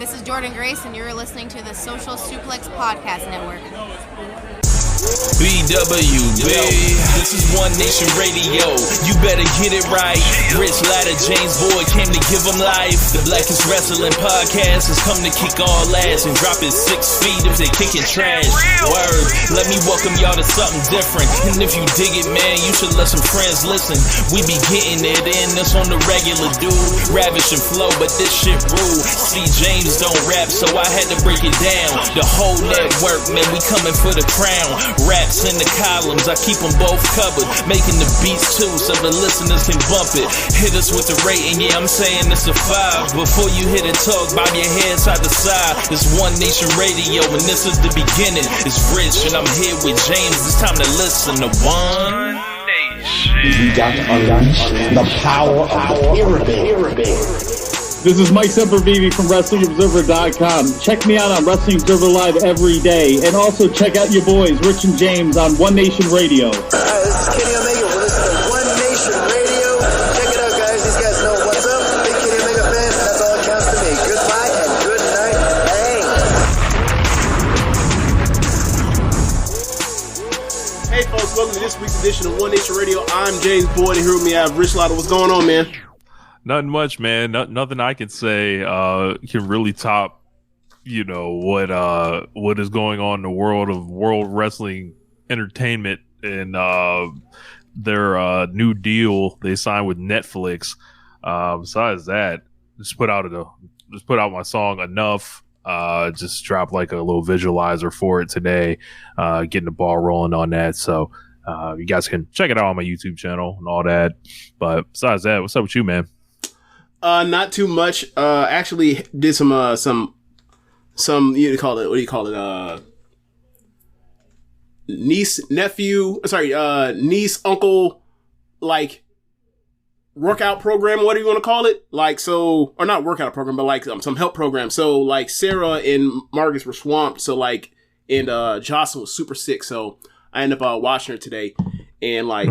This is Jordan Grace, and you're listening to the Social Suplex Podcast Network. BWB, this is One Nation Radio. You better get it right. Rich Latta, James Boyd came to give them life. The Blackest Wrestling Podcast has come to kick all ass and drop it 6 feet if they kicking trash. Word, let me welcome y'all to something different. And if you dig it, man, you should let some friends listen. We be getting it in, this on the regular, dude. Ravish and flow, but this shit rude. See, James don't rap, so I had to break it down. The whole network, man, we coming for the crown. Raps in the columns, I keep them both covered. Making the beats too, so the listeners can bump it. Hit us with the rating, yeah, I'm saying it's a 5. Before you hit it, talk, bob your head side to side. It's One Nation Radio, and this is the beginning. It's Rich, and I'm here with James. It's time to listen to One Nation. We got to unleash the power of the pyramid. This is Mike Sempervive from WrestlingObserver.com. Check me out on Wrestling Observer Live every day. And also check out your boys, Rich and James, on One Nation Radio. This is Kenny Omega. We're listening to One Nation Radio. Check it out, guys. These guys know what's up. Big Kenny Omega fans. That's all it counts to me. Goodbye and good night. Hey, folks. Welcome to this week's edition of One Nation Radio. I'm James Boyd, and here with me I have Rich Latta. What's going on, man? Nothing much, man. Nothing I can say can really top, what is going on in the world of World Wrestling Entertainment and their new deal they signed with Netflix. Besides that, just put out my song Enough. Just dropped like a little visualizer for it today. Getting the ball rolling on that. So you guys can check it out on my YouTube channel and all that. But besides that, what's up with you, man? Not too much. Actually did some niece, uncle, like workout program, what do you want to call it? Like, so, or not workout program, but like some help program. So like Sarah and Marcus were swamped. So like, and Jocelyn was super sick. So I ended up watching her today. And like,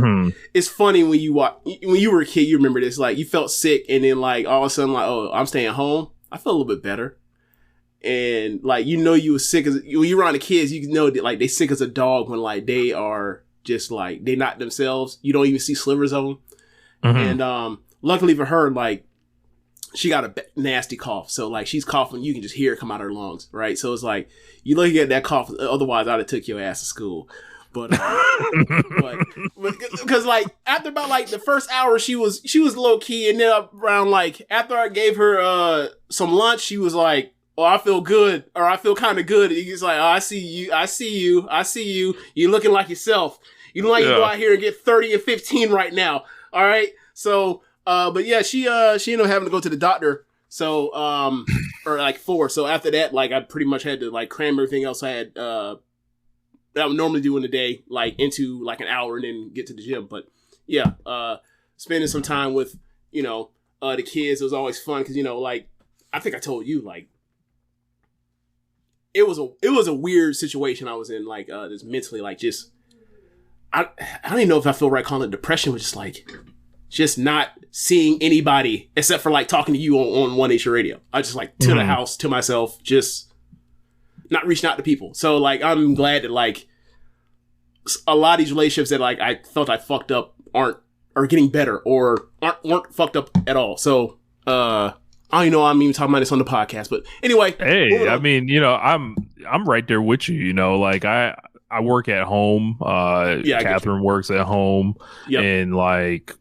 It's funny when you were a kid, you remember this, like you felt sick and then like all of a sudden like, oh, I'm staying home. I feel a little bit better. And like, you were sick when you're around the kids, you know that like they sick as a dog when like they are just like, they not themselves. You don't even see slivers of them. And luckily for her, like she got a nasty cough. So like she's coughing, you can just hear it come out of her lungs. Right. So it's like, you look at that cough. Otherwise I'd have took your ass to school. But because like after about like the first hour she was low key, and then around like after I gave her some lunch, she was like, "Oh, I feel good," or "I feel kind of good." And he's like, "Oh, I see you. You're looking like yourself. You look like you go out here and get 30 and 15 right now. All right." So, but yeah, she ended up having to go to the doctor. So, or like 4. So after that, like I pretty much had to like cram everything else I had that I would normally do in a day, like into like an hour and then get to the gym. But yeah, spending some time with, the kids, it was always fun. Cause like, I think I told you, like, it was a weird situation I was in, like, this mentally, like just, I don't even know if I feel right calling it depression, but just not seeing anybody except for like talking to you on One Nation Radio. I just like to the house, to myself, just not reaching out to people. So like, I'm glad that like a lot of these relationships that like I felt I fucked up are getting better or weren't fucked up at all. So I don't even know I'm even talking about this on the podcast, but anyway. Hey, I mean, I'm right there with you. Like I work at home. Catherine works at home, and like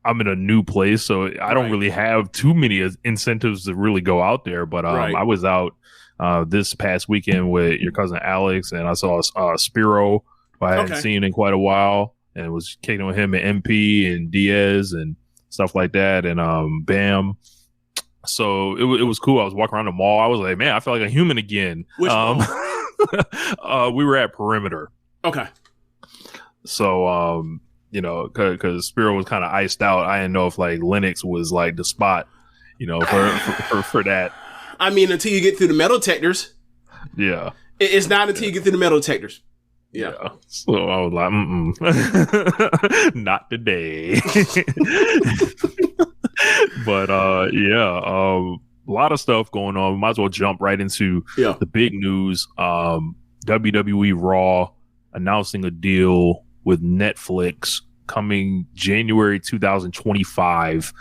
I'm in a new place, so I don't really have too many incentives to really go out there. But I was out this past weekend with your cousin Alex, and I saw Spiro, who I hadn't seen in quite a while, and was kicking with him and MP and Diaz and stuff like that, and Bam. So it was cool. I was walking around the mall. I was like, man, I feel like a human again. Which mall? We were at Perimeter. Okay. So because Spiro was kind of iced out, I didn't know if like Lennox was like the spot, for that. I mean, until you get through the metal detectors. Yeah. It's not until you get through the metal detectors. Yeah. So I was like, not today. But lot of stuff going on. We might as well jump right into the big news. WWE Raw announcing a deal with Netflix coming January 2025.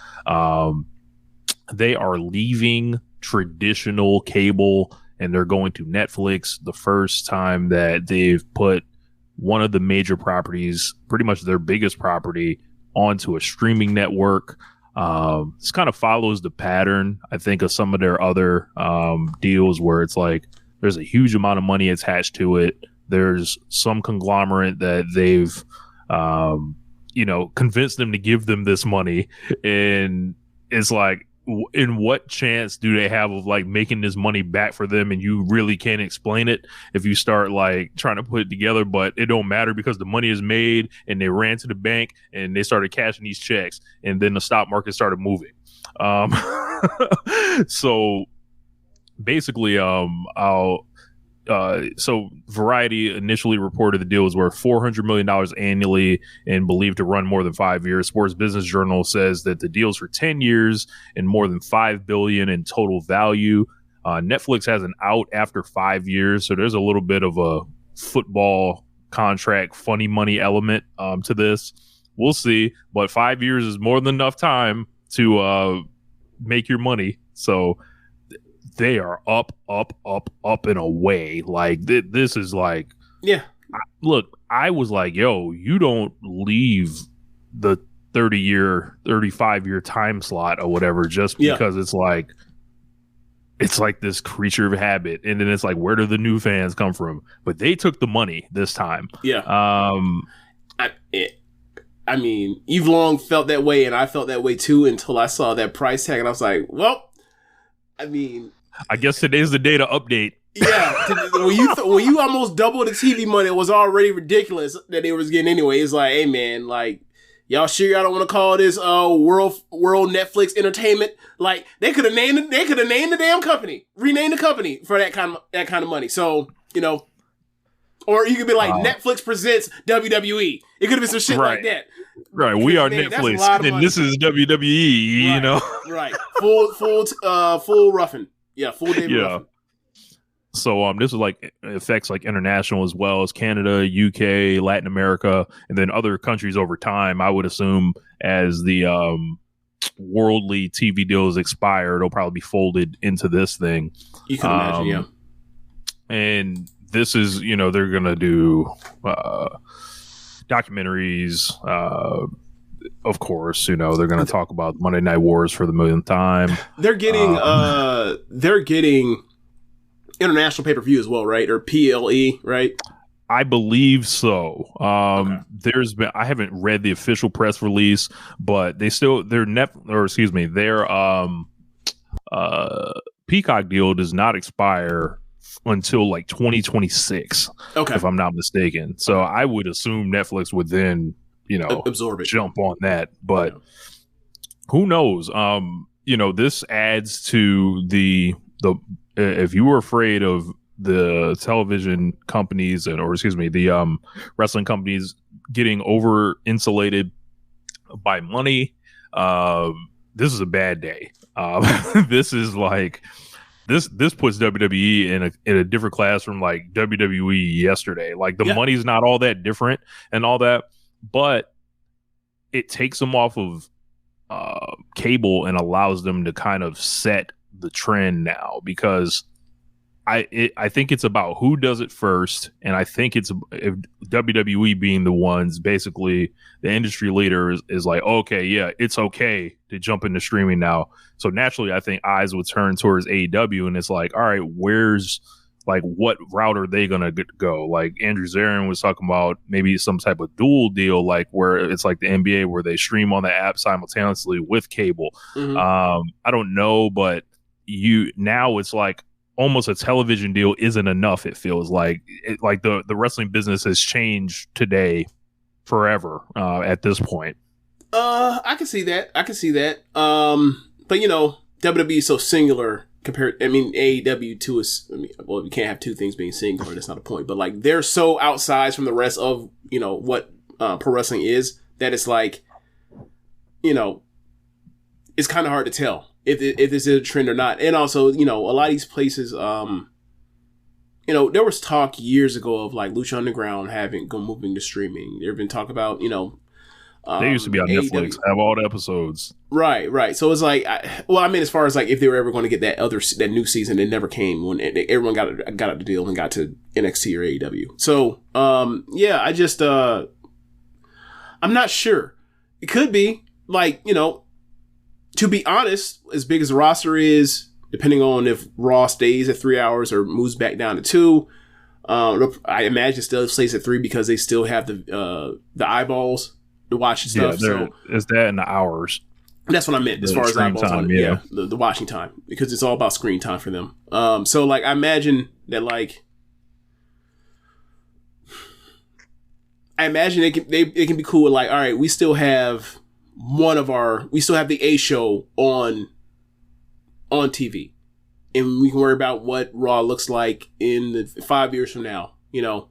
They are leaving traditional cable and they're going to Netflix, the first time that they've put one of the major properties, pretty much their biggest property, onto a streaming network. This kind of follows the pattern, I think, of some of their other deals where it's like there's a huge amount of money attached to it. There's some conglomerate that they've, convinced them to give them this money. And it's like, in what chance do they have of like making this money back for them? And you really can't explain it if you start like trying to put it together, but it don't matter because the money is made and they ran to the bank and they started cashing these checks and then the stock market started moving. So basically, so Variety initially reported the deal was worth $400 million annually and believed to run more than 5 years. Sports Business Journal says that the deal's for 10 years and more than $5 billion in total value. Netflix has an out after 5 years, so there's a little bit of a football contract funny money element to this. We'll see, but 5 years is more than enough time to make your money. So they are up and away. Like this is like, look, I was like, yo, you don't leave the 35-year time slot or whatever just because it's like this creature of habit. And then it's like, where do the new fans come from? But they took the money this time. Yeah. I mean, you've long felt that way, and I felt that way too until I saw that price tag, and I was like, well, I mean, I guess today's the day to update. Yeah, when you almost double the TV money, it was already ridiculous that they was getting anyway. It's like, hey man, like, y'all sure y'all don't want to call this World Netflix Entertainment? Like, they could have named the damn company, renamed the company for that kind of money. So, or you could be like Netflix presents WWE. It could have been some shit like that. Right, we are Netflix, and this is WWE. Right, full roughing. Yeah, full day. Yeah. So this is like affects like international as well as Canada, UK, Latin America, and then other countries over time. I would assume as the worldly TV deals expire, it'll probably be folded into this thing. You can imagine, yeah. And this is, they're gonna do documentaries. Of course, they're going to talk about Monday Night Wars for the millionth time. They're getting international pay-per-view as well, right? Or PLE, right? I believe so. Okay. I haven't read the official press release, but their Peacock deal does not expire until like 2026. Okay. If I'm not mistaken. So I would assume Netflix would then absorb it, jump on that, but who knows? This adds to the if you were afraid of the television companies the wrestling companies getting over insulated by money, this is a bad day. This is like this puts WWE in a different class from like WWE yesterday. Like the money's not all that different and all that. But it takes them off of cable and allows them to kind of set the trend now, because I think it's about who does it first, and I think if WWE being the ones, basically the industry leader is like, okay, yeah, it's okay to jump into streaming now. So naturally, I think eyes would turn towards AEW, and it's like, all right, what route are they gonna go? Like Andrew Zarin was talking about maybe some type of dual deal, like where it's like the NBA where they stream on the app simultaneously with cable. Mm-hmm. I don't know, but now it's like almost a television deal isn't enough. It feels like the wrestling business has changed today forever at this point. I can see that. But WWE is so singular. AEW too is, you can't have two things being singular. That's not a point. But like, they're so outsized from the rest of, what pro wrestling is, that it's like, it's kind of hard to tell. if this is a trend or not. And also, a lot of these places, there was talk years ago of like Lucha Underground moving to streaming. There've been talk about, they used to be on AEW. Netflix, have all the episodes. Right. So it's like, as far as like if they were ever going to get that new season, it never came when everyone got out the deal and got to NXT or AEW. So, I just, I'm not sure. It could be like, to be honest, as big as the roster is, depending on if Raw stays at 3 hours or moves back down to 2, I imagine still stays at 3 because they still have the eyeballs to watch stuff. So it's that in the hours. That's what I meant as far as eyeballs time, the watching time, because it's all about screen time for them. So like I imagine that like it can be cool with like, all right, we still have the A show on TV, and we can worry about what Raw looks like in 5 years from now. We can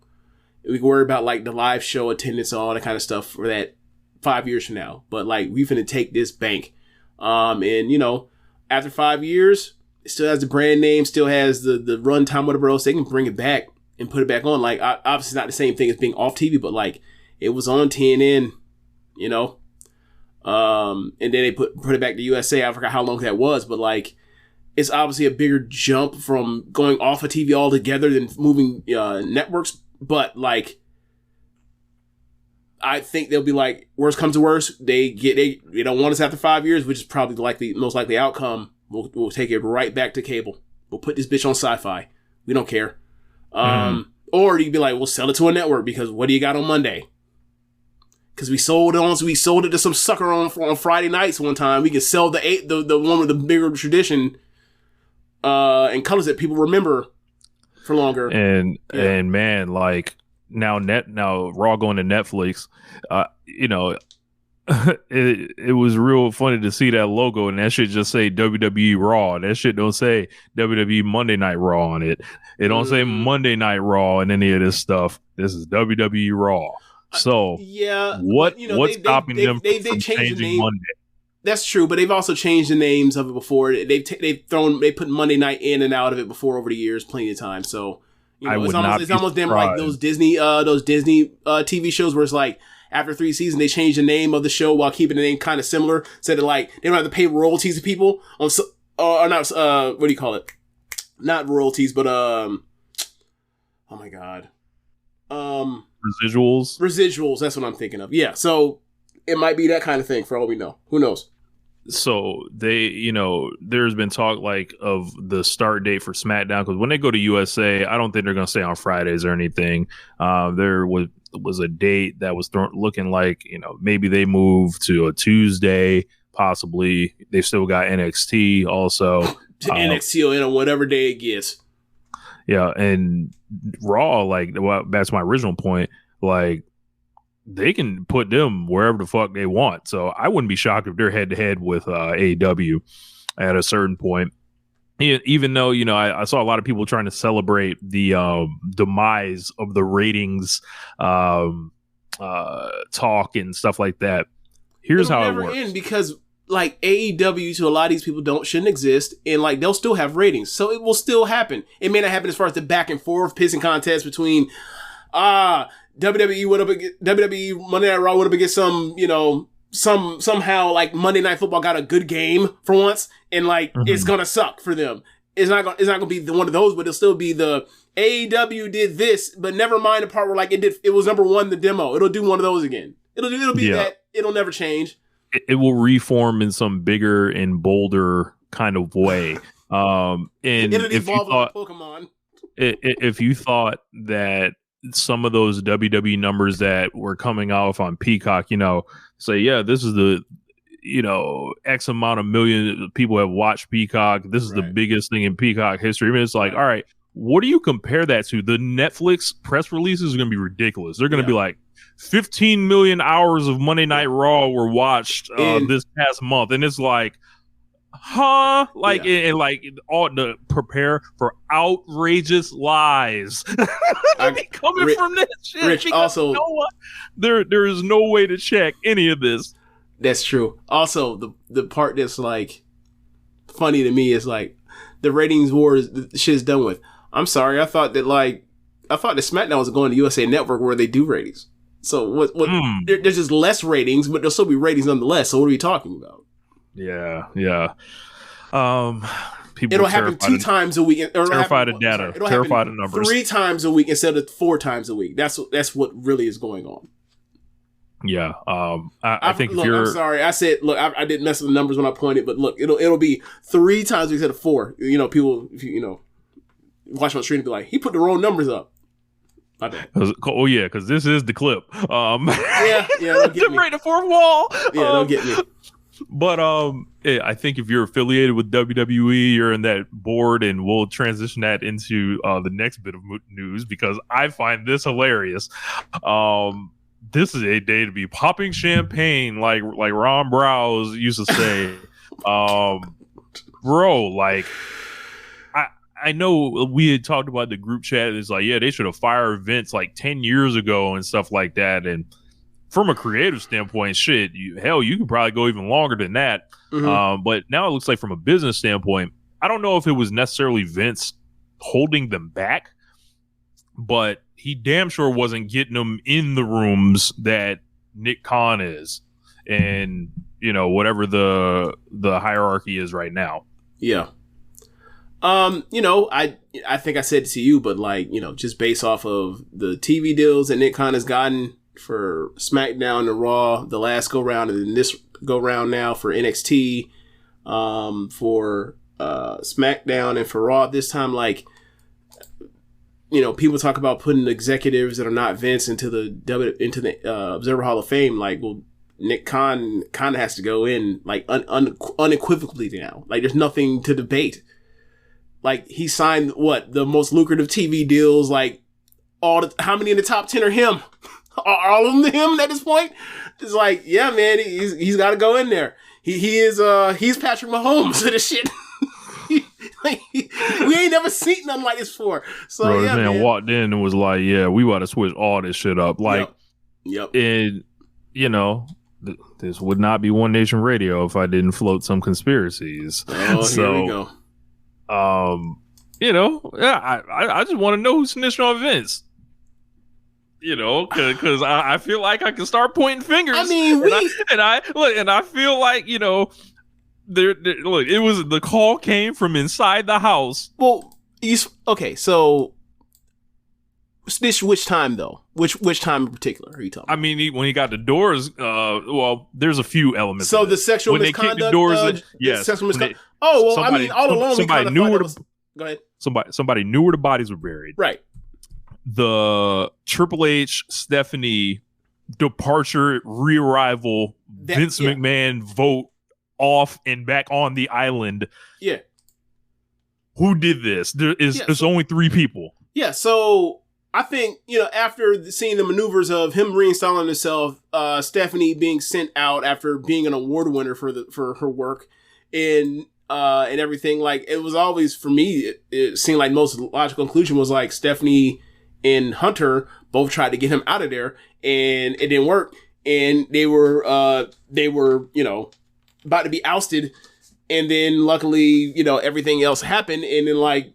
worry about like the live show attendance and all that kind of stuff for that 5 years from now. But like we finna take this bank, and after 5 years, it still has the brand name, still has the run time, whatever else. They can bring it back and put it back on. Like obviously not the same thing as being off TV, but like it was on TNN, and then they put it back to USA. I forgot how long that was, but like it's obviously a bigger jump from going off of TV altogether than moving networks. But like, I think they'll be like, worst comes to worst, they don't want us after 5 years, which is probably the most likely outcome. We'll take it right back to cable. We'll put this bitch on Sci-Fi. We don't care. Or you'd be like, we'll sell it to a network because what do you got on Monday? Because we sold it to some sucker on Friday nights one time. We can sell the one with the bigger tradition and colors that people remember for longer. And man, like now Raw going to Netflix, it was real funny to see that logo, and that shit just say WWE Raw. That shit don't say WWE Monday Night Raw on it. It don't say Monday Night Raw and any of this stuff. This is WWE Raw. So what's stopping them from changing Monday? That's true, but they've also changed the names of it before. They put Monday Night in and out of it before over the years, plenty of times. So it's almost them like those Disney TV shows where it's like after 3 seasons they change the name of the show while keeping the name kind of similar, so that like they don't have to pay royalties to people on or not. What do you call it? Not royalties, but oh my god, Residuals. That's what I'm thinking of. Yeah, so it might be that kind of thing for all we know. Who knows? So they, there's been talk like of the start date for SmackDown, because when they go to USA, I don't think they're going to stay on Fridays or anything. There was a date that was looking like, maybe they move to a Tuesday, possibly. They've still got NXT also. To NXT on whatever day it gets. Yeah, and Raw, like, that's my original point, like, they can put them wherever the fuck they want. So I wouldn't be shocked if they're head to head with AEW at a certain point. Even though, I saw a lot of people trying to celebrate the demise of the ratings talk and stuff like that. Here's how it works. Because like AEW to a lot of these people shouldn't exist, and like they'll still have ratings. So it will still happen. It may not happen as far as the back and forth pissing contest between WWE Monday Night Raw went up against somehow like Monday Night Football got a good game for once, and like it's gonna suck for them. It's not gonna be one of those, but it'll still be the AEW did this, but never mind the part where like it was number 1 the demo. It'll do one of those again. It'll be that. It'll never change. It will reform in some bigger and bolder kind of way. And it'll evolve like Pokemon. If you thought that some of those WWE numbers that were coming off on Peacock, say, yeah, this is the, X amount of million people have watched Peacock. This is the biggest thing in Peacock history. I mean, it's like, all right, what do you compare that to? The Netflix press releases are going to be ridiculous. They're going to be like 15 million hours of Monday Night Raw were watched this past month. And it's like, huh? Like, and like all to prepare for outrageous lies. Coming from this shit. Rich, also, there is no way to check any of this. That's true. Also, the part that's like funny to me is like the ratings war shit's done with. I'm sorry, I thought that SmackDown was going to USA Network where they do ratings. So what? There's just less ratings, but there'll still be ratings nonetheless. So what are we talking about? Yeah. People it'll happen 2 times a week. Terrified of data. Terrified of numbers. 3 times a week instead of 4 times a week. That's what really is going on. Yeah. I think look, I'm sorry. I said, look, I didn't mess with the numbers when I pointed, but look, it'll be 3 times instead of 4. You know, people, if you watch on stream and be like, he put the wrong numbers up. Oh yeah, because this is the clip. Yeah, don't get me. Break the fourth wall. Yeah, don't get me. But I think if you're affiliated with WWE, you're in that board, and we'll transition that into the next bit of news because I find this hilarious. This is a day to be popping champagne, like Ron Browse used to say. Bro, like I know we had talked about the group chat. It's like, yeah, they should have fired Vince like 10 years ago and stuff like that. And from a creative standpoint, shit, you could probably go even longer than that. Mm-hmm. But now it looks like from a business standpoint, I don't know if it was necessarily Vince holding them back, but he damn sure wasn't getting them in the rooms that Nick Khan is, and whatever the hierarchy is right now. Yeah. I think I said it to you, but just based off of the TV deals that Nick Khan has gotten for SmackDown and Raw, the last go round, and then this go round now for NXT, for SmackDown and for Raw this time, people talk about putting executives that are not Vince into the Observer Hall of Fame. Nick Khan kind of has to go in unequivocally now. There's nothing to debate. He signed the most lucrative TV deals. How many in the top 10 are him? Are all of them him at this point? It's yeah, man, he's got to go in there. He's Patrick Mahomes of this shit. We ain't never seen nothing like this before. So bro, this man walked in and was like, "Yeah, we about to switch all this shit up." Yep. And this would not be One Nation Radio if I didn't float some conspiracies. Oh, here we go. I just want to know who snitched on Vince. Because I feel like I can start pointing fingers. I mean, I feel like look, it was the call came from inside the house. Well, okay, so snitch which time though? Which time in particular are you talking? I mean, when he got the doors, there's a few elements. So the sexual misconduct. When they kicked the doors, yes. Sexual misconduct. All along somebody knew where the go ahead. Somebody knew where the bodies were buried. Right. The Triple H, Stephanie departure, re-arrival, Vince McMahon vote off and back on the island. Yeah. Who did this? There's only 3 people. Yeah, so I think, after seeing the maneuvers of him reinstalling himself, Stephanie being sent out after being an award winner for her work and everything, it was always, for me, it seemed like most logical conclusion was Stephanie and Hunter both tried to get him out of there and it didn't work. And they were about to be ousted, and then luckily, everything else happened, and then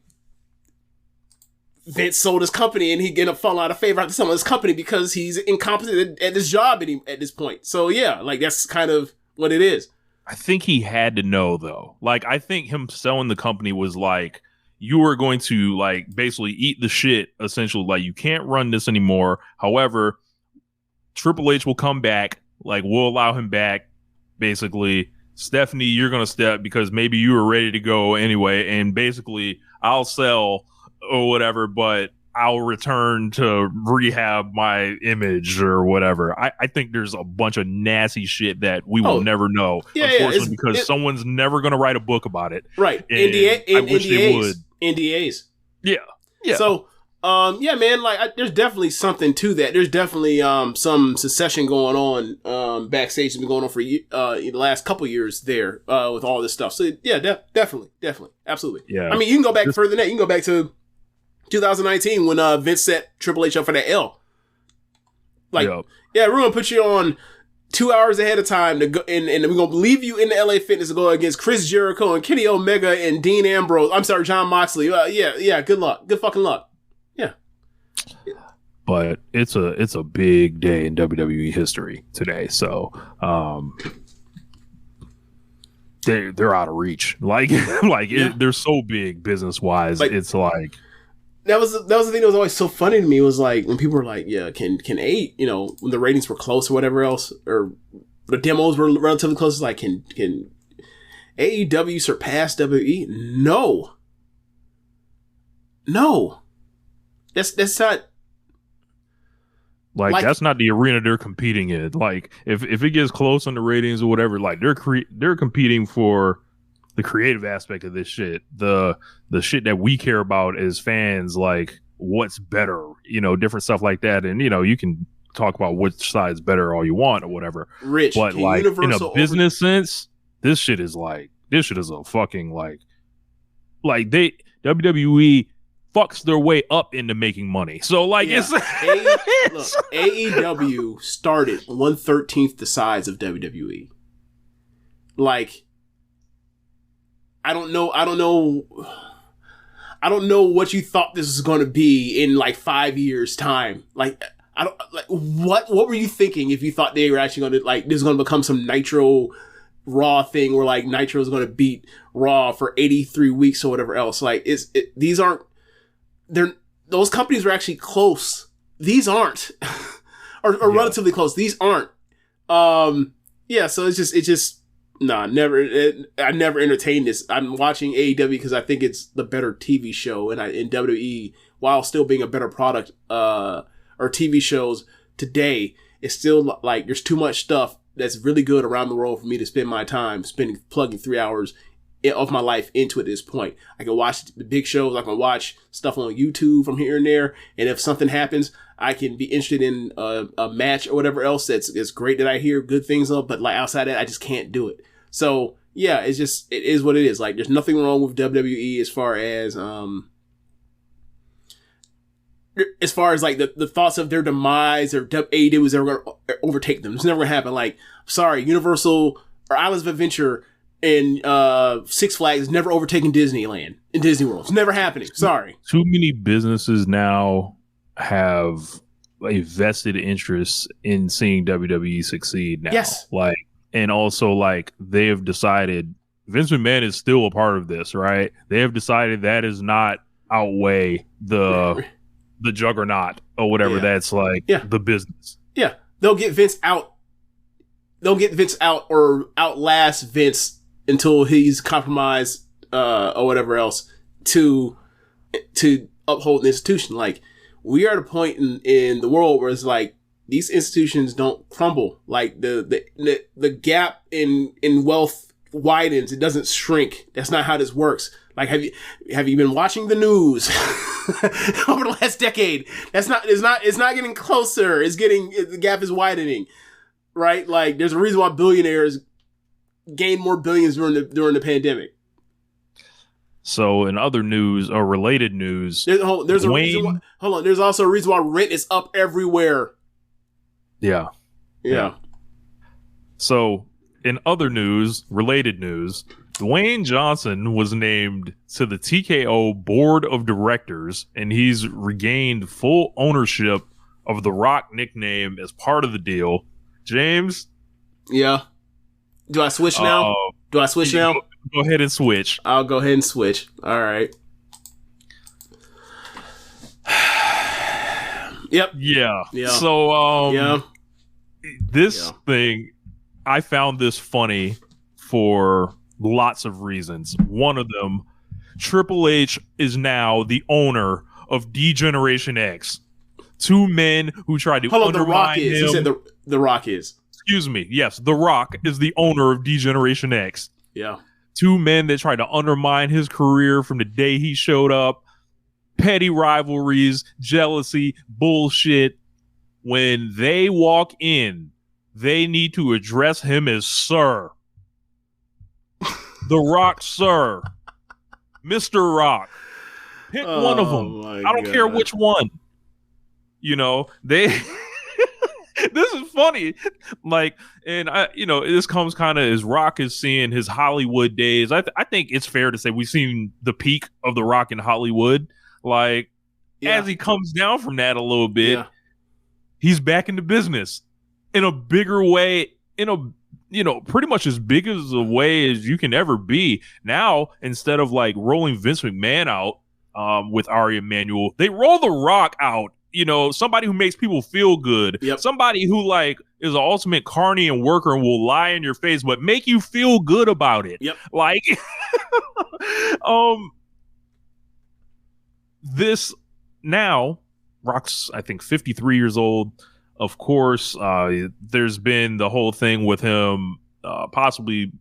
Vince sold his company, and he ended up falling out of favor after selling his company because he's incompetent at his job at this point. So yeah, that's kind of what it is. I think he had to know though. I think him selling the company was you are going to basically eat the shit essentially. You can't run this anymore. However, Triple H will come back. We'll allow him back. Basically, Stephanie, you're going to step because maybe you were ready to go anyway. And basically, I'll sell or whatever, but I'll return to rehab my image or whatever. I think there's a bunch of nasty shit that we will never know. Unfortunately, because someone's never going to write a book about it. Right. I wish they would. NDAs. Yeah. So, man, there's definitely something to that. There's definitely some secession going on backstage. It's been going on for the last couple years there with all this stuff. So yeah, definitely, absolutely. Yeah. I mean, you can go back further than that. You can go back to 2019 when Vince set Triple H up for that L. Yeah, we're gonna put you on 2 hours ahead of time to go, and we're gonna leave you in the LA Fitness to go against Chris Jericho and Kenny Omega and Dean Ambrose. I'm sorry, John Moxley. Yeah. Good luck. Good fucking luck. Yeah. But it's a big day in WWE history today. So they're out of reach. Like they're so big business wise. Like, it's like. That was the thing that was always so funny to me, was like when people were like, yeah, can A, when the ratings were close or whatever else, or the demos were relatively close, it's like, can AEW surpass WWE? No. That's not like that's not the arena they're competing in. Like if it gets close on the ratings or whatever, like they're competing for the creative aspect of this shit, the shit that we care about as fans, like what's better, different stuff like that. And you can talk about which side's better all you want or whatever. Rich, but like in a business sense, this shit is a fucking like WWE fucks their way up into making money. So like it's AEW started 1/13 the size of WWE. Like, I don't know what you thought this was going to be in like 5 years time. Like, what were you thinking if you thought they were actually going to, like, this is going to become some Nitro Raw thing where like Nitro is going to beat Raw for 83 weeks or whatever else. Like, those companies are actually close. These aren't, or relatively close. These aren't. So it's just. Nah, never. I never entertained this. I'm watching AEW because I think it's the better TV show, and in WWE, while still being a better product, or TV shows today, it's still like there's too much stuff that's really good around the world for me to spend my time plugging 3 hours of my life into at this point. I can watch the big shows. I can watch stuff on YouTube from here and there, and if something happens, I can be interested in a match or whatever else that's great that I hear good things of. But like outside that, I just can't do it. So yeah, it is what it is. Like, there's nothing wrong with WWE as far as like the thoughts of their demise or AEW was ever going to overtake them. It's never going to happen. Like, sorry, Universal or Islands of Adventure and Six Flags is never overtaking Disneyland and Disney World. It's never happening. Sorry. Too many businesses now have a vested interest in seeing WWE succeed now. Yes. Like, and also like they have decided Vince McMahon is still a part of this, right? They have decided that is not outweigh the juggernaut or whatever that's like the business. Yeah. They'll get Vince out or outlast Vince until he's compromised or whatever else to uphold the institution. Like, we are at a point in the world where it's like these institutions don't crumble. Like the gap in wealth widens. It doesn't shrink. That's not how this works. Like, have you been watching the news over the last decade? It's not getting closer. The gap is widening, right? Like, there's a reason why billionaires gained more billions during the pandemic. So in other news or related news, there's a reason why, there's also a reason why rent is up everywhere. Yeah. So in other news, related news, Dwayne Johnson was named to the TKO board of directors, and he's regained full ownership of the Rock nickname as part of the deal. James? Yeah. Do I switch now? Go ahead and switch. I'll go ahead and switch. All right. Yep. Yeah. So, this thing, I found this funny for lots of reasons. One of them, Triple H is now the owner of D-Generation X. Two men who tried to undermine The Rock is. him. He said the Rock is. Excuse me. Yes, The Rock is the owner of D-Generation X. Yeah. Two men that tried to undermine his career from the day he showed up. Petty rivalries, jealousy, bullshit. When they walk in, they need to address him as Sir. The Rock, Sir. Mr. Rock. Pick one of them. I don't care which one. You know, they This is funny. Like, and this comes kind of as Rock is seeing his Hollywood days. I think it's fair to say we've seen the peak of the Rock in Hollywood. Like, as he comes down from that a little bit, he's back into business in a bigger way, pretty much as big as a way as you can ever be. Now, instead of like rolling Vince McMahon out with Ari Emanuel, they roll The Rock out. Somebody who makes people feel good. Yep. Somebody who like is an ultimate carny and worker and will lie in your face, but make you feel good about it. Yep. Like, this now, Rock's, I think, 53 years old. Of course, there's been the whole thing with him possibly,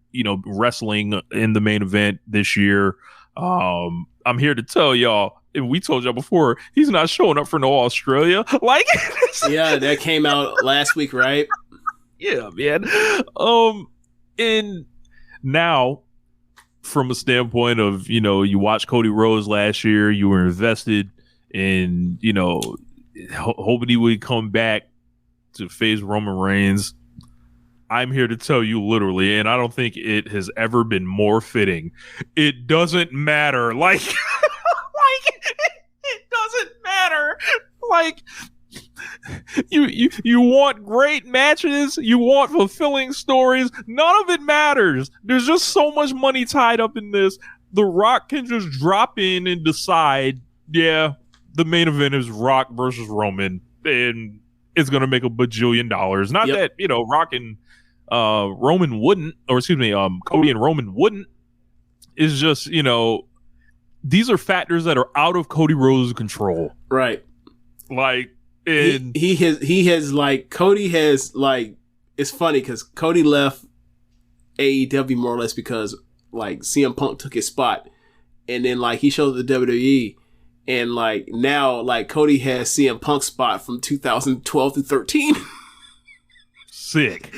wrestling in the main event this year. I'm here to tell y'all, and we told y'all before, he's not showing up for no Australia. Like, yeah, that came out last week, right? Yeah, man. And now, from a standpoint of, you watched Cody Rhodes last year, you were invested in, hoping he would come back to face Roman Reigns. I'm here to tell you literally, and I don't think it has ever been more fitting. It doesn't matter. Like, it doesn't matter. Like, you want great matches, you want fulfilling stories. None of it matters. There's just so much money tied up in this. The Rock can just drop in and decide, the main event is Rock versus Roman, and it's going to make $1 bajillion. Not that, Rock and Roman wouldn't, or excuse me, Cody and Roman wouldn't. It's just, these are factors that are out of Cody Rhodes' control. Right. Like, and he has like, Cody has like, it's funny because Cody left AEW more or less because like CM Punk took his spot, and then like he showed the WWE. And like now, like Cody has CM Punk's spot from 2012 through 13. Sick.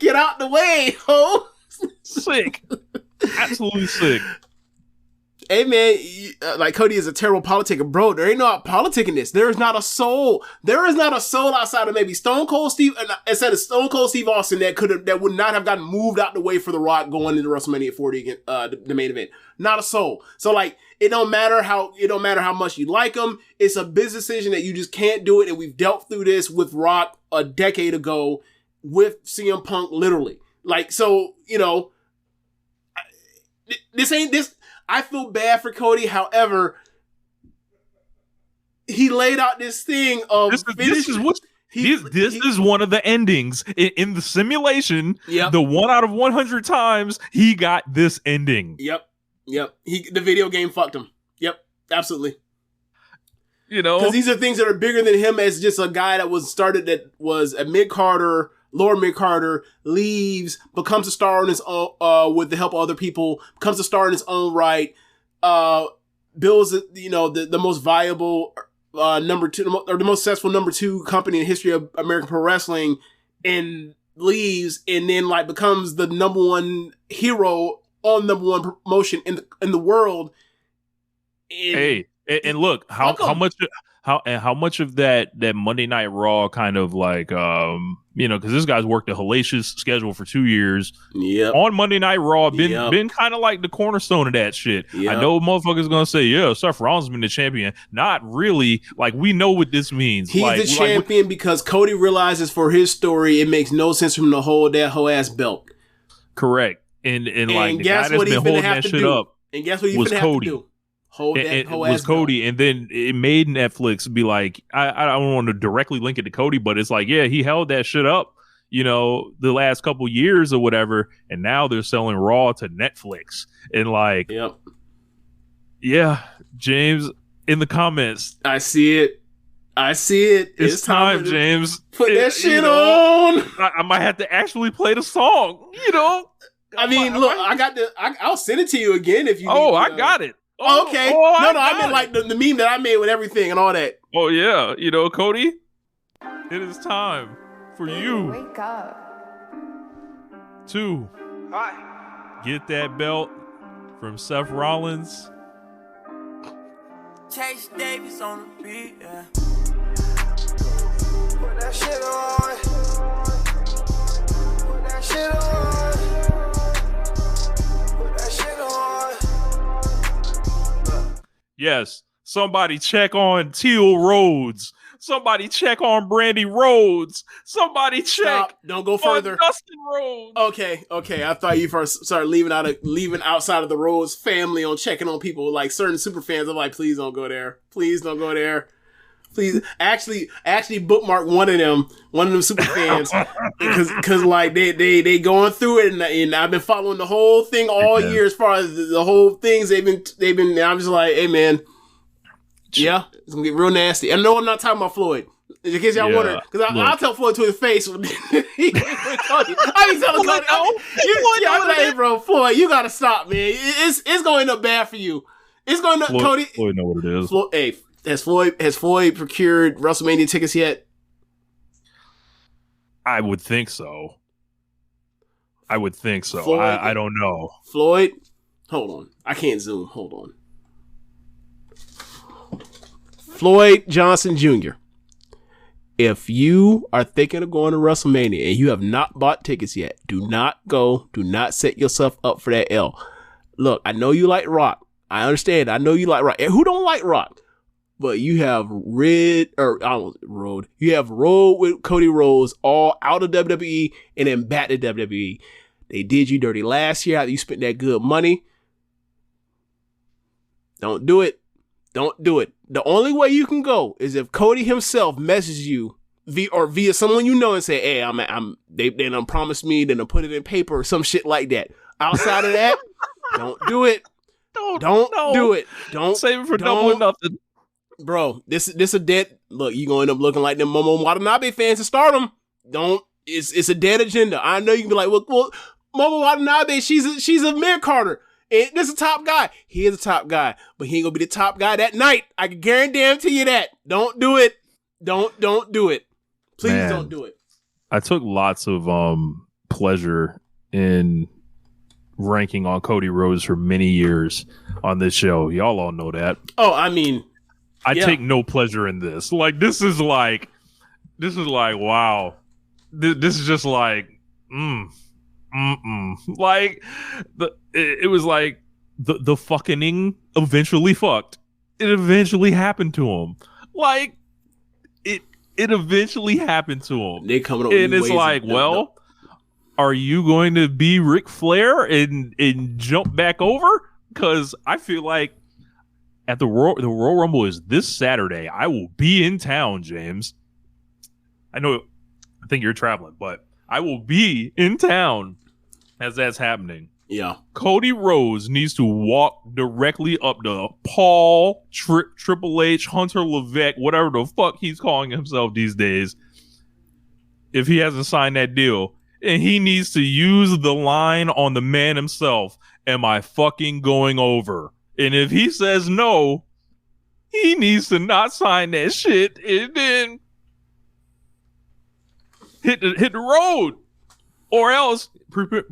Get out the way, ho. Sick. Absolutely sick. Hey man, like Cody is a terrible politician, bro. There ain't no politicking this. There is not a soul. There is not a soul outside of maybe Stone Cold Steve, instead of Stone Cold Steve Austin that would not have gotten moved out the way for The Rock going into WrestleMania 40 against the main event. Not a soul. So like, it don't matter how much you like him. It's a business decision that you just can't do it. And we've dealt through this with Rock a decade ago with CM Punk, literally. Like, so, this ain't this. I feel bad for Cody. However, he laid out this thing of this is one of the endings in the simulation. Yep. The 1 out of 100 times he got this ending. Yep. The video game fucked him. Yep. Absolutely. Because these are things that are bigger than him as just a guy that was a mid-carder, lower mid-carder, leaves, becomes a star on his own, with the help of other people, becomes a star in his own right, builds, the most viable, number 2, or the most successful number 2 company in the history of American Pro Wrestling, and leaves, and then like becomes the number 1 hero on number 1 promotion in the world. And look, how much of that Monday Night Raw kind of like, because this guy's worked a hellacious schedule for 2 years. Yeah. On Monday Night Raw, been kind of like the cornerstone of that shit. Yep. I know motherfuckers gonna say, Seth Rollins been the champion. Not really. Like, we know what this means. He's the champion because Cody realizes for his story, it makes no sense for him to hold that whole ass belt. Correct. And like the guy that's been holding that shit up. And guess what he's gonna have to do? Hold that whole ass Cody, belt. and then it made Netflix be like, I don't want to directly link it to Cody, but it's like, he held that shit up, the last couple years or whatever, and now they're selling Raw to Netflix, and like, James in the comments, I see it. It's time, James. Put that shit on. I might have to actually play the song. I mean, look, I'll send it to you again if you. Oh, I got it. Oh, okay. No, I meant like the meme that I made with everything and all that. Oh, yeah. Cody, it is time for you. Wake up. To get that belt from Seth Rollins. Chase Davis on the beat, yeah. Put that shit on. Yes. Somebody check on Teal Rhodes. Somebody check on Brandy Rhodes. Somebody check. Stop. Don't go further. On Dustin Rhodes. Okay. I thought you first started leaving outside of the Rhodes family on checking on people like certain super fans. I'm like, please don't go there. Please don't go there. Please. Actually bookmark one of them super fans because like they going through it and I've been following the whole thing all year as far as the whole things they've been. And I'm just like, hey man. Yeah, it's gonna get real nasty. I know I'm not talking about Floyd. In case y'all wonder, because I'll tell Floyd to his face. I be telling Cody, I'm like, hey, bro, Floyd, you gotta stop, man. It's gonna end up bad for you. It's gonna Cody. Floyd know what it is. Has Floyd procured WrestleMania tickets yet? I would think so. Floyd, I don't know. Floyd, hold on. I can't zoom. Hold on. Floyd Johnson Jr., if you are thinking of going to WrestleMania and you have not bought tickets yet, do not go. Do not set yourself up for that L. Look, I know you like Rock. I understand. I know you like Rock. And who don't like Rock? But you have rode with Cody Rhodes all out of WWE and then back to WWE. They did you dirty last year after you spent that good money. Don't do it. Don't do it. The only way you can go is if Cody himself messages you via someone you know and say, "Hey, they done promised me, then put it in paper or some shit like that." Outside of that, don't do it. Don't do it. Don't save it for double or nothing, bro. This a dead look. You gonna end up looking like them Momo Watanabe fans to Stardom. Don't. It's a dead agenda. I know you can be like, well, Momo Watanabe, she's a mid-carder. And this is a top guy. He is a top guy, but he ain't gonna be the top guy that night. I can guarantee you that. Don't do it. Don't do it. Please don't do it. I took lots of pleasure in ranking on Cody Rhodes for many years on this show. Y'all all know that. Oh, I mean, I take no pleasure in this. Like this is like wow. This is just like like it was like the fucking eventually fucked. It eventually happened to him. Like it eventually happened to him. They coming up and it's like, well, are you going to be Ric Flair and jump back over? Because I feel like at the Royal Rumble is this Saturday. I will be in town, James. I think you're traveling, but I will be in town as that's happening. Yeah. Cody Rhodes needs to walk directly up to Paul, Triple H, Hunter Levesque, whatever the fuck he's calling himself these days, if he hasn't signed that deal. And he needs to use the line on the man himself, am I fucking going over? And if he says no, he needs to not sign that shit and then hit the road. Or else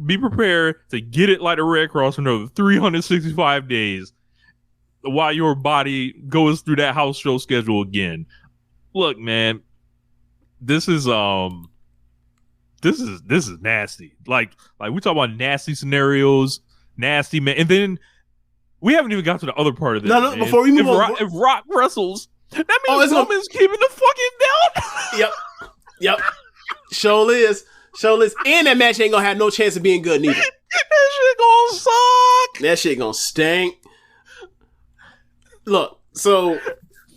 be prepared to get it like a Red Cross for another 365 days while your body goes through that house show schedule again. Look, man, this is nasty. Like we talk about nasty scenarios, nasty man, and then we haven't even got to the other part of this. No, before we move on, if Rock wrestles, that means Roman's keeping the fucking belt. Yep. Show is. And that match ain't gonna have no chance of being good neither. That shit gonna suck. That shit gonna stink. Look, so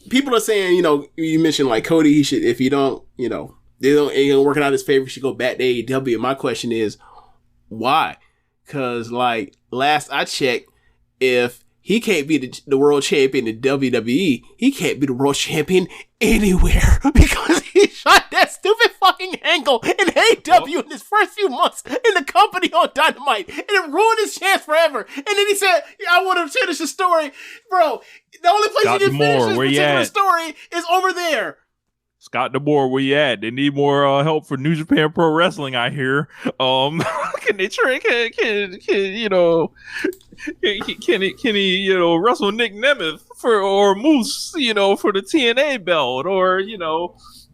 people are saying, you mentioned like Cody, he should, if you don't, ain't gonna work out his favor, he should go back to AEW. And my question is, why? Because like last I checked, if he can't be the world champion in WWE, he can't be the world champion anywhere because he shot that stupid fucking angle in AEW in his first few months in the company on Dynamite, and it ruined his chance forever. And then he said, I want to finish the story. Bro, the only place he can finish this particular story is over there. Scott DeBoer, where you at? They need more help for New Japan Pro Wrestling, I hear. Can they try? Can he wrestle Nick Nemeth or Moose, for the TNA belt, or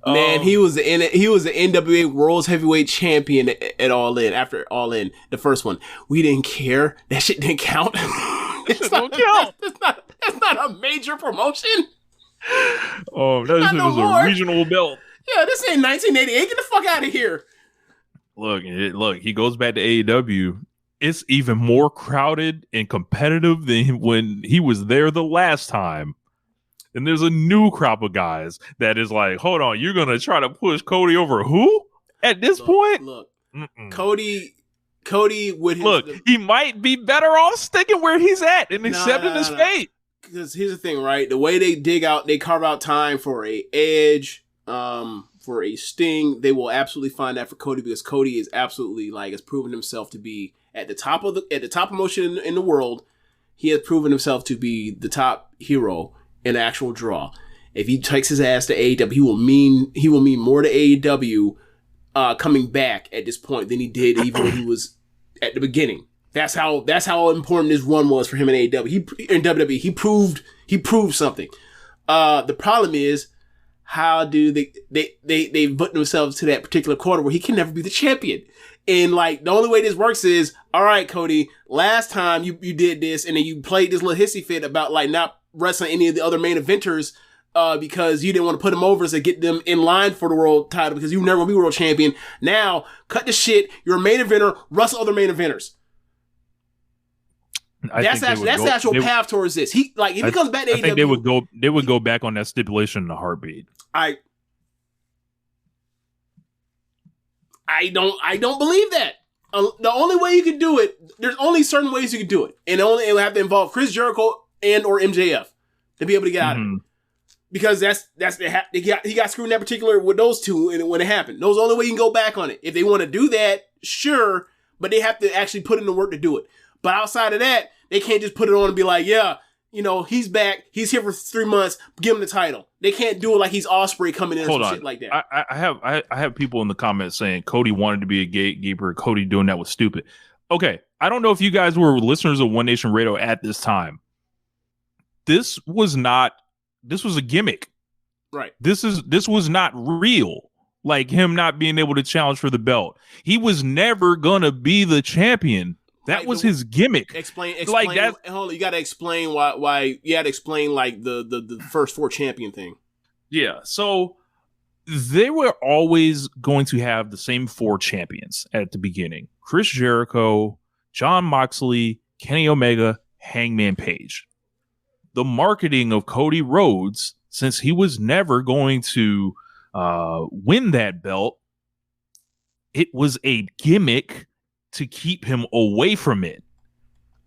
man, he was the NWA World's Heavyweight Champion at All In. After All In, the first one, we didn't care. That shit didn't count. Shit don't count. That's not a major promotion. Oh, that was a regional belt. Yeah, this ain't 1988. Get the fuck out of here. Look, he goes back to AEW. It's even more crowded and competitive than when he was there the last time. And there's a new crop of guys that is like, hold on, you're going to try to push Cody over who? At this point? Look, Cody with his... he might be better off sticking where he's at and accepting his fate. Because here's the thing, right? The way they carve out time for a Edge, for a Sting, they will absolutely find that for Cody, because Cody is absolutely, has proven himself to be at the top promotion in the world. He has proven himself to be the top hero in actual draw. If he takes his ass to AEW, he will mean more to AEW coming back at this point than he did even when he was at the beginning. That's how important this run was for him in AEW. In WWE, he proved something. The problem is, how do they put themselves to that particular quarter where he can never be the champion? And the only way this works is, all right, Cody, last time you did this, and then you played this little hissy fit about not wrestling any of the other main eventers because you didn't want to put them over to get them in line for the world title because you never will be world champion. Now, cut the shit. You're a main eventer. Wrestle other main eventers. That's the actual path towards this. If he comes back to AEW, I think they would go back on that stipulation in a heartbeat. I don't believe that. The only way you can do it, there's only certain ways you can do it, and it will have to involve Chris Jericho and or MJF to be able to get out of it. Because he got screwed in that particular with those two, and when it happened, those are the only way you can go back on it. If they want to do that, sure, but they have to actually put in the work to do it. But outside of that, they can't just put it on and be like, yeah, he's back. He's here for 3 months. Give him the title. They can't do it like he's Ospreay coming in or some shit like that. I have people in the comments saying Cody wanted to be a gatekeeper. Cody doing that was stupid. Okay, I don't know if you guys were listeners of One Nation Radio at this time. This was a gimmick. Right. This was not real. Like him not being able to challenge for the belt. He was never gonna be the champion. That was his gimmick. Explain. Hold on, you got to explain why. You had to explain the first 4 champion thing. Yeah. So they were always going to have the same 4 champions at the beginning: Chris Jericho, Jon Moxley, Kenny Omega, Hangman Page. The marketing of Cody Rhodes, since he was never going to win that belt, it was a gimmick to keep him away from it.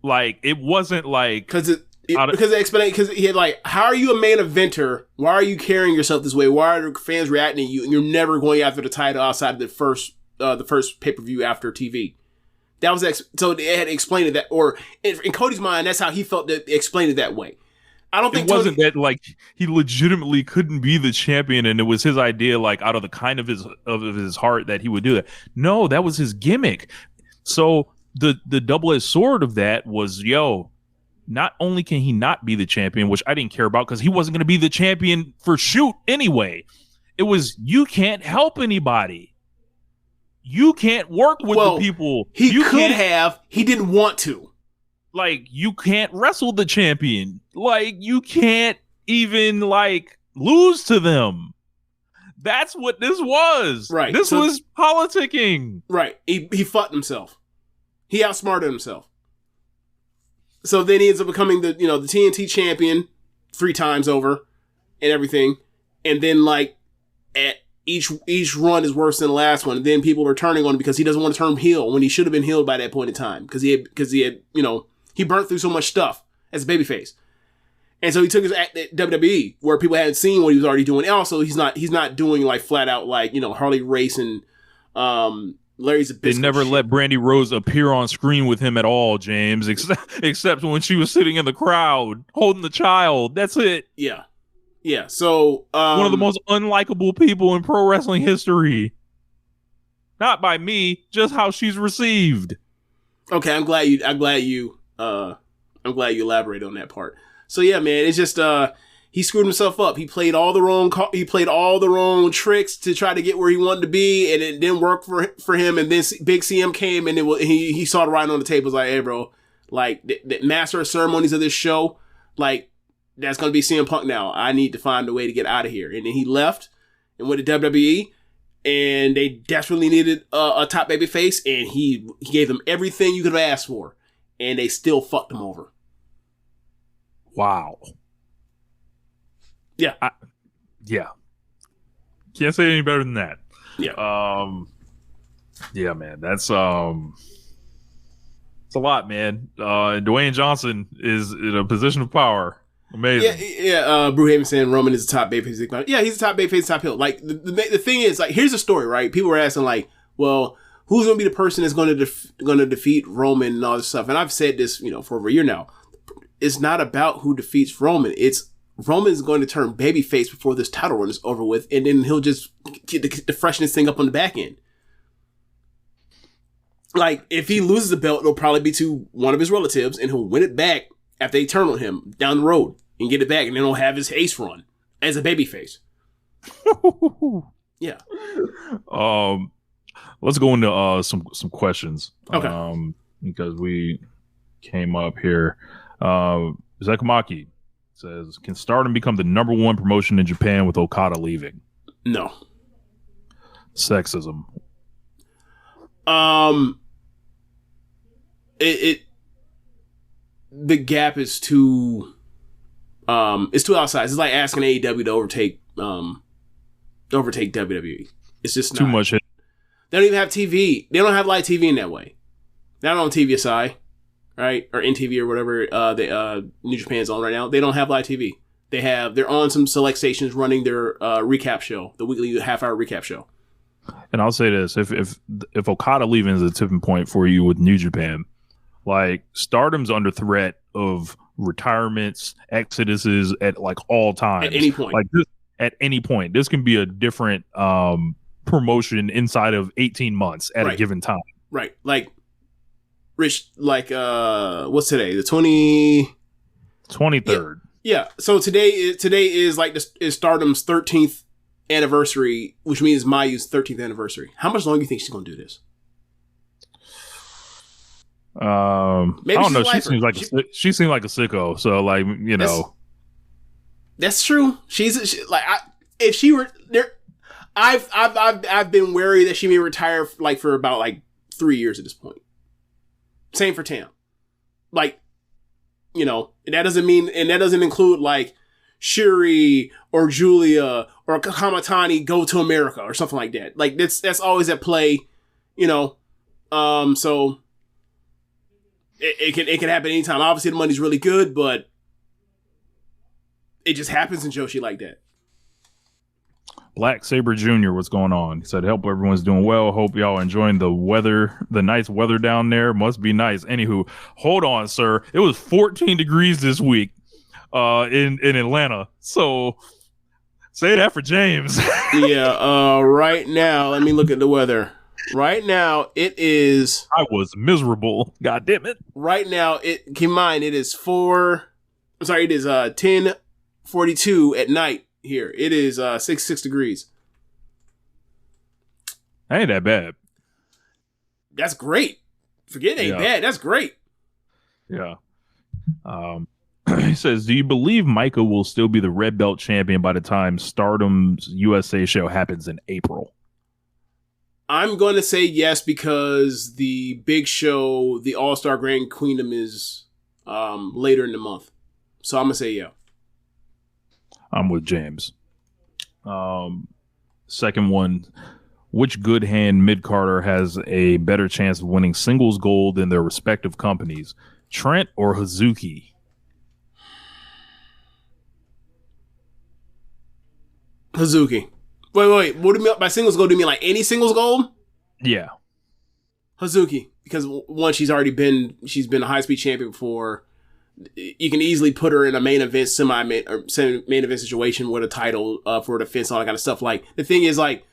It wasn't because they explained, because he had how are you a main eventer? Why are you carrying yourself this way? Why are the fans reacting to you? And you're never going after the title outside of the first pay-per-view after TV. That was so they had explained it that, or in Cody's mind, that's how he felt that they explained it that way. I don't think it wasn't that he legitimately couldn't be the champion, and it was his idea, out of the kind of his heart, that he would do that. No, that was his gimmick. So the double-edged sword of that was, not only can he not be the champion, which I didn't care about because he wasn't going to be the champion for shoot anyway. It was, you can't help anybody. You can't work with the people. He didn't want to. You can't wrestle the champion. You can't even lose to them. That's what this was. Right. This was politicking. Right. He fucked himself. He outsmarted himself. So then he ends up becoming the TNT champion 3 times over and everything. And then at each run is worse than the last one. And then people are turning on him because he doesn't want to turn heel when he should have been healed by that point in time. Because he had he burnt through so much stuff as a babyface. And so he took his act at WWE, where people hadn't seen what he was already doing. And also, he's not doing flat out Harley Race and Larry Zbyszko. They never let Brandy Rose appear on screen with him at all, James, except when she was sitting in the crowd holding the child. That's it. Yeah. So one of the most unlikable people in pro wrestling history. Not by me, just how she's received. Okay, I'm glad you elaborate on that part. So yeah, man, it's just he screwed himself up. He played all the wrong tricks to try to get where he wanted to be, and it didn't work for him. And then Big CM came, and he saw the writing on the table. Was like, hey, bro, Like, the master of ceremonies of this show, like, that's going to be CM Punk now. I need to find a way to get out of here. And then he left and went to WWE, and they desperately needed a top baby face, and he gave them everything you could have asked for, and they still fucked him over. Wow. Yeah. Yeah. Can't say any better than that. Yeah. Yeah, man. That's it's a lot, man. Dwayne Johnson is in a position of power. Amazing. Yeah. Brewhaven saying Roman is a top babyface. Yeah, he's a top babyface, top heel. Like, the thing is, like, here's the story, right? People were asking, like, well, who's going to be the person that's going to defeat Roman and all this stuff? And I've said this, for over a year now. It's not about who defeats Roman. It's Roman's going to turn babyface before this title run is over with, and then he'll just get the freshen this thing up on the back end. Like, if he loses the belt, it'll probably be to one of his relatives, and he'll win it back after they turn on him down the road and get it back, and then he'll have his ace run as a babyface. Yeah. Let's go into some questions. Okay. Because we came up here. Zekamaki says, can Stardom become the number one promotion in Japan with Okada leaving? No. Sexism. The gap is too it's too outside. It's like asking AEW to overtake WWE. It's just too much. They don't even have TV. They don't have live TV in that way. They're not on TVSI, right? Or NTV or whatever New Japan's on right now. They don't have live TV. They're on some select stations running their recap show, the weekly half-hour recap show. And I'll say this: if Okada leaving is a tipping point for you with New Japan, like, Stardom's under threat of retirements, exoduses at like all times. At any point. Like this, at any point. This can be a different promotion inside of 18 months at a given time. Right. Like, Rich, like, what's today? The 23rd. Yeah. So today is like is Stardom's 13th anniversary, which means Mayu's 13th anniversary. How much longer do you think she's going to do this? Maybe I don't know. She seems like a sicko. So, like, that's true. If she were there, I've been wary that she may retire for about 3 years at this point. Same for Tam. That doesn't include like Shuri or Julia or Kamatani go to America or something like that. Like, that's always at play, so it can happen anytime. Obviously the money's really good, but it just happens in Joshi like that. Black Saber Jr., what's going on? He said, hope everyone's doing well. Hope y'all enjoying the nice weather down there. Must be nice. Anywho, hold on, sir. It was 14 degrees this week in Atlanta. So say that for James. Yeah, right now, let me look at the weather. Right now, it is... I was miserable. God damn it. Right now, keep in mind, it is 10:42 at night. Here, it is 6 degrees. Ain't that bad. That's great. Forget ain't bad. That's great. Yeah. He says, do you believe Micah will still be the red belt champion by the time Stardom's USA show happens in April? I'm going to say yes, because the big show, the All-Star Grand Queendom, is later in the month. So I'm going to say yeah. I'm with James. Second one, which good hand mid-carder has a better chance of winning singles gold in their respective companies? Trent or Hazuki? Hazuki. Wait. What do you mean by singles gold? Do you mean like any singles gold? Yeah. Hazuki. Because one, she's been a high-speed champion before. You can easily put her in a main event, semi-main event situation with a title for defense, all that kind of stuff. Like, the thing is, like,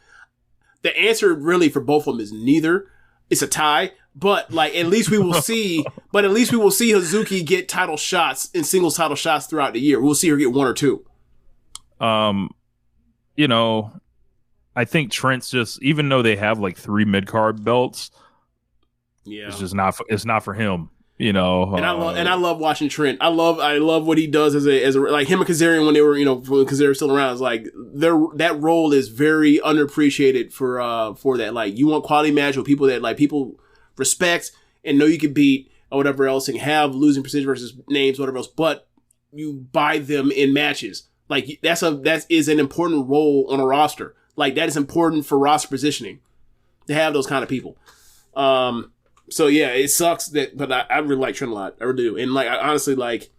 the answer really for both of them is neither. It's a tie, but like at least we will see. But at least we will see Hazuki get title shots and singles title shots throughout the year. We'll see her get one or two. I think Trent's just, even though they have like 3 mid-card belts, yeah, it's just not. It's not for him. you know. And I love watching Trent. I love what he does as a like him and Kazarian when they were, when Kazarian still around. It's like that role is very underappreciated for that. Like, you want quality match with people that like people respect and know you can beat or whatever else, and have losing percentage versus names, whatever else, but you buy them in matches. Like, that is an important role on a roster. Like, that is important for roster positioning to have those kind of people. So yeah, it sucks but I really like Trent a lot. I really do. And like, I honestly, like,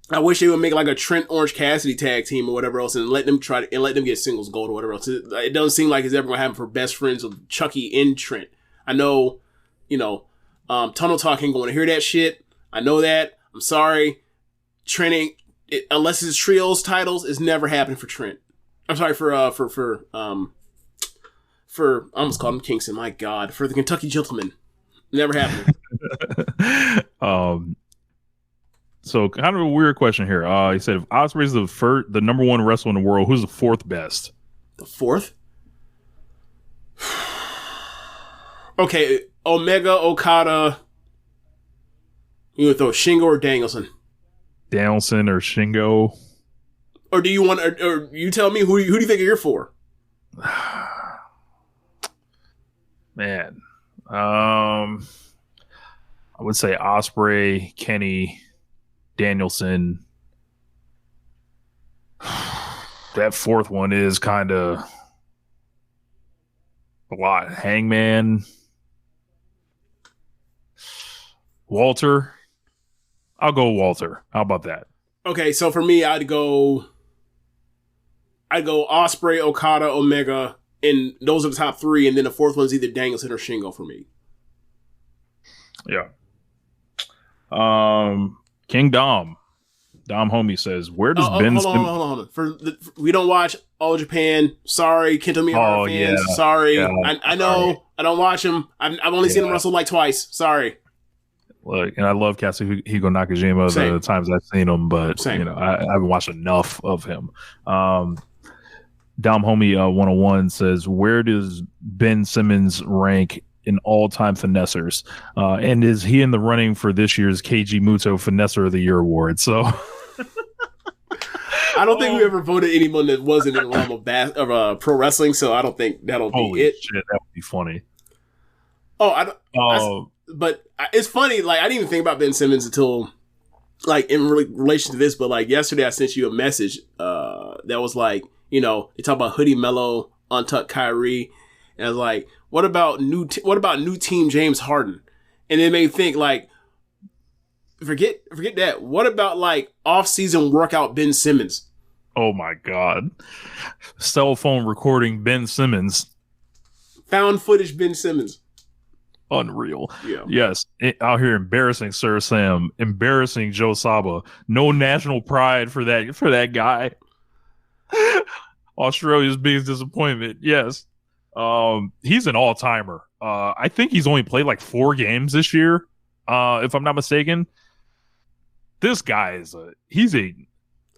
I wish they would make like a Trent Orange Cassidy tag team or whatever else, and let them get singles gold or whatever else. It doesn't seem like it's ever gonna happen for best friends of Chucky and Trent. I know, Tunnel Talk ain't going to hear that shit. I know that. I'm sorry. Trent ain't, unless it's trios titles, it's never happened for Trent. I'm sorry for I almost called him Kingston. My God, for the Kentucky Gentleman, never happened. So kind of a weird question here. He said, if Ospreay's the number one wrestler in the world, who's the fourth best? The fourth? Okay, Omega, Okada. You would throw Shingo or Danielson? Danielson or Shingo? Or do you want? Or you tell me who do you think you're for? Man, I would say Ospreay, Kenny, Danielson. That fourth one is kind of a lot. Hangman, Walter. I'll go Walter. How about that? Okay, so for me, I'd go Ospreay, Okada, Omega, and those are the top three, and then the fourth one's either Danielson or Shingo for me. Yeah. King Dom Homie says, where does Ben... Hold on. We don't watch All Japan. Sorry, Kento Miyahara fans. Yeah. Sorry. Yeah. I know. Sorry. I don't watch him. I've only seen him wrestle like twice. Sorry. Look, and I love Katsuhiko Nakajima the times I've seen him, but I haven't watched enough of him. Dom Homie 101 says, where does Ben Simmons rank in all-time finessers? And is he in the running for this year's Keiji Muto Finesser of the Year award? So I don't think we ever voted anyone that wasn't in the realm of pro wrestling, so I don't think that'll be it. Shit, that would be funny. But it's funny, like, I didn't even think about Ben Simmons until, like, in relation to this, but, like, yesterday I sent you a message that was like, they talk about Hoodie Mello, Untucked Kyrie, and I was like, what about new team James Harden? And it made me think, like, forget that. What about, like, off-season workout Ben Simmons? Oh my God. Cell phone recording Ben Simmons. Found footage Ben Simmons. Unreal. Yeah. Yes. Out here embarrassing Sir Sam, embarrassing Joe Saba. No national pride for that guy. Australia's biggest disappointment. Yes. He's an all-timer. I think he's only played like 4 games this year, if I'm not mistaken. This guy he's a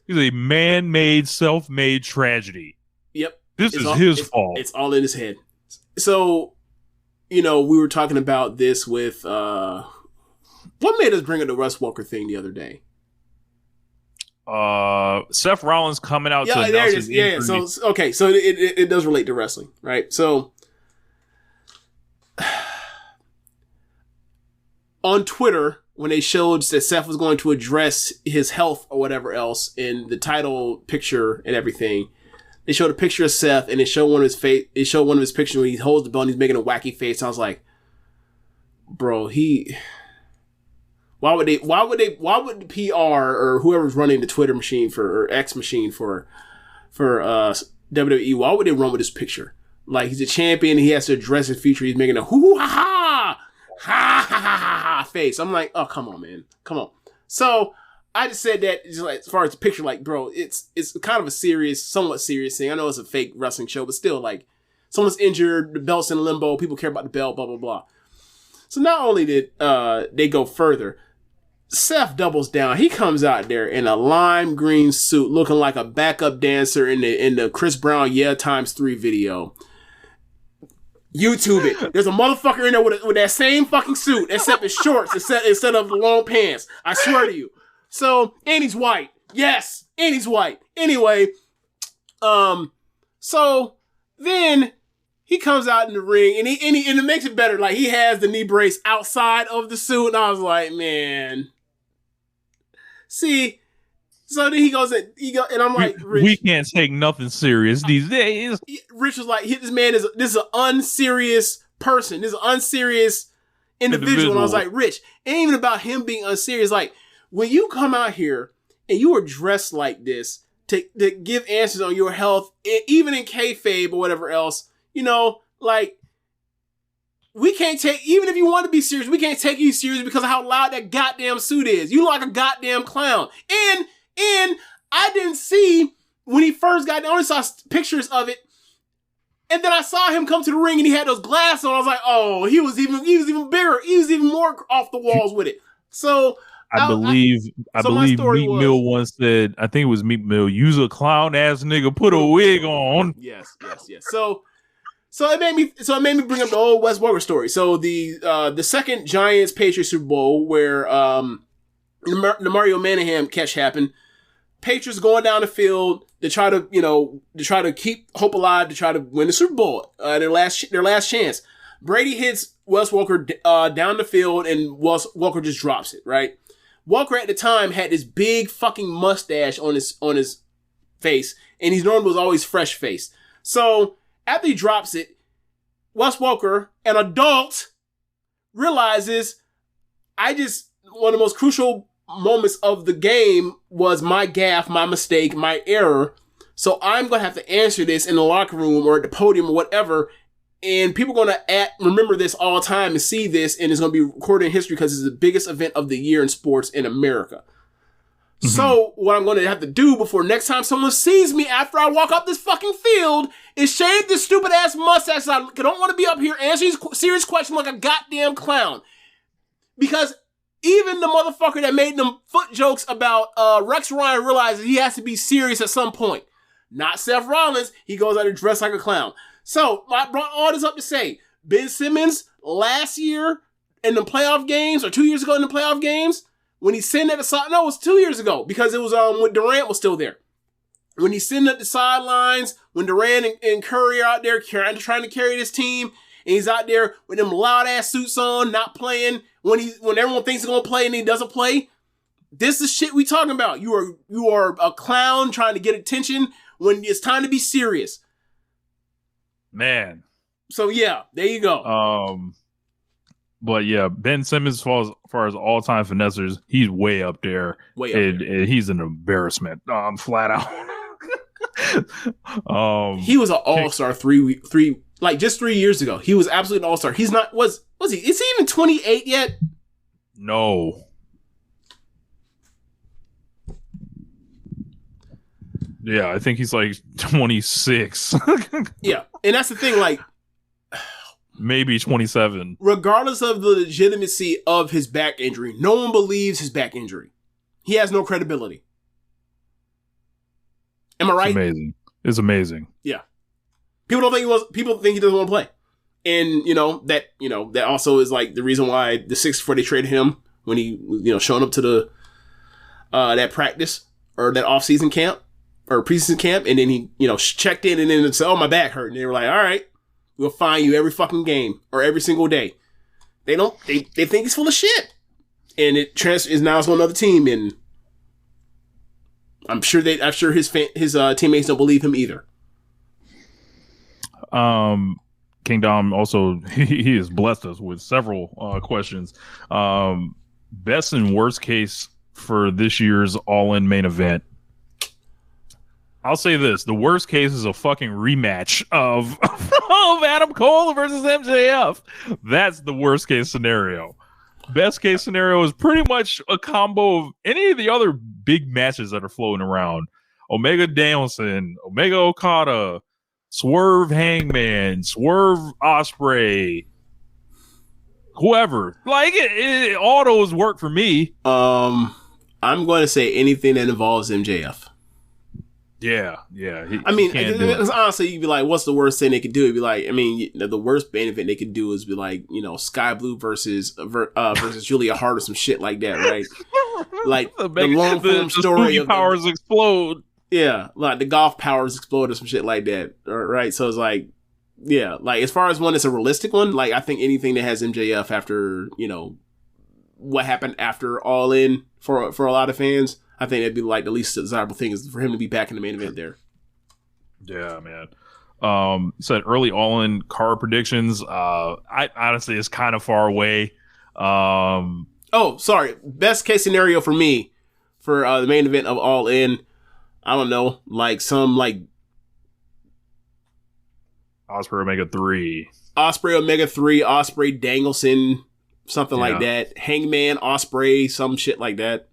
man-made, self-made tragedy. Yep. This is his fault. It's all in his head. So, we were talking about this with what made us bring up the Russ Walker thing the other day? Seth Rollins coming out to there it is. Yeah. So okay, so it does relate to wrestling, right? So on Twitter, when they showed that Seth was going to address his health or whatever else in the title picture and everything, they showed a picture of Seth and they showed one of his face. They showed one of his pictures when he holds the belt and he's making a wacky face. I was like, bro, why would the PR or whoever's running the Twitter machine or X machine for WWE, why would they run with this picture? Like, he's a champion, he has to address his future, he's making a hoo ha ha ha ha ha ha face. I'm like, oh, come on, man. Come on. So I just said that just like, as far as the picture, like, bro, it's kind of a somewhat serious thing. I know it's a fake wrestling show, but still, like, someone's injured, the belt's in limbo, people care about the belt, blah, blah, blah. So not only did they go further, Seth doubles down. He comes out there in a lime green suit looking like a backup dancer in the Chris Brown Yeah x3 video. YouTube it. There's a motherfucker in there with that same fucking suit, except it's shorts instead of the long pants. I swear to you. So, and he's white. Yes, and he's white. Anyway, so then he comes out in the ring, and it makes it better. Like, he has the knee brace outside of the suit, and I was like, man. See, so then he goes, and I'm like, Rich, we can't take nothing serious these days. Rich was like, this is an unserious person. This is an unserious individual. And I was like, Rich, it ain't even about him being unserious. Like, when you come out here and you are dressed like this to give answers on your health, even in kayfabe or whatever else, you know, like, we can't take, even if you want to be serious, we can't take you serious because of how loud that goddamn suit is. You look like a goddamn clown. And I didn't see when he first got there, I only saw pictures of it. And then I saw him come to the ring and he had those glasses on. I was like, oh, he was even bigger. He was even more off the walls with it. So I believe Meek Mill once said, I think it was Meek Mill, use a clown ass nigga, put a wig on. Yes. So it made me bring up the old Wes Welker story. So the second Giants Patriots Super Bowl where the Mario Manningham catch happened, Patriots going down the field to try to keep hope alive, to try to win the Super Bowl, their last chance. Brady hits Wes Welker down the field, and Wes Welker just drops it, right? Welker at the time had this big fucking mustache on his face, and he's normally was always fresh faced. So after he drops it, Wes Welker, an adult, realizes one of the most crucial moments of the game was my gaffe, my mistake, my error. So I'm going to have to answer this in the locker room or at the podium or whatever. And people are going to remember this all the time and see this. And it's going to be recorded in history because it's the biggest event of the year in sports in America. Mm-hmm. So what I'm going to have to do before next time someone sees me after I walk up this fucking field is shave this stupid ass mustache. I don't want to be up here answering serious questions like a goddamn clown. Because even the motherfucker that made them foot jokes about Rex Ryan realizes he has to be serious at some point. Not Seth Rollins. He goes out there dressed like a clown. So I brought all this up to say, Ben Simmons last year in the playoff games, or 2 years ago in the playoff games, when he's sitting at the side, no, it was 2 years ago because it was when Durant was still there. When he's sitting at the sidelines, when Durant and Curry are out there trying to carry this team, and he's out there with them loud ass suits on, not playing. When everyone thinks he's gonna play and he doesn't play, this is shit we talking about. You are a clown trying to get attention when it's time to be serious. Man. So yeah, there you go. But yeah, Ben Simmons, as far as all-time finessers, he's way up there. And he's an embarrassment. Flat out. He was an all-star just 3 years ago. He was absolutely an all-star. He's not, was he? Is he even 28 yet? No. Yeah, I think he's like 26. Yeah, and that's the thing, like, maybe 27. Regardless of the legitimacy of his back injury, no one believes his back injury. He has no credibility. Am I right? It's amazing. Yeah. People think he doesn't want to play. And, that also is like the reason why the 6-4 they traded him when he was, showing up to the that practice or that off-season camp or preseason camp, and then he, checked in and then said, "Oh, my back hurt." And they were like, "All right, we'll find you every fucking game or every single day." They think he's full of shit. And it is now on another team, and I'm sure his teammates don't believe him either. King Dom also he has blessed us with several questions. Best and worst case for this year's All-In main event. I'll say this: the worst case is a fucking rematch of Adam Cole versus MJF. That's the worst case scenario. Best case scenario is pretty much a combo of any of the other big matches that are floating around: Omega Danielson, Omega Okada, Swerve Hangman, Swerve Ospreay, whoever. Like all those work for me. I'm going to say anything that involves MJF. Yeah. Honestly, you'd be like, what's the worst thing they could do? It'd be like, the worst main event they could do is be like, Sky Blue versus Julia Hart or some shit like that, right? Like the long form story of powers explode. Yeah, like the golf powers explode or some shit like that, right? So it's like, yeah, like as far as one that's a realistic one, like I think anything that has MJF after, what happened after All In for a lot of fans, I think that'd be like the least desirable thing is for him to be back in the main event there. Yeah, man. Said early All In card predictions. I honestly, it's kind of far away. Oh, sorry. Best case scenario for me for the main event of All In. I don't know, like some like Osprey Omega 3, Osprey Danielson, something like that. Hangman Osprey, some shit like that.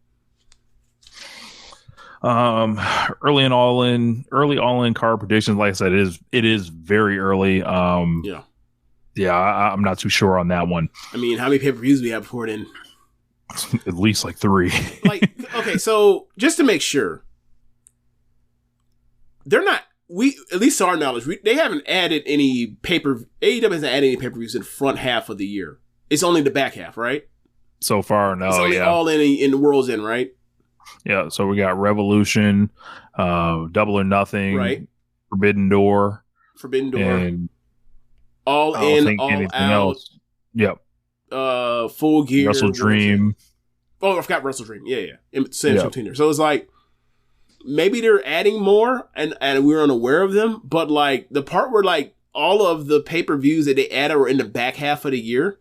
Early All In card predictions. Like I said, it is very early. I'm not too sure on that one. I mean, how many pay-per-views do we have before then? At least like 3. Like, okay, so just to make sure. They're not. At least to our knowledge, they haven't added any AEW hasn't added any pay-per-views in the front half of the year. It's only the back half, right? So far, no. It's only All in the World's End, right? Yeah. So we got Revolution, Double or Nothing, right? Forbidden Door, and All In, All Out. Else. Yep. Full Gear, Wrestle Dream. Oh, I forgot Wrestle Dream. Yeah. So it's like. Maybe they're adding more and we're unaware of them, but like the part where like all of the pay-per-views that they added were in the back half of the year,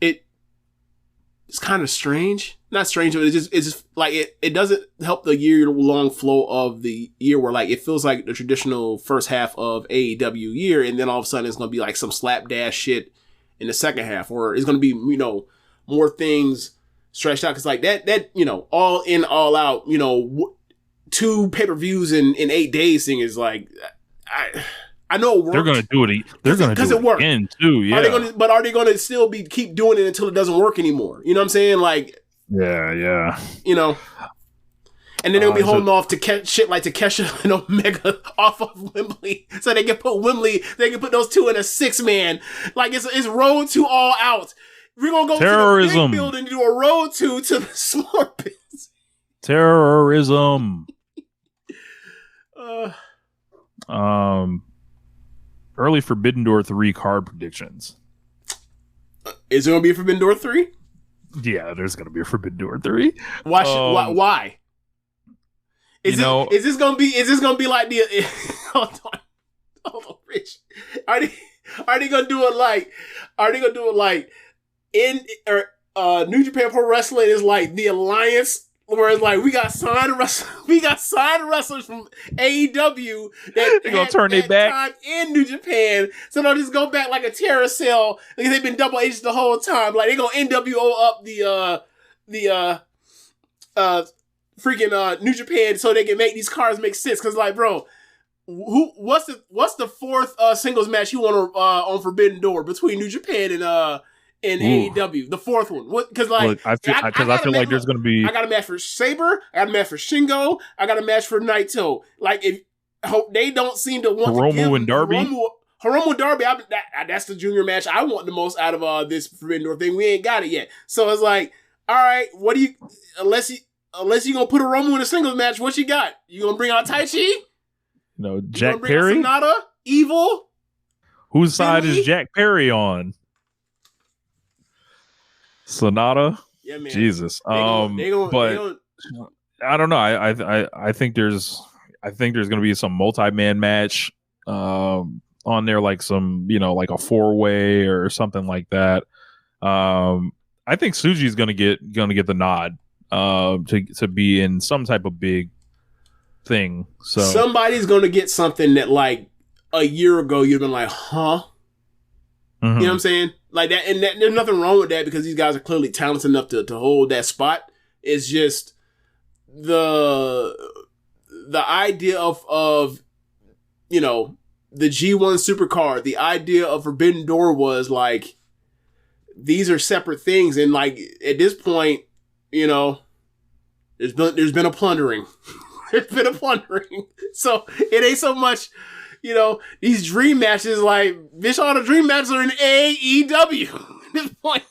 it's kind of strange. Not strange, but it's just like it doesn't help the year-long flow of the year where like it feels like the traditional first half of AEW year, and then all of a sudden it's going to be like some slapdash shit in the second half, or it's going to be, more things stretched out. Cause like that, All In, All Out, 2 pay-per-views in 8 days thing is like, I know it works. They're going to do it. They're going to do it again too. Yeah. Are they going to still keep doing it until it doesn't work anymore? You know what I'm saying? Like, yeah. And then they'll be holding off to shit like Takesha and Omega off of Wembley, so they can put those 2 in a 6-man. Like it's road to All Out. We're gonna go terrorism. To the big building to do a road to the small bits. Terrorism. Early Forbidden Door 3 card predictions. Is there gonna be a Forbidden Door 3? Yeah, there's gonna be a Forbidden Door 3. Why? Is this gonna be like the? Hold on, Rich. Are they gonna do it like? In New Japan Pro Wrestling is like the alliance, where it's like we got signed wrestlers from AEW that they're gonna turn their back time in New Japan, so they'll just go back like a carousel because they've been double agents the whole time. Like they're gonna NWO up the freaking New Japan so they can make these cards make sense. Because like, bro, what's the fourth singles match you want on Forbidden Door between New Japan and AEW? The fourth one. What? Because like, look, I feel like there's going to be. I got a match for Saber. I got a match for Shingo. I got a match for Naito. Like, if they don't seem to want Hiromu to give and Darby. Hiromu and Darby. That's the junior match I want the most out of this Forbidden Door thing. We ain't got it yet. So it's like, all right, what do you? Unless you gonna put Hiromu in a singles match, what you got? You gonna bring out Tai Chi? No, Jack Perry. Sonata, Evil. Whose side is Jack Perry on? Sonata. Yeah, man. Jesus. But I don't know. I think there's gonna be some multi-man match on there, like some like a 4-way or something like that. I think Tsuji's gonna get the nod to be in some type of big thing. So somebody's gonna get something that like a year ago you've been like, huh? Mm-hmm. You know what I'm saying? Like that, and there's nothing wrong with that because these guys are clearly talented enough to hold that spot. It's just the idea of the G1 Supercard, the idea of Forbidden Door was like, these are separate things, and like at this point, there's been a plundering. There's been a plundering. So it ain't so much, these dream matches, like, bitch, all the dream matches are in AEW at this point.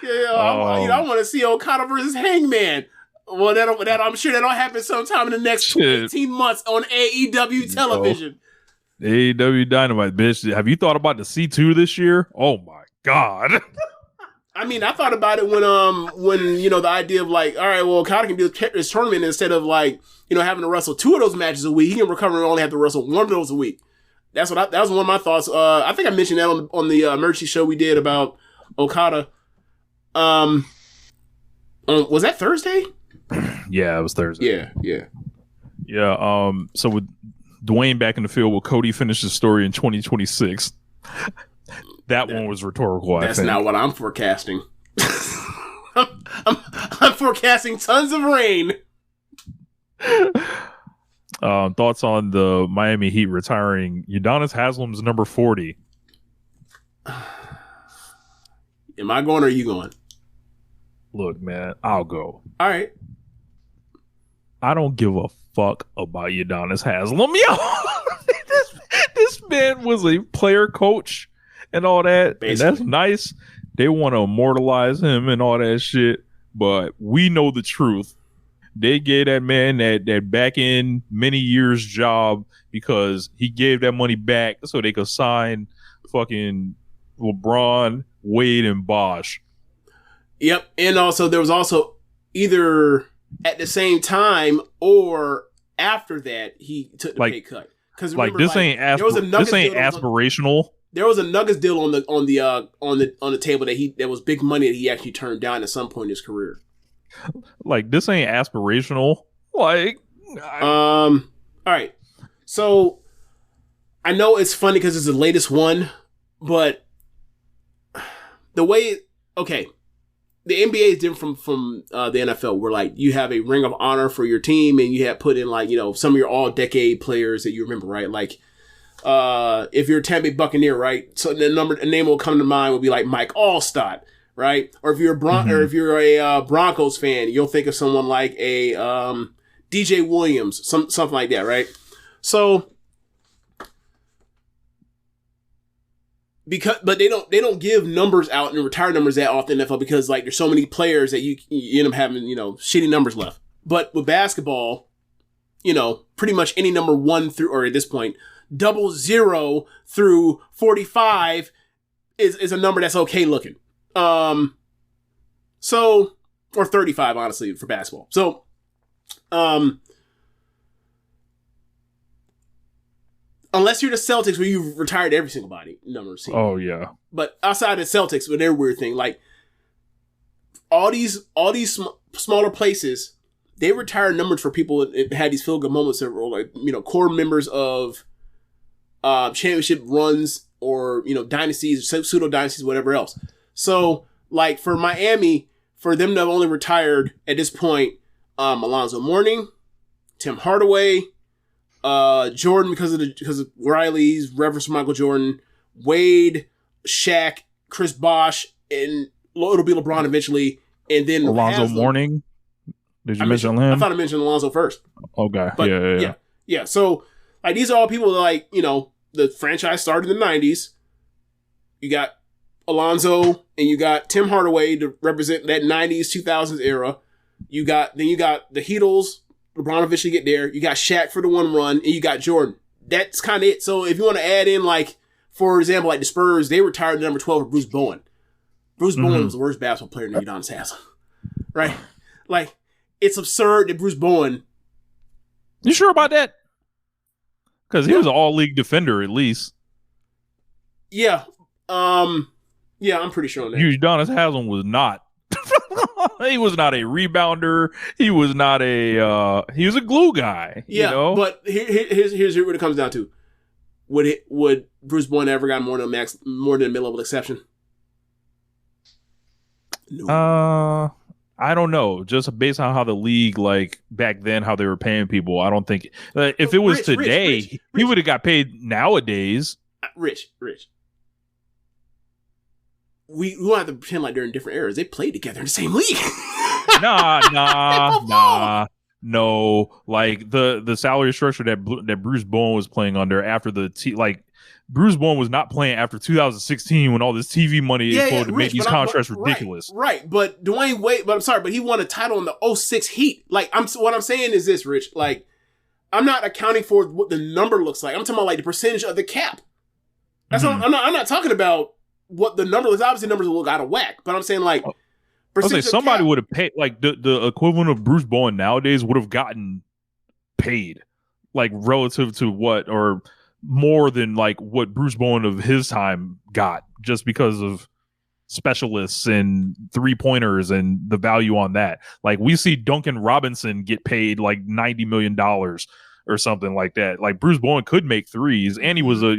I want to see Okada versus Hangman. Well, that I'm sure that'll happen sometime in the next 18 months on AEW television. AEW Dynamite, bitch. Have you thought about the C2 this year? Oh my God. I mean, I thought about it when the idea of like, all right, well, Okada can do this tournament instead of like, having to wrestle 2 of those matches a week. He can recover and only have to wrestle 1 of those a week. That was one of my thoughts. I think I mentioned that on the emergency show we did about Okada. Was that Thursday? Yeah, it was Thursday. Yeah. So with Dwayne back in the field, will Cody finish his story in 2026? That one was rhetorical. That's not what I'm forecasting. I'm forecasting tons of rain. Thoughts on the Miami Heat retiring Udonis Haslam's number 40? Am I going or are you going? Look, man, I'll go. All right. I don't give a fuck about Udonis Haslam. Yo, this man was a player coach and all that. Basically. And that's nice. They want to immortalize him and all that shit. But we know the truth. They gave that man that back end many years job because he gave that money back so they could sign fucking LeBron, Wade, and Bosh. Yep. And also there was also either at the same time or after that he took the pay cut. Because this ain't aspirational. There was a Nuggets deal on the table that was big money that he actually turned down at some point in his career. Like, this ain't aspirational. Like, all right. So I know it's funny because it's the latest one, but the way the NBA is different from the NFL, where like you have a ring of honor for your team, and you have put in like some of your all-decade players that you remember, right? Like if you're a Tampa Bay Buccaneer, right? So a name will come to mind will be like Mike Allstott, right? Or if you're or if you're a Broncos fan, you'll think of someone like a DJ Williams, something like that, right? So. But they don't give numbers out and retire numbers that often in the NFL because like there's so many players that you end up having shitty numbers left. But with basketball, pretty much any number 1 through, or at this point 00 through 45 is a number that's okay looking. So or 35 honestly for basketball. So unless you're the Celtics where you've retired every single number of seasons. Oh, yeah. But outside of the Celtics, with their weird thing, like all these smaller places, they retire numbers for people that had these feel-good moments that were like, core members of championship runs or, dynasties, pseudo-dynasties, whatever else. So, like, for Miami, for them to have only retired, at this point, Alonzo Mourning, Tim Hardaway, Jordan because of Riley's reference to Michael Jordan, Wade, Shaq, Chris Bosh, and it'll be LeBron eventually, and then Alonzo Mourning. Did you mention him? I thought I mentioned Alonzo first. Okay, but yeah. So like these are all people that like the franchise started in the 90s. You got Alonzo and you got Tim Hardaway to represent that 90s 2000s era. You got the Heatles. LeBron eventually get there. You got Shaq for the one run, and you got Jordan. That's kind of it. So if you want to add in, like, for example, like the Spurs, they retired the number 12 for Bruce Bowen. Bruce Bowen was the worst basketball player in Udonis Haslam. Right? Like, it's absurd that Bruce Bowen... You sure about that? Because he was an all-league defender, at least. Yeah. Yeah, I'm pretty sure on that. Udonis Haslam was not. He was not a rebounder. He was not a. He was a glue guy. Yeah, but here's what it comes down to: would Bruce Bowen ever got more than a mid-level exception? No. I don't know. Just based on how the league, like back then, how they were paying people, I don't think if it was today, he would have got paid nowadays. Rich. We don't have to pretend like they're in different eras. They played together in the same league. Nah. No, like the salary structure that Bruce Bowen was playing under after Bruce Bowen was not playing after 2016 when all this TV money flowed to make these contracts ridiculous. Right. But Dwayne Wade, but he won a title in the 06 Heat. Like, what I'm saying is this, Rich. Like, I'm not accounting for what the number looks like. I'm talking about like the percentage of the cap. That's what I'm not talking about what the number is. Obviously, numbers will look out of whack. But I'm saying like, I was saying somebody would have paid like the equivalent of Bruce Bowen nowadays would have gotten paid like relative to what or more than like what Bruce Bowen of his time got just because of specialists and 3-pointers and the value on that. Like we see Duncan Robinson get paid like $90 million or something like that. Like Bruce Bowen could make threes and he was a,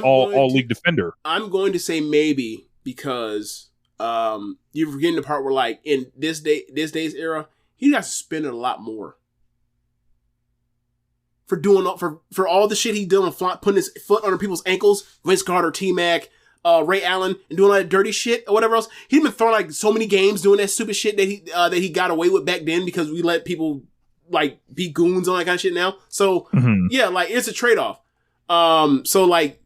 all league defender. I'm going to say maybe because you're forgetting the part where like in this day's era, he got suspended a lot more. For doing for all the shit he doing, putting his foot under people's ankles, Vince Carter, T-Mac, Ray Allen, and doing all that dirty shit or whatever else. He'd been throwing like so many games doing that stupid shit that he got away with back then because we let people like be goons on that kind of shit now. So yeah, like it's a trade-off. So like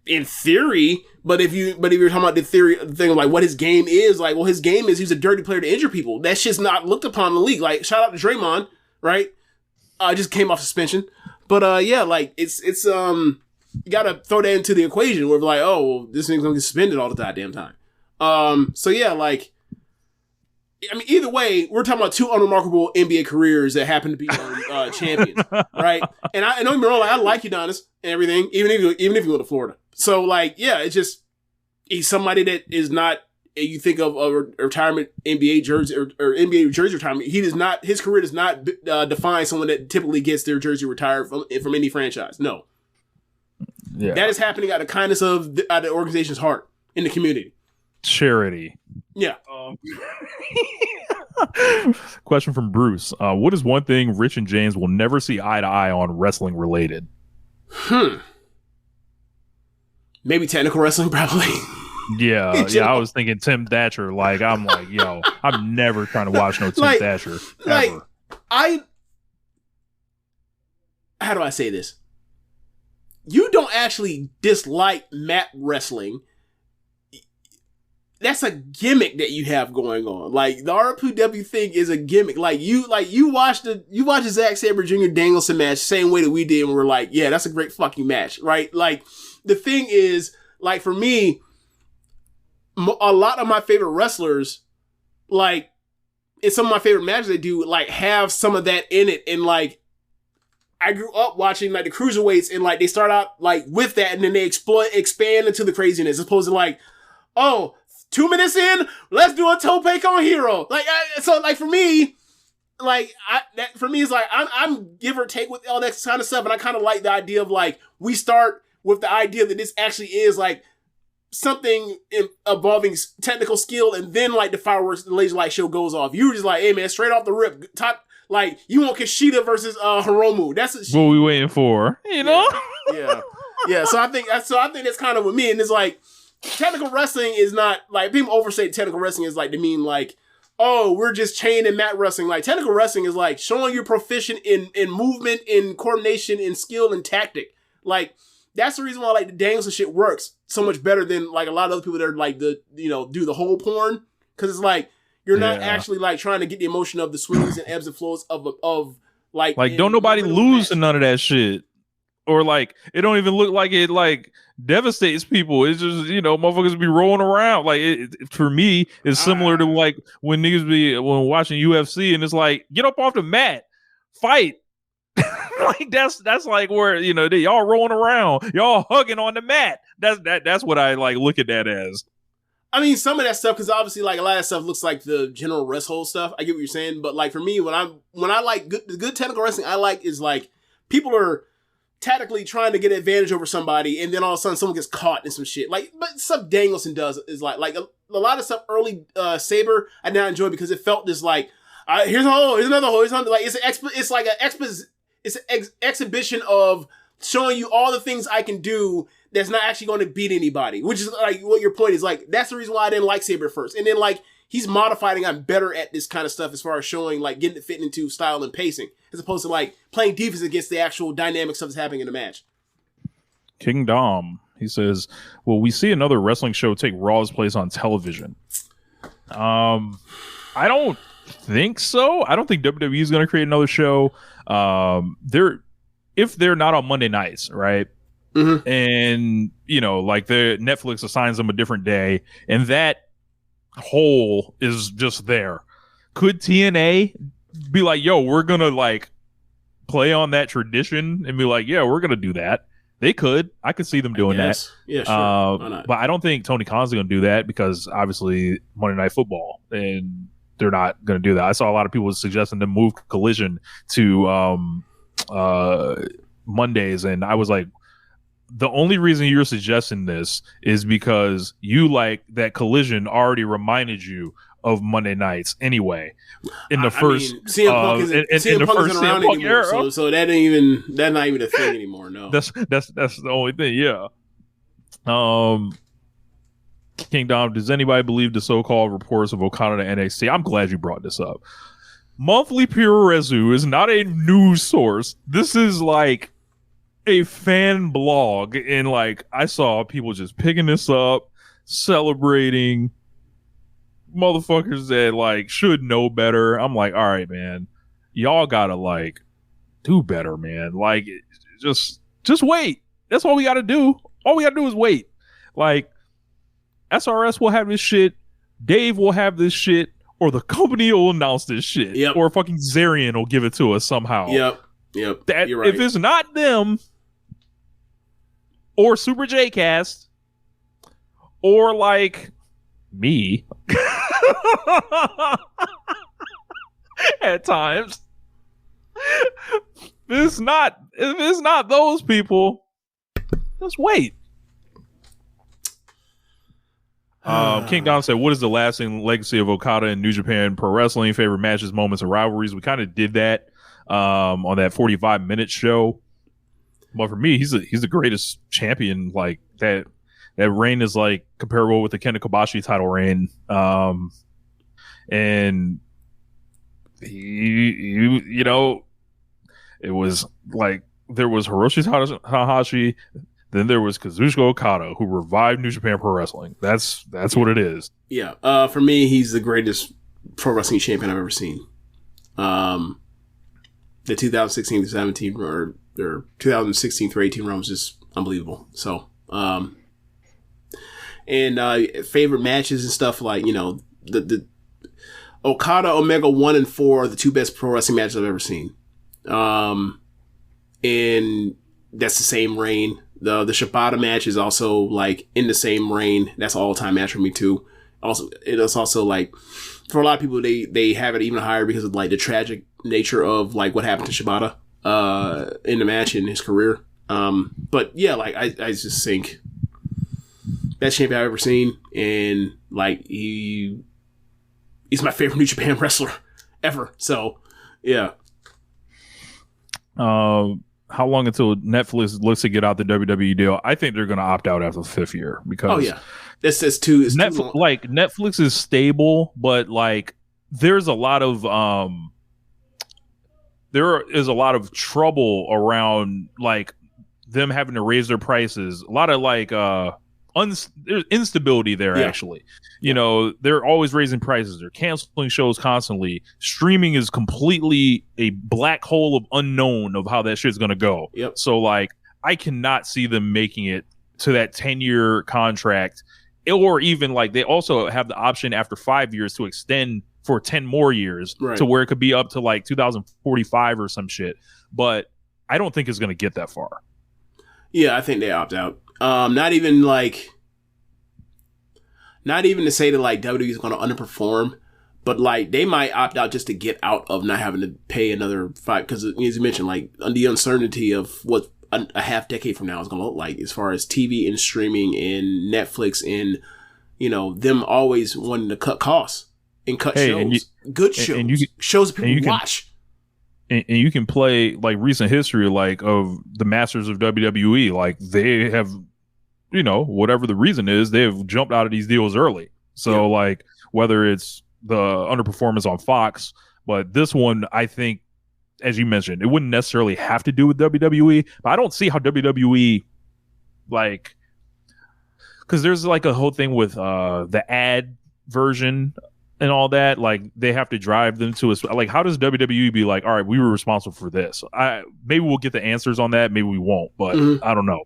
in theory, but if you're talking about the thing of like what his game is, like well his game is he's a dirty player to injure people. That shit's not looked upon in the league. Like shout out to Draymond, right? Just came off suspension. But yeah, like it's you gotta throw that into the equation where we're like, oh well, this thing's gonna get suspended all the goddamn time. So yeah, like I mean either way, we're talking about two unremarkable NBA careers that happen to be champions. Right? And I don't get me wrong, like I like Udonis and everything, even if you go to Florida. So like, yeah, it's just he's somebody that is not you think of a retirement NBA jersey or NBA jersey retirement. He does not. His career does not define someone that typically gets their jersey retired from any franchise. No, that is happening out of kindness of the organization's heart in the community. Charity. Yeah. Question from Bruce: what is one thing Rich and James will never see eye to eye on wrestling related? Maybe technical wrestling, probably. Yeah, I was thinking Tim Thatcher. Like, I'm like, yo, I'm never trying to watch no Tim Thatcher. Ever. Like, how do I say this? You don't actually dislike mat wrestling. That's a gimmick that you have going on. Like, the RPW thing is a gimmick. Like, you watch the Zack Sabre Jr. Danielson match same way that we did, and we're like, yeah, that's a great fucking match, right? Like, the thing is, like, for me, a lot of my favorite wrestlers, like, in some of my favorite matches they do, like, have some of that in it. And, like, I grew up watching, like, the cruiserweights, and, like, they start out, like, with that, and then they expand into the craziness, as opposed to, like, oh, 2 minutes in, let's do a tope con Hero. Like, so, like, for me, like, for me, it's like, I'm give or take with all that kind of stuff, and I kind of like the idea of, like, we start with the idea that this actually is, like, something involving technical skill, and then like the fireworks, the laser light show goes off. You were just like, hey man, straight off the rip, like you want Kushida versus Hiromu. That's what we waiting for, you know? Yeah. So I think that's kind of with me, and it's like technical wrestling is not like people overstate technical wrestling is like to mean like, oh, we're just chain and mat wrestling. Like technical wrestling is like showing you're proficient in movement, in coordination, in skill and tactic. Like that's the reason why like the Danielson shit works so much better than like a lot of other people that are like do the whole porn, because it's like you're not actually like trying to get the emotion of the swings and ebbs and flows of like don't nobody lose to none of that shit, or like it don't even look like it like devastates people. It's just motherfuckers be rolling around. Like it for me it's similar to like when niggas be when watching UFC and it's like get up off the mat, fight. Like that's like where y'all rolling around, y'all hugging on the mat. That's what I like look at that as. I mean, some of that stuff, because obviously like a lot of stuff looks like the general wrestle stuff. I get what you're saying, but like for me, when I like good technical wrestling, I like is like people are tactically trying to get an advantage over somebody, and then all of a sudden someone gets caught in some shit. Like, but stuff Danielson does is like a lot of stuff early Sabre I now enjoy because it felt just like here's a hole, here's another hole, here's another, like it's like an exhibition of showing you all the things I can do that's not actually going to beat anybody, which is like what your point is. Like, that's the reason why I didn't like Sabre at first. And then like, he's modified and gotten better at this kind of stuff as far as showing, like, getting it fit into style and pacing, as opposed to, like, playing defense against the actual dynamic stuff that's happening in the match. King Dom, he says, "Will we see another wrestling show take Raw's place on television?" I don't think so. I don't think WWE is going to create another show. If they're not on Monday nights, right? Mm-hmm. And like the Netflix assigns them a different day, and that hole is just there. Could TNA be like, "Yo, we're gonna like play on that tradition," and be like, "Yeah, we're gonna do that"? They could. I could see them doing that. Yeah, sure. Why not? But I don't think Tony Khan's going to do that because obviously Monday Night Football, and they're not going to do that. I saw a lot of people suggesting to move Collision to Mondays, and I was like, the only reason you're suggesting this is because you like that Collision already reminded you of Monday nights anyway. In the first, CM Punk isn't around anymore, so that's not even a thing anymore. No, that's the only thing. Yeah. King Dom, does anybody believe the so-called reports of Okada to NXT? I'm glad you brought this up. Monthly Puroresu is not a news source. This is like a fan blog, and like I saw people just picking this up, celebrating. Motherfuckers that like should know better. I'm like, all right, man, y'all gotta like do better, man. Like, just wait. That's all we gotta do. All we gotta do is wait. Like, SRS will have this shit, Dave will have this shit, or the company will announce this shit. Yep. Or fucking Zarian will give it to us somehow. Yep. That, you're right. If it's not them, or Super J-Cast, or like me at times, if it's not those people, just wait. King Don said, "What is the lasting legacy of Okada in New Japan Pro Wrestling? Favorite matches, moments, and rivalries?" We kind of did that on that 45-minute show. But for me, he's the greatest champion. Like that reign is like comparable with the Kenta Kobashi title reign. And he it was like there was Hiroshi Tanahashi. Then there was Kazuchika Okada, who revived New Japan Pro Wrestling. That's what it is. Yeah. For me, he's the greatest pro wrestling champion I've ever seen. The 2016 to 17 or 2016 through 18 run was just unbelievable. So, favorite matches and stuff, like, the Okada Omega 1 and 4 are the two best pro wrestling matches I've ever seen. And that's the same reign. The Shibata match is also like in the same reign. That's an all-time match for me too. Also, it is also like for a lot of people, they have it even higher because of like the tragic nature of like what happened to Shibata in the match in his career. But yeah, like I just think best champion I've ever seen, and like he's my favorite New Japan wrestler ever. So yeah. How long until Netflix looks to get out the WWE deal? I think they're going to opt out after the 5th year because it's too Netflix, too long. Like Netflix is stable, but like there's a lot of there is a lot of trouble around like them having to raise their prices. A lot of like there's instability there. Actually, they're always raising prices. They're canceling shows constantly. Streaming is completely a black hole of unknown of how that shit's gonna go. Yep. So like I cannot see them making it to that 10-year contract, or even like they also have the option after 5 years to extend for 10 more years, right, to where it could be up to like 2045 or some shit. But I don't think it's gonna get that far. Yeah, I think they opt out. Not even to say that like WWE is going to underperform, but like they might opt out just to get out of not having to pay another fight, because as you mentioned, like the uncertainty of what a half decade from now is going to look like as far as TV and streaming and Netflix and them always wanting to cut costs and cut shows, good shows, shows that people watch. And you can play like recent history, like of the masters of WWE, like they have, whatever the reason is, they have jumped out of these deals early. So like whether it's the underperformance on Fox, but this one, I think, as you mentioned, it wouldn't necessarily have to do with WWE, but I don't see how WWE, like, because there's like a whole thing with the ad version and all that. Like they have to drive them to us. Like, how does WWE be like, all right, we were responsible for this? Maybe we'll get the answers on that. Maybe we won't, but I don't know.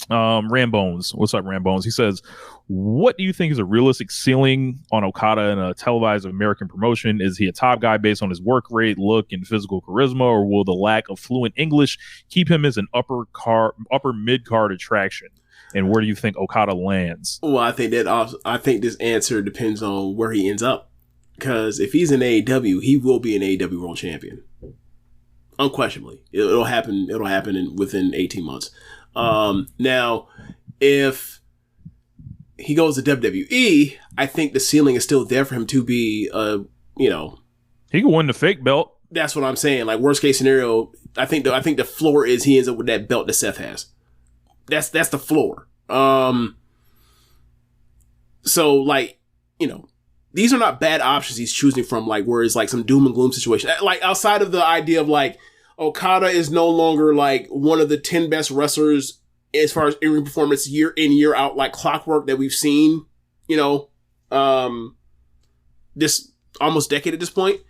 Rambones, what's up, Rambones? He says, what do you think is a realistic ceiling on Okada in a televised American promotion? Is he a top guy based on his work rate, look, and physical charisma, or will the lack of fluent English keep him as an upper mid card attraction? And where do you think Okada lands? Well, I think this answer depends on where he ends up. Because if he's in AEW, he will be an AEW World Champion, unquestionably. It'll happen. Within 18 months. Now, if he goes to WWE, I think the ceiling is still there for him to be, he can win the fake belt. That's what I'm saying. Like worst case scenario, I think the floor is he ends up with that belt that Seth has. That's the floor. So like, these are not bad options he's choosing from, like where it's like some doom and gloom situation. Like outside of the idea of like Okada is no longer like one of the 10 best wrestlers as far as in-ring performance year in, year out, like clockwork that we've seen, this almost decade at this point.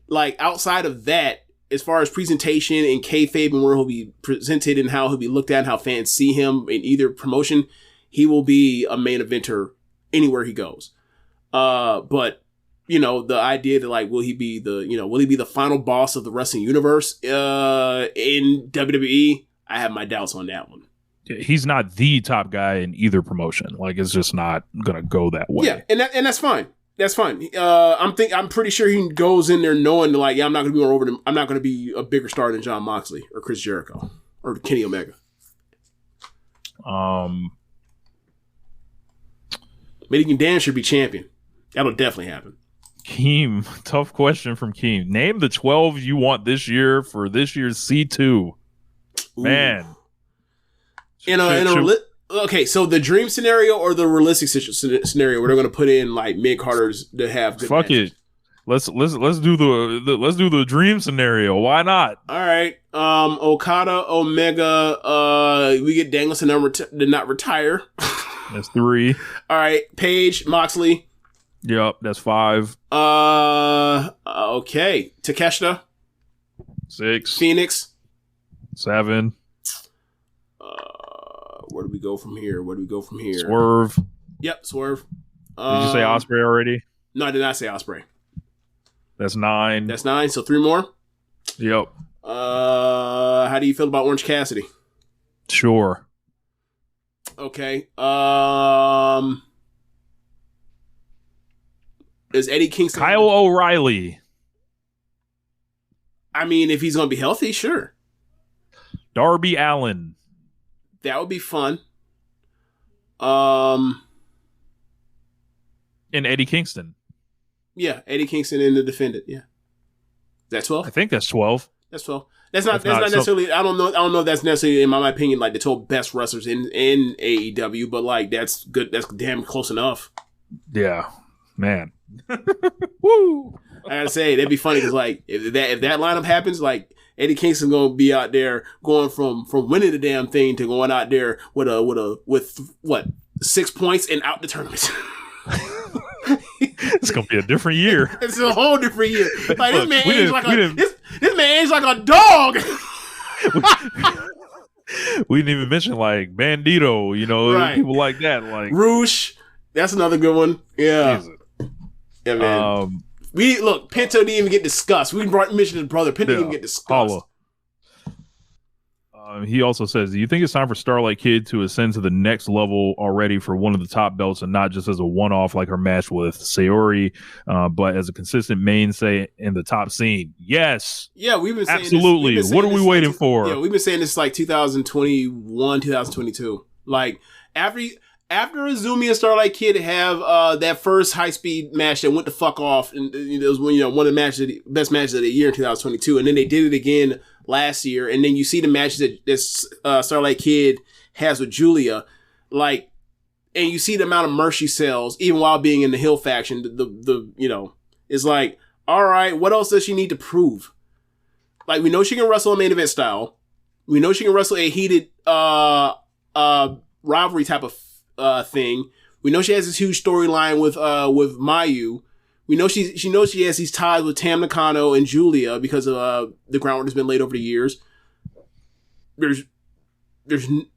Like outside of that, as far as presentation and kayfabe and where he'll be presented and how he'll be looked at and how fans see him in either promotion, he will be a main eventer anywhere he goes. But the idea that like, will he be the final boss of the wrestling universe in WWE? I have my doubts on that one. He's not the top guy in either promotion. Like it's just not gonna go that way. Yeah, and that's fine. That's fine. I'm pretty sure he goes in there knowing like, I'm not gonna be a bigger star than Jon Moxley or Chris Jericho or Kenny Omega. Megan Dan should be champion. That'll definitely happen. Keem, tough question from Keem. Name the 12 you want this year for this year's C2. Ooh. Man. Okay, so the dream scenario or the realistic scenario where they're going to put in like mid-carders that have good matches? It. Let's do the dream scenario. Why not? All right. Okada, Omega, we get Danielson to not retire. That's 3. All right, Paige, Moxley. Yep, that's 5. Okay. Takeshita. 6. Phoenix. 7. Where do we go from here? Swerve. Yep, Swerve. Did you say Osprey already? No, I did not say Osprey. That's 9. That's 9, so 3 more? Yep. How do you feel about Orange Cassidy? Sure. Okay. Is Eddie Kingston... Kyle O'Reilly. I mean, if he's going to be healthy, sure. Darby Allin. That would be fun. And Eddie Kingston. Yeah, Eddie Kingston and the Defendant. Yeah. That's 12? I think that's 12. That's 12. That's not necessarily... I don't know if that's necessarily, in my opinion, like the 12 best wrestlers in AEW, but like that's good. That's damn close enough. Yeah. Man. Woo! I gotta say, that'd be funny because like if that lineup happens, like Eddie Kingston's gonna be out there going from winning the damn thing to going out there with what 6 points and out the tournament. It's gonna be a different year. It's a whole different year. Like this man aged like a dog. We didn't even mention like Bandito, right. People like that. Like Roosh, that's another good one. Yeah. Jesus. Yeah, man. Penta didn't even get discussed. We mentioned his brother. Penta didn't even get discussed. He also says, do you think it's time for Starlight Kid to ascend to the next level already for one of the top belts and not just as a one-off like her match with Sayori, but as a consistent mainstay in the top scene? Yes. Yeah, we've been saying absolutely. This, what are we waiting for? Yeah, we've been saying this like 2021, 2022. Like after Azumi and Starlight Kid have that first high-speed match that went the fuck off, and it was one of the best matches of the year in 2022, and then they did it again last year, and then you see the matches that Starlight Kid has with Julia. Like, and you see the amount of merch she sells, even while being in the heel faction, it's like, all right, what else does she need to prove? Like, we know she can wrestle a main event style. We know she can wrestle a heated rivalry type of thing. We know she has this huge storyline with Mayu. We know she knows she has these ties with Tam Nakano and Julia because of the groundwork has been laid over the years. There's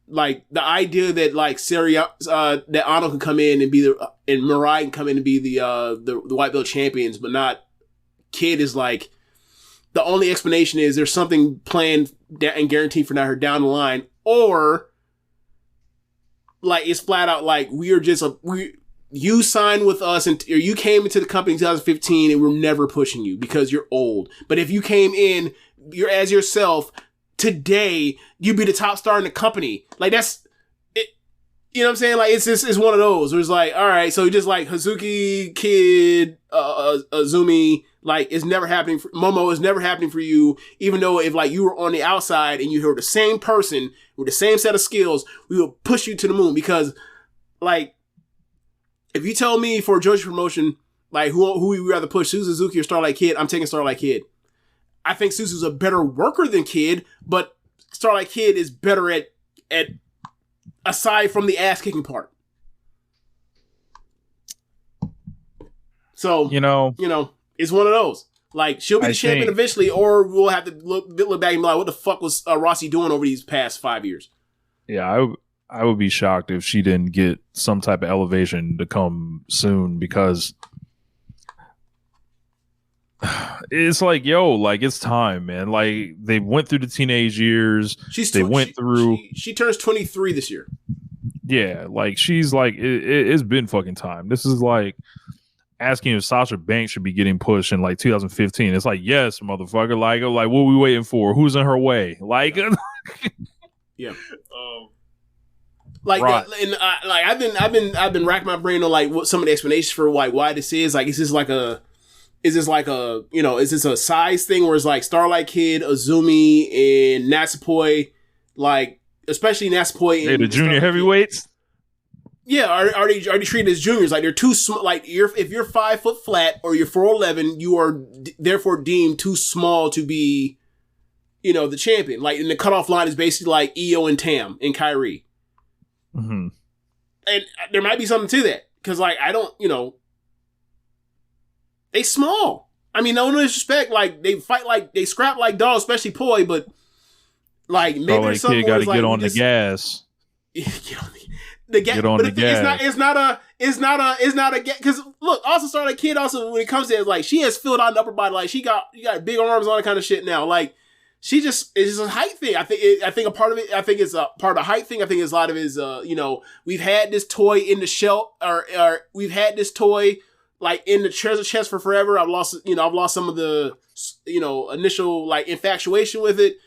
like the idea that like that Ano can come in and and Mirai can come in and be the white belt champions, but not Kid is like, the only explanation is there's something planned and guaranteed for her down the line, or like it's flat out like you signed with us or you came into the company in 2015 and we're never pushing you because you're old. But if you came in, you're as yourself today, you'd be the top star in the company. Like that's it. You know what I'm saying? Like it's one of those where it's like, all right, so just like Hazuki, Kid, Azumi, like it's never happening. Momo is never happening for you. Even though if like you were on the outside and you were the same person with the same set of skills, we will push you to the moon because like, if you tell me for a Joshi promotion, like who we rather push, Suzuki or Starlight Kid, I'm taking Starlight Kid. I think Suzu's a better worker than Kid, but Starlight Kid is better at aside from the ass kicking part. So it's one of those. Like she'll be the champion eventually, or we'll have to look back and be like, what the fuck was Rossi doing over these past 5 years? Yeah, I would be shocked if she didn't get some type of elevation to come soon because it's like, it's time, man. Like they went through the teenage years. She turns 23 this year. Yeah, like she's like, it's been fucking time. This is like asking if Sasha Banks should be getting pushed in like 2015. It's like, yes, motherfucker. Like what are we waiting for? Who's in her way? Like, yeah. Like, right. I've been racking my brain on like what some of the explanations for like why this is. Like, is this a size thing where it's like Starlight Kid, Azumi, and Natsupoi, like especially Natsupoi and the junior heavyweights? Yeah, are they treated as juniors? Like they're too small. Like if you're 5 foot flat or you're 4'11", you are therefore deemed too small to be, the champion. Like, and the cutoff line is basically like Io and Tam and Kyrie. Mm-hmm. And there might be something to that because, like, I don't, they small. I mean, no disrespect. Like they fight like they scrap like dogs, especially Poi. But like maybe there's something got to get on the gas. Get on the gas. It's not a gas. Because look, also Starlight Kid also when it comes to it, like she has filled out an upper body. Like she got big arms, all that kind of shit now. Like. It's just a height thing. I think a part of it. I think it's a part of the height thing. I think it's a lot of it is we've had this toy in the shelf, or we've had this toy like in the treasure chest for forever. I've lost some of the initial like infatuation with it.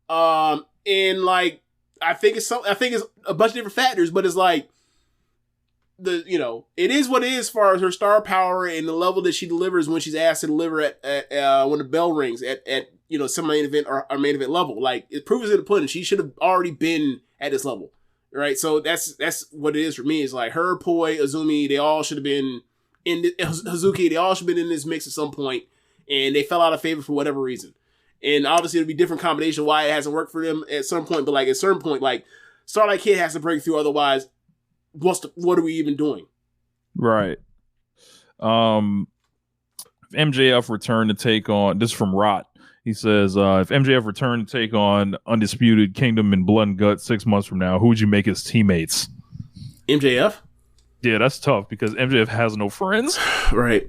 And like I think it's a bunch of different factors, but it's like it is what it is as far as her star power and the level that she delivers when she's asked to deliver at when the bell rings at semi-main event or main event level. Like it proves in the pudding. She should have already been at this level, right? So that's what it is for me. Is like her, Poi, Azumi, they all should have been in Hazuki. They all should have been in this mix at some point, and they fell out of favor for whatever reason. And obviously it'll be different combination why it hasn't worked for them at some point. But like at a certain point, like Starlight Kid has to break through. Otherwise, what are we even doing? Right. MJF returned to take on this is from Rot. He says, if MJF returned to take on Undisputed Kingdom and Blood and Guts 6 months from now, who would you make his teammates? MJF? Yeah, that's tough because MJF has no friends. Right.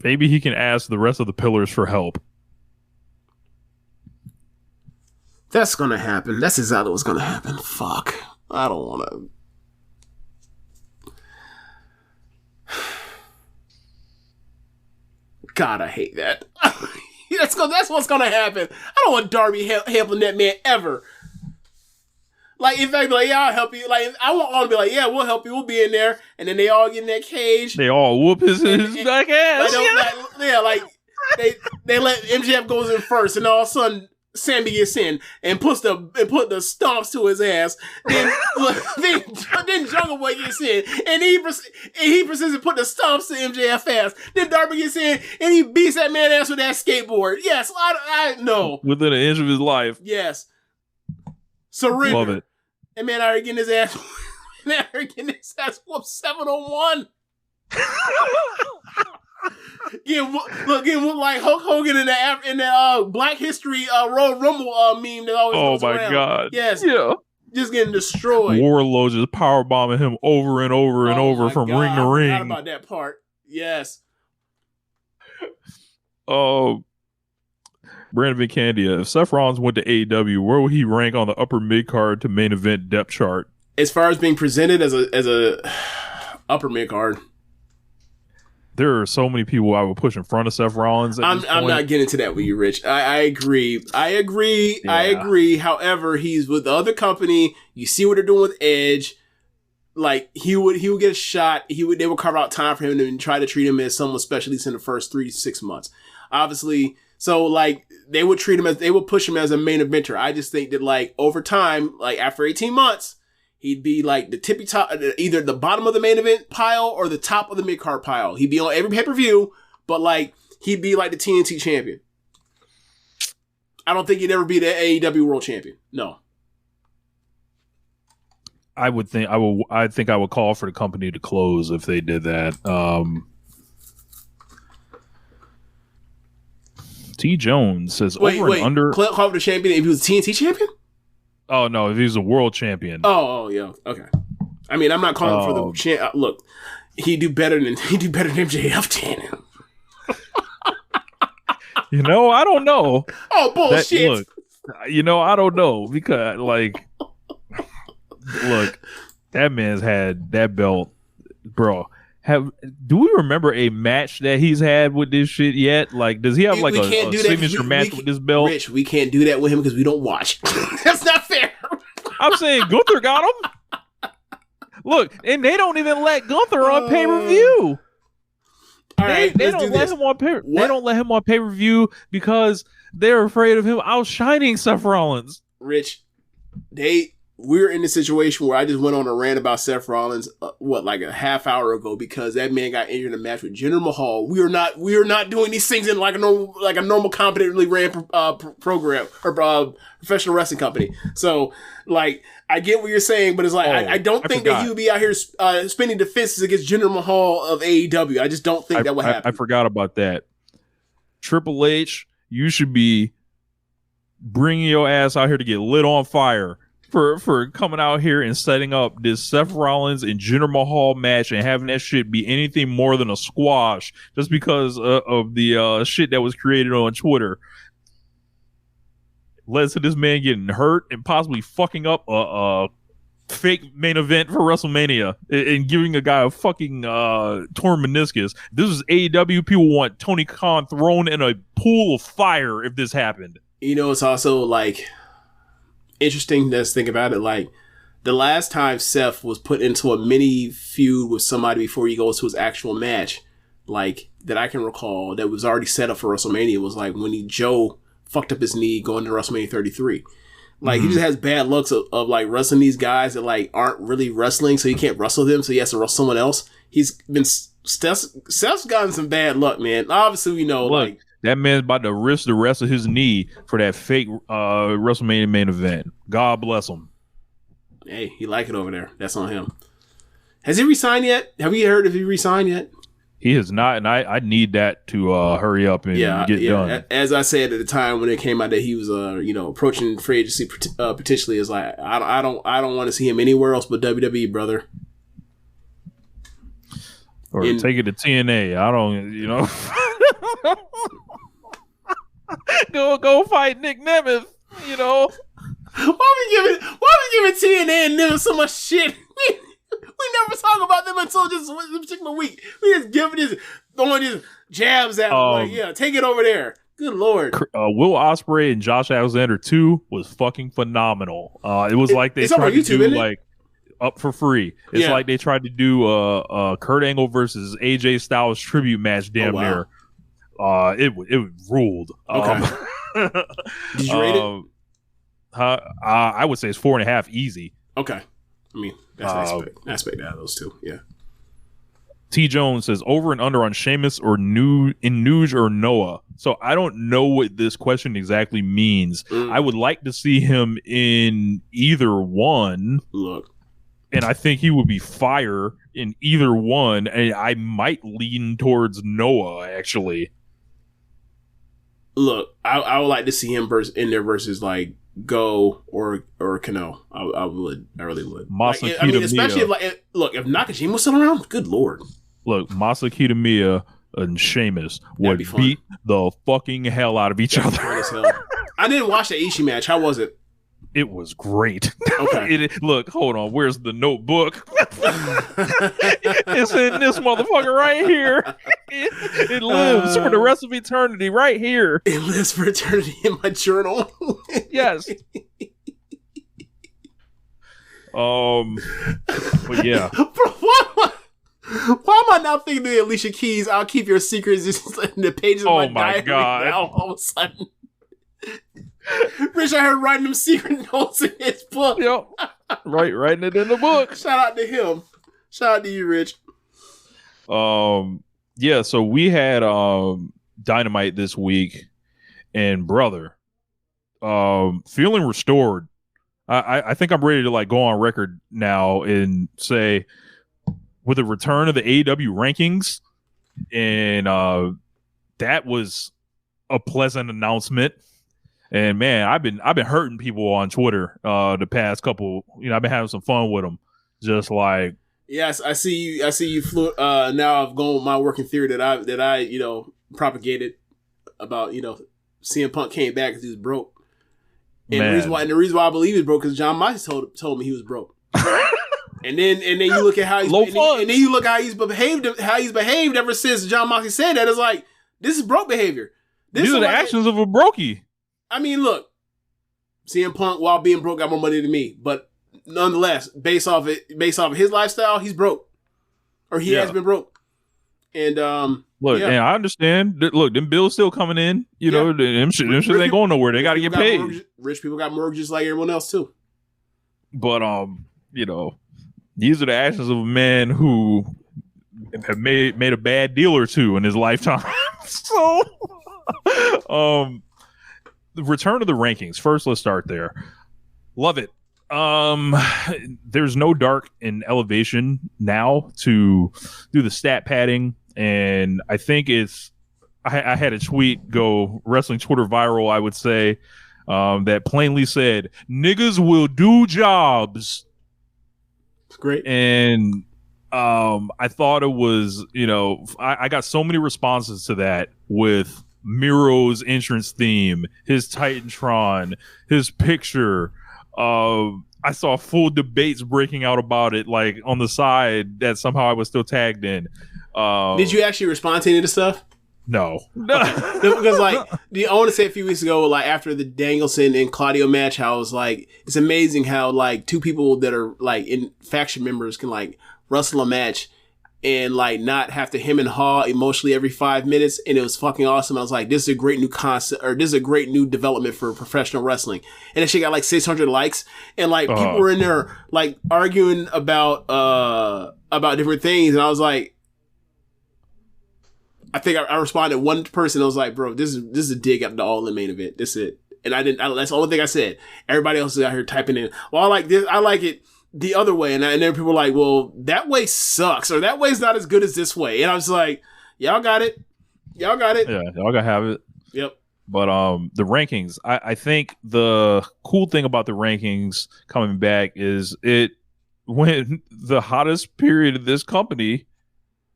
Maybe he can ask the rest of the pillars for help. That's gonna happen. That's exactly what's gonna happen. Fuck. I don't want to. God, I hate that. That's what's gonna happen. I don't want Darby helping that man ever. Like, in fact, like, yeah, I'll help you. Like, I want all to be like, yeah, we'll help you. We'll be in there. And then they all get in that cage. They all whoop his back ass. Like, they let MJF goes in first. And all of a sudden, Sammy gets in and put the stomps to his ass. Then then Jungle Boy gets in and he proceeds to put the stomps to MJF ass. Then Darby gets in and he beats that man ass with that skateboard. Yes, I know. Within an inch of his life. Yes. Surrender. Love it. And man, I getting his ass. Whooped 7-on-1. Getting like Hulk Hogan in the Black History Royal Rumble meme that always goes around. God. Yes. Yeah. Just getting destroyed. Warlord just powerbombing him over and over and over from ring to ring. I forgot about that part. Yes. Brandon Vincandia, if Seth Rollins went to AEW, where would he rank on the upper mid card to main event depth chart? As far as being presented as a upper mid card. There are so many people I would push in front of Seth Rollins. I'm not getting to that with you, Rich. I agree. Yeah. I agree. However, he's with the other company. You see what they're doing with Edge. Like he would get a shot. They would carve out time for him and try to treat him as someone special, at least in the first 3 to 6 months. Obviously, so like they would push him as a main eventer. I just think that like over time, like after 18 months. He'd be like the tippy top, either the bottom of the main event pile or the top of the mid card pile. He'd be on every pay-per-view, but like he'd be like the TNT champion. I don't think he'd ever be the AEW World Champion. No. I think I would call for the company to close if they did that. T. Jones says under. Call for the champion if he was TNT champion? Oh no! If he's a world champion. Oh yeah. Okay. I mean, I'm not calling for the look. He do better than MJF did. I don't know. Oh bullshit! I don't know because look, that man's had that belt, bro. Do we remember a match that he's had with this shit yet? Like, does he have like a signature match with this belt? Rich, we can't do that with him because we don't watch. That's not fair. I'm saying Gunther got him. Look, and they don't even let Gunther on pay-per-view. They don't let him on pay. They don't let him on pay-per-view because they're afraid of him outshining Seth Rollins. Rich, we're in a situation where I just went on a rant about Seth Rollins, like a half hour ago, because that man got injured in a match with Jinder Mahal. We are not doing these things in like a normal competently ran program or professional wrestling company. So, like, I get what you're saying, but it's like I don't think that he would be out here spinning defenses against Jinder Mahal of AEW. I just don't think that would happen. I forgot about that. Triple H, you should be bringing your ass out here to get lit on fire. For coming out here and setting up this Seth Rollins and Jinder Mahal match and having that shit be anything more than a squash just because of the shit that was created on Twitter. Led to this man getting hurt and possibly fucking up a fake main event for WrestleMania and giving a guy a fucking torn meniscus. This is AEW. People want Tony Khan thrown in a pool of fire if this happened. It's also like interesting to think about it. Like the last time Seth was put into a mini feud with somebody before he goes to his actual match, like that I can recall, that was already set up for WrestleMania, was like when Joe fucked up his knee going to WrestleMania 33. Like he just has bad looks of like wrestling these guys that like aren't really wrestling, so he can't wrestle them, so he has to wrestle someone else. Seth's gotten some bad luck, man. Obviously, we know. Look, that man's about to risk the rest of his knee for that fake WrestleMania main event. God bless him. Hey, he like it over there. That's on him. Has he resigned yet? Have you heard if he resigned yet? He has not, and I need that to hurry up and get done. As I said at the time when it came out that he was approaching free agency potentially, is like I don't want to see him anywhere else but WWE, brother. Or take it to TNA. I don't, go fight Nick Nemeth. Why we giving TNA and Nemeth so much shit? We never talk about them until just this particular week. We just throwing these jabs at them. Take it over there. Good Lord. Will Ospreay and Josh Alexander 2 was fucking phenomenal. It was like they tried to do like up for free. It's like they tried to do Kurt Angle versus AJ Styles tribute match damn near. It ruled. Okay. Did you rate it? I would say it's 4.5 easy. Okay. I mean, that's an aspect out of those two. Yeah. T. Jones says over and under on Sheamus or Nuge or Noah. So I don't know what this question exactly means. I would like to see him in either one. Look. And I think he would be fire in either one. And I might lean towards Noah, actually. Look, I would like to see him in there versus like Go or Kano. I really would. Masa I mean, especially if Nakajima was still around. Good lord. Look, Masa Kitamiya and Sheamus would beat the fucking hell out of each other. I didn't watch the Ishii match. How was it? It was great. Okay. Look, hold on. Where's the notebook? It's in this motherfucker right here. It lives for the rest of eternity right here. It lives for eternity in my journal. Yes. But yeah. Why am I not thinking of Alicia Keys? I'll keep your secrets just in the pages of my diary God. now. All of a sudden. Rich, I heard writing them secret notes in his book. Yep. Writing it in the book. Shout out to him. Shout out to you, Rich. Yeah, so we had Dynamite this week, and brother, feeling restored. I think I'm ready to like go on record now and say with the return of the AEW rankings, and that was a pleasant announcement. And man, I've been hurting people on Twitter the past couple. I've been having some fun with them. Just like, yes, I see you flew. Now I've gone with my working theory that I propagated about CM Punk came back because he was broke. And the reason why I believe he's broke because John Mice told me he was broke. and then you look at how he's and then you look how he's behaved ever since John Moxley said that. It's like, this is broke behavior. These are the actions of a brokey. I mean, look, CM Punk, while being broke, got more money than me. But nonetheless, based off of his lifestyle, he's broke, or he has been broke. And look, and I understand. Look, them bills still coming in. Them shit ain't going nowhere. They got to get paid. Rich people got mortgages like everyone else too. But these are the actions of a man who have made a bad deal or two in his lifetime. So, the return of the rankings. First, let's start there. Love it. There's no dark in elevation now to do the stat padding, and I think I had a tweet go wrestling Twitter viral, I would say, that plainly said, "Niggas will do jobs." It's great. And I thought it was, I got so many responses to that with Miro's entrance theme, his Titantron, his picture. I saw full debates breaking out about it, like on the side that somehow I was still tagged in. Did you actually respond to any of the stuff? No. Because I want to say a few weeks ago, like after the Danielson and Claudio match, I was like, it's amazing how like two people that are like in faction members can like wrestle a match and like not have to hem and haw emotionally every 5 minutes. And it was fucking awesome. I was like, this is a great new concept, or this is a great new development for professional wrestling. And that shit got like 600 likes. And like people were in there like arguing about different things. And I was like, I think I responded to one person. I was like, bro, this is a dig at the All In main event. That's it. And that's the only thing I said. Everybody else is out here typing in, well, I like this. I like it the other way. And then people were like, well, that way sucks, or that way's not as good as this way. And I was like, y'all got it. Yeah, y'all gotta have it. Yep. But the rankings, I think the cool thing about the rankings coming back is when the hottest period of this company,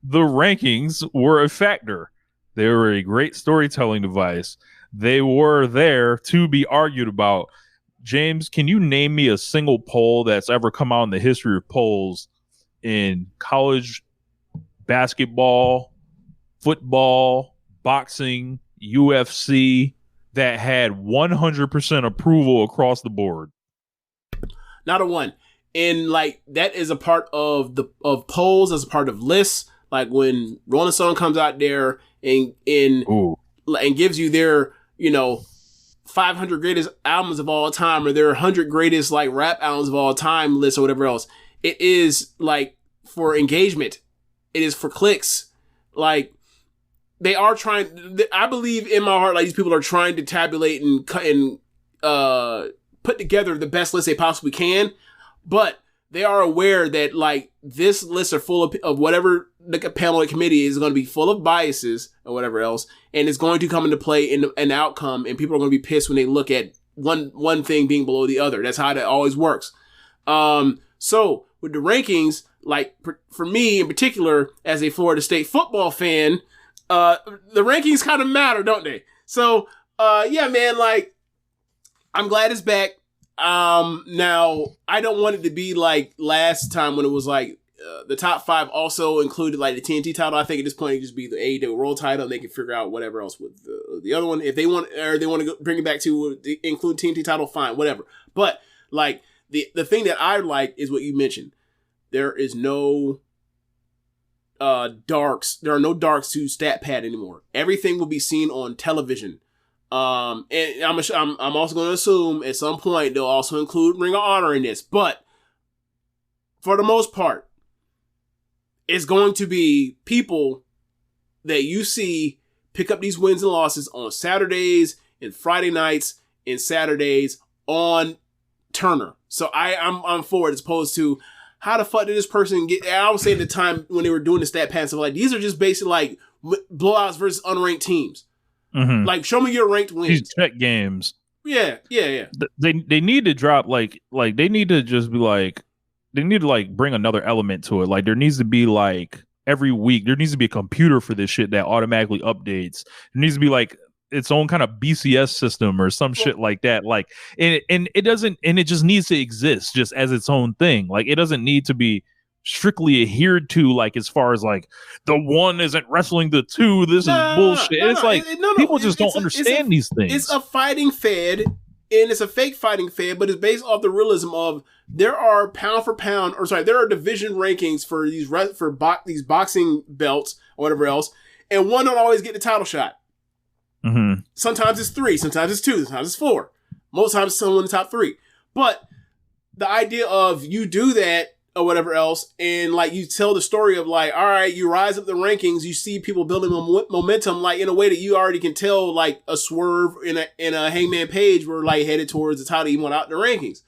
the rankings were a factor. They were a great storytelling device. They were there to be argued about. James, can you name me a single poll that's ever come out in the history of polls in college basketball, football, boxing, UFC that had 100% approval across the board? Not a one. And like that is a part of polls, as a part of lists. Like when Rolling Stone comes out there and gives you their, 500 greatest albums of all time or their 100 greatest like rap albums of all time list or whatever else. It is like for engagement. It is for clicks. Like they are trying. I believe in my heart, like these people are trying to tabulate and cut and put together the best list they possibly can, but they are aware that like this list are full of whatever the panel or committee is going to be full of biases or whatever else, and it's going to come into play in an outcome, and people are going to be pissed when they look at one thing being below the other. That's how that always works. So with the rankings, like for me in particular, as a Florida State football fan, the rankings kind of matter, don't they? So yeah, man, like I'm glad it's back. Now I don't want it to be like last time when it was like the top 5 also included like the TNT title. I think at this point it just be the AEW World title, and they can figure out whatever else with the other one if they want, or they want to bring it back to include TNT title, fine, whatever. But like the thing that I like is what you mentioned. There is no darks. There are no darks to StatPad anymore. Everything will be seen on television. And I'm also going to assume at some point they'll also include Ring of Honor in this, but for the most part, it's going to be people that you see pick up these wins and losses on Saturdays and Friday nights and Saturdays on Turner. So I'm for it, as opposed to how the fuck did this person get? I was saying at the time when they were doing the stat pads, like these are just basically like blowouts versus unranked teams. Mm-hmm. Like, show me your ranked wins. These check games. Yeah. They need to drop like they need to just be like, they need to like bring another element to it. Like there needs to be like every week there needs to be a computer for this shit that automatically updates. There needs to be like its own kind of BCS system or some shit like that. Like and it doesn't, and it just needs to exist just as its own thing. Like it doesn't need to be strictly adhered to, like as far as like the one isn't wrestling the two. This is bullshit. It's like people just don't understand these things. It's a fighting fed, and it's a fake fighting fed, but it's based off the realism of there are pound for pound, or sorry, there are division rankings for these these boxing belts or whatever else, and one don't always get the title shot. Mm-hmm. Sometimes it's 3, sometimes it's 2, sometimes it's 4. Most times it's someone in the top 3. But the idea of you do that or whatever else, and like you tell the story of like, all right, you rise up the rankings, you see people building momentum, like in a way that you already can tell, like a Swerve in a Hangman Page were like headed towards the title even without the rankings.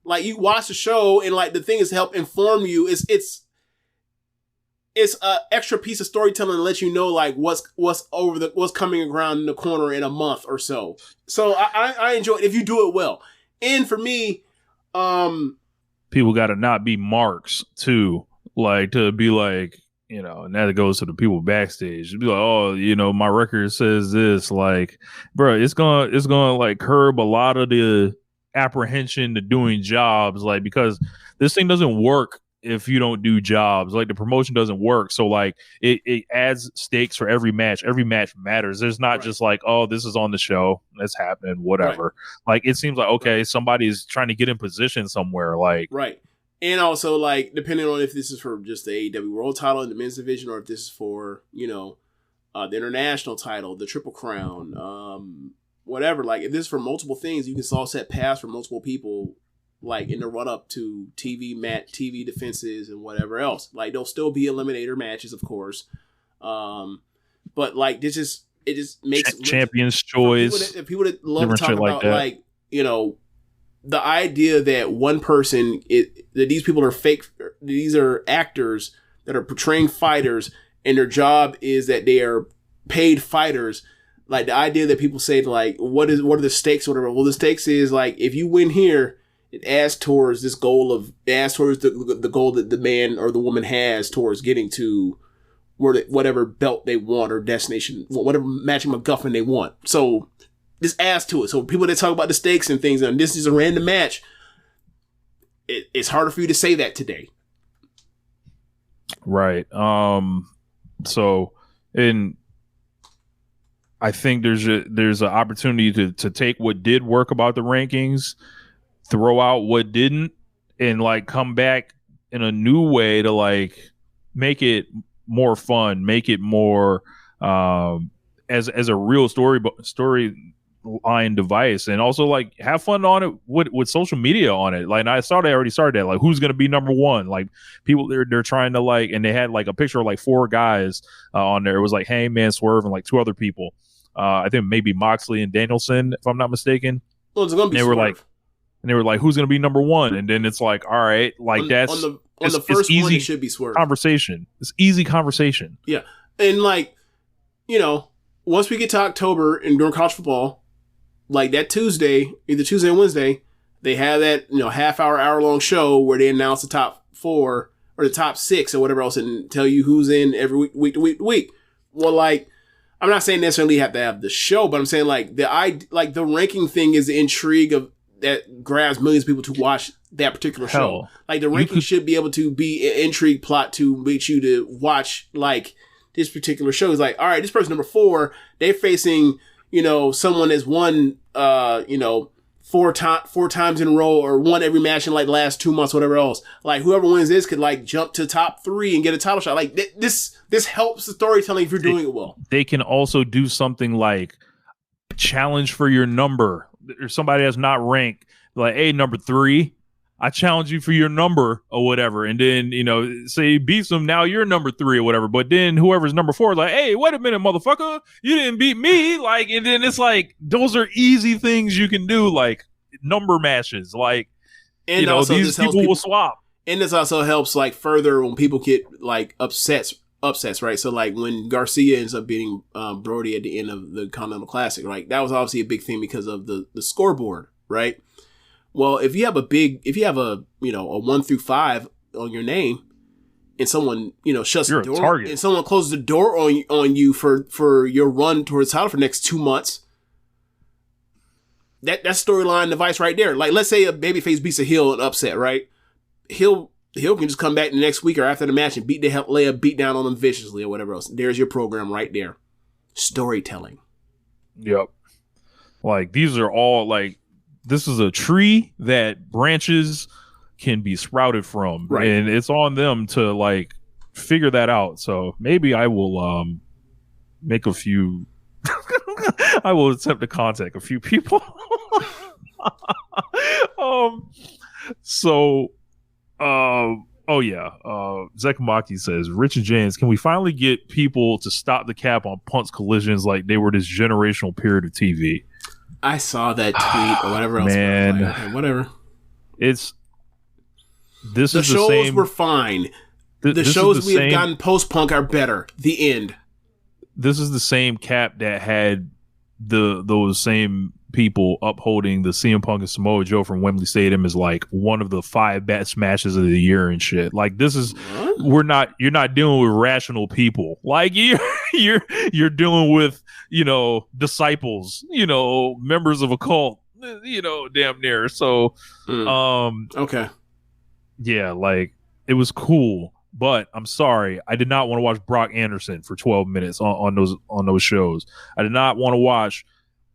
Like you watch the show, and like the thing is to help inform you. It's a extra piece of storytelling to let you know like what's coming around in the corner in a month or so. So I enjoy it if you do it well. And for me, people got to not be marks too, like to be like, you know, and that goes to the people backstage. To be like, oh, you know, my record says this, like, bro, it's gonna like curb a lot of the apprehension to doing jobs, like, because this thing doesn't work if you don't do jobs. Like the promotion doesn't work, so like it adds stakes for every match. Every match matters. There's not just like, oh, this is on the show, that's happening, whatever. Like it seems like, okay, somebody's trying to get in position somewhere, like, right. And also like depending on if this is for just the AEW World title in the men's division, or if this is for, you know, the international title, the Triple Crown, whatever. Like if this is for multiple things, you can all set paths for multiple people, like in the run up to TV defenses and whatever else. Like there'll still be eliminator matches, of course. But like it just makes Champions Choice. People that love to talk about like, you know, the idea that one person that these people are fake, these are actors that are portraying fighters, and their job is that they are paid fighters. Like the idea that people say like, what are the stakes or whatever? Well, the stakes is like, if you win here, it adds towards this goal the goal that the man or the woman has towards getting to whatever belt they want or destination, whatever matching MacGuffin they want. So this adds to it. So people that talk about the stakes and things, and this is a random match, it's harder for you to say that today. Right. So, and I think there's an opportunity to take what did work about the rankings, throw out what didn't, and like come back in a new way to like make it more fun, make it more as a real story line device, and also like have fun on it with social media on it. Like I saw they already started that. Like who's gonna be number one? Like people they're trying to like, and they had like a picture of like 4 guys on there. It was like Hangman, Swerve, and like 2 other people. I think maybe Moxley and Danielson, if I'm not mistaken. Well, it's gonna be. They were like, who's gonna be number one? And then it's like, all right, like that's on the first easy one. It should be Swerve. Conversation. It's easy conversation. Yeah, and like once we get to October and during college football, like that Tuesday, either Tuesday or Wednesday, they have that hour long show where they announce the top 4 or the top 6 or whatever else and tell you who's in every week to week. Well, like I'm not saying necessarily you have to have the show, but I'm saying like the ranking thing is the intrigue of that grabs millions of people to watch that particular show. Like the ranking should be able to be an intrigue plot to make you to watch like this particular show. Is like, all right, this person number 4, they're facing, someone that's won, 4 times in a row or won every match in like the last 2 months, whatever else. Like whoever wins this could like jump to top 3 and get a title shot. Like this helps the storytelling if you're doing it well. They can also do something like challenge for your number. Or somebody that's not ranked, like, hey, number 3, I challenge you for your number or whatever. And then, say he beats them, now you're number 3 or whatever. But then whoever's number 4 is like, hey, wait a minute, motherfucker, you didn't beat me. Like, and then it's like, those are easy things you can do, like number matches. Like, and these people will swap. And this also helps like further when people get like upsets, right? So like when Garcia ends up beating Brody at the end of the Continental Classic, right? That was obviously a big thing because of the scoreboard, right? Well, if you have a 1 through 5 on your name, and someone shuts the door, and someone closes the door on you for your run towards the title for the next 2 months, that's storyline device right there. Like let's say a babyface beats a heel and upset, right? Heel can just come back the next week or after the match and lay a beat down on them viciously or whatever else. There's your program right there. Storytelling. Yep. Like these are all like. This is a tree that branches can be sprouted from, right? And it's on them to like figure that out. So maybe I will make a few. I will attempt to contact a few people. Zekamaki says, Rich and James, can we finally get people to stop the cap on punts collisions like they were this generational period of TV? I saw that tweet or whatever else. Man, like, okay, whatever. The shows were fine. The shows we have gotten post-punk are better. The end. This is the same cap that had those same people upholding the CM Punk and Samoa Joe from Wembley Stadium as like one of the 5 best matches of the year and shit. Like this is you're not dealing with rational people. Like you're dealing with disciples, members of a cult, damn near. So okay. Yeah, like it was cool, but I'm sorry, I did not want to watch Brock Anderson for 12 minutes on those shows. I did not want to watch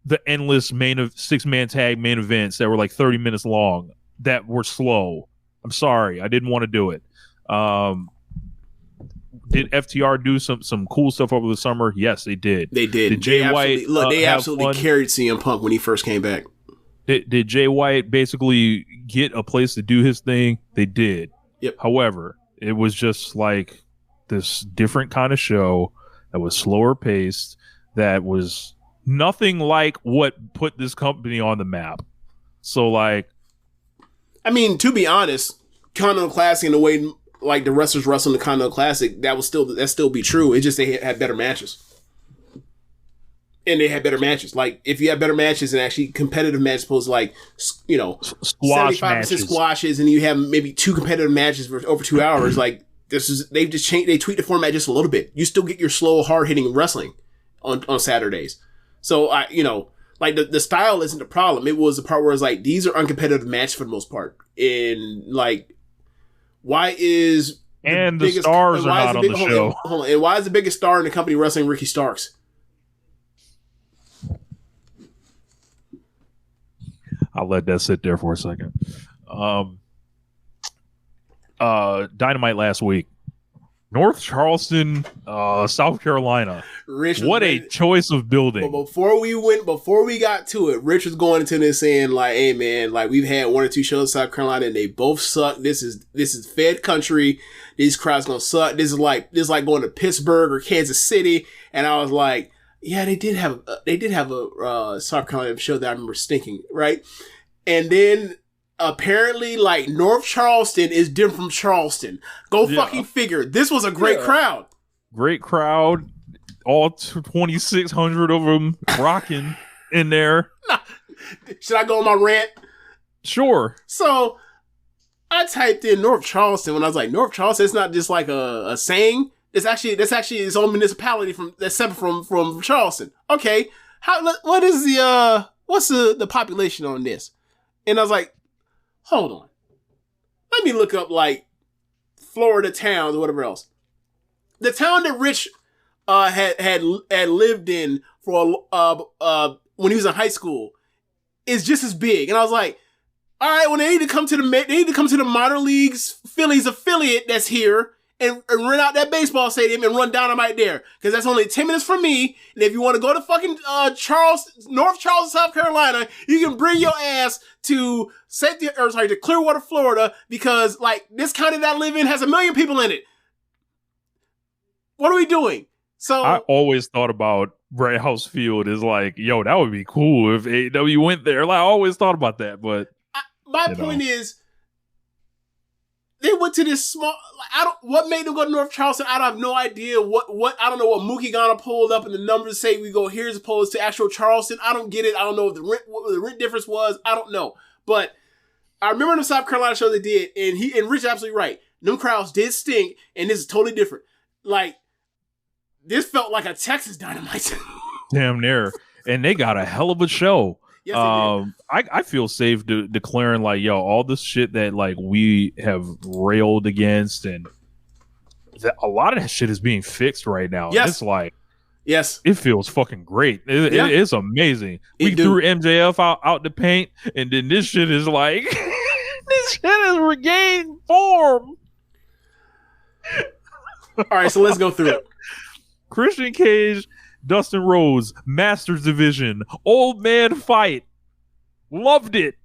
the endless 6-man tag main events that were like 30 minutes long that were slow. I'm sorry, I didn't want to do it. Did FTR do some cool stuff over the summer? Yes, they did. They did. Did Jay White they absolutely carried CM Punk when he first came back. Did Jay White basically get a place to do his thing? They did. Yep. However, it was just like this different kind of show that was slower paced, that was nothing like what put this company on the map. So like, I mean, to be honest, Continental Classic in the way like the wrestlers wrestling the Continental Classic, that still be true. It's just they had better matches. And they had better matches. Like, if you have better matches and actually competitive matches, opposed to like, squash 75% matches. Squashes, and you have maybe 2 competitive matches for over 2 hours, like, they've just changed, they tweaked the format just a little bit. You still get your slow, hard-hitting wrestling on Saturdays. So, like, the style isn't the problem. It was the part where it's like, these are uncompetitive matches for the most part. And, like, why is... the stars are not on the show. Hold on. And why is the biggest star in the company wrestling Ricky Starks? I'll let that sit there for a second. Dynamite last week. North Charleston, South Carolina. Rich, what a choice of building. But before we got to it, Rich was going into this saying like, "Hey man, like we've had 1 or 2 shows in South Carolina and they both suck. This is Fed country. These crowds gonna suck. This is like going to Pittsburgh or Kansas City." And I was like, "Yeah, they did have a South Carolina show that I remember stinking, right?" And then apparently, like, North Charleston is different from Charleston. Go fucking figure. This was a great crowd. Great crowd. All 2,600 of them rocking in there. Should I go on my rant? Sure. So, I typed in North Charleston when I was like, North Charleston, it's not just like a saying. That's actually its own municipality that's separate from Charleston. Okay. What's the population on this? And I was like, hold on. Let me look up like Florida towns or whatever else. The town that Rich had lived in for when he was in high school is just as big. And I was like, all right, well they need to come to the minor leagues Phillies affiliate that's here and rent out that baseball stadium and run Dynamite there. Because that's only 10 minutes from me. And if you want to go to fucking North Charleston, South Carolina, you can bring your ass to Clearwater, Florida, because like this county that I live in has 1 million people in it. What are we doing? So I always thought about Bright House Field is like, yo, that would be cool if AEW went there. Like, I always thought about that, but my point is, they went to this small. Like, what made them go to North Charleston? I have no idea. What I don't know what Mookie Ghana pulled up and the numbers say we go here as opposed to actual Charleston. I don't get it. I don't know what the rent difference was. I don't know. But I remember the South Carolina show they did, and Rich is absolutely right. Them crowds did stink, and this is totally different. Like, this felt like a Texas Dynamite. Damn near. And they got a hell of a show. Yes, I feel safe declaring like, yo, all this shit that like we have railed against, and a lot of that shit is being fixed right now. Yes. It's like, yes, it feels fucking great. It's amazing. We threw MJF out the paint, and then this shit is like, this shit has regained form. All right, so let's go through it. Christian Cage, Dustin Rhodes, Masters Division, old man fight. Loved it.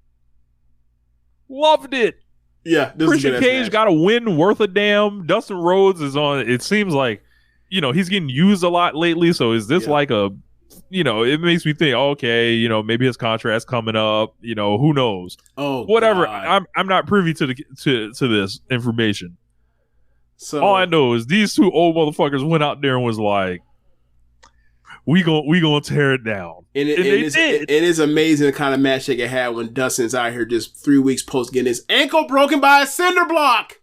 Yeah, Christian Cage got a win worth a damn. Dustin Rhodes is on. It seems like, he's getting used a lot lately. So is this like a, it makes me think, okay, maybe his contract's coming up. Who knows? Oh, whatever. God. I'm not privy to this information. So all I know is these two old motherfuckers went out there and was like, we gonna tear it down. And they did. It is amazing the kind of match they can have when Dustin's out here just 3 weeks post getting his ankle broken by a cinder block.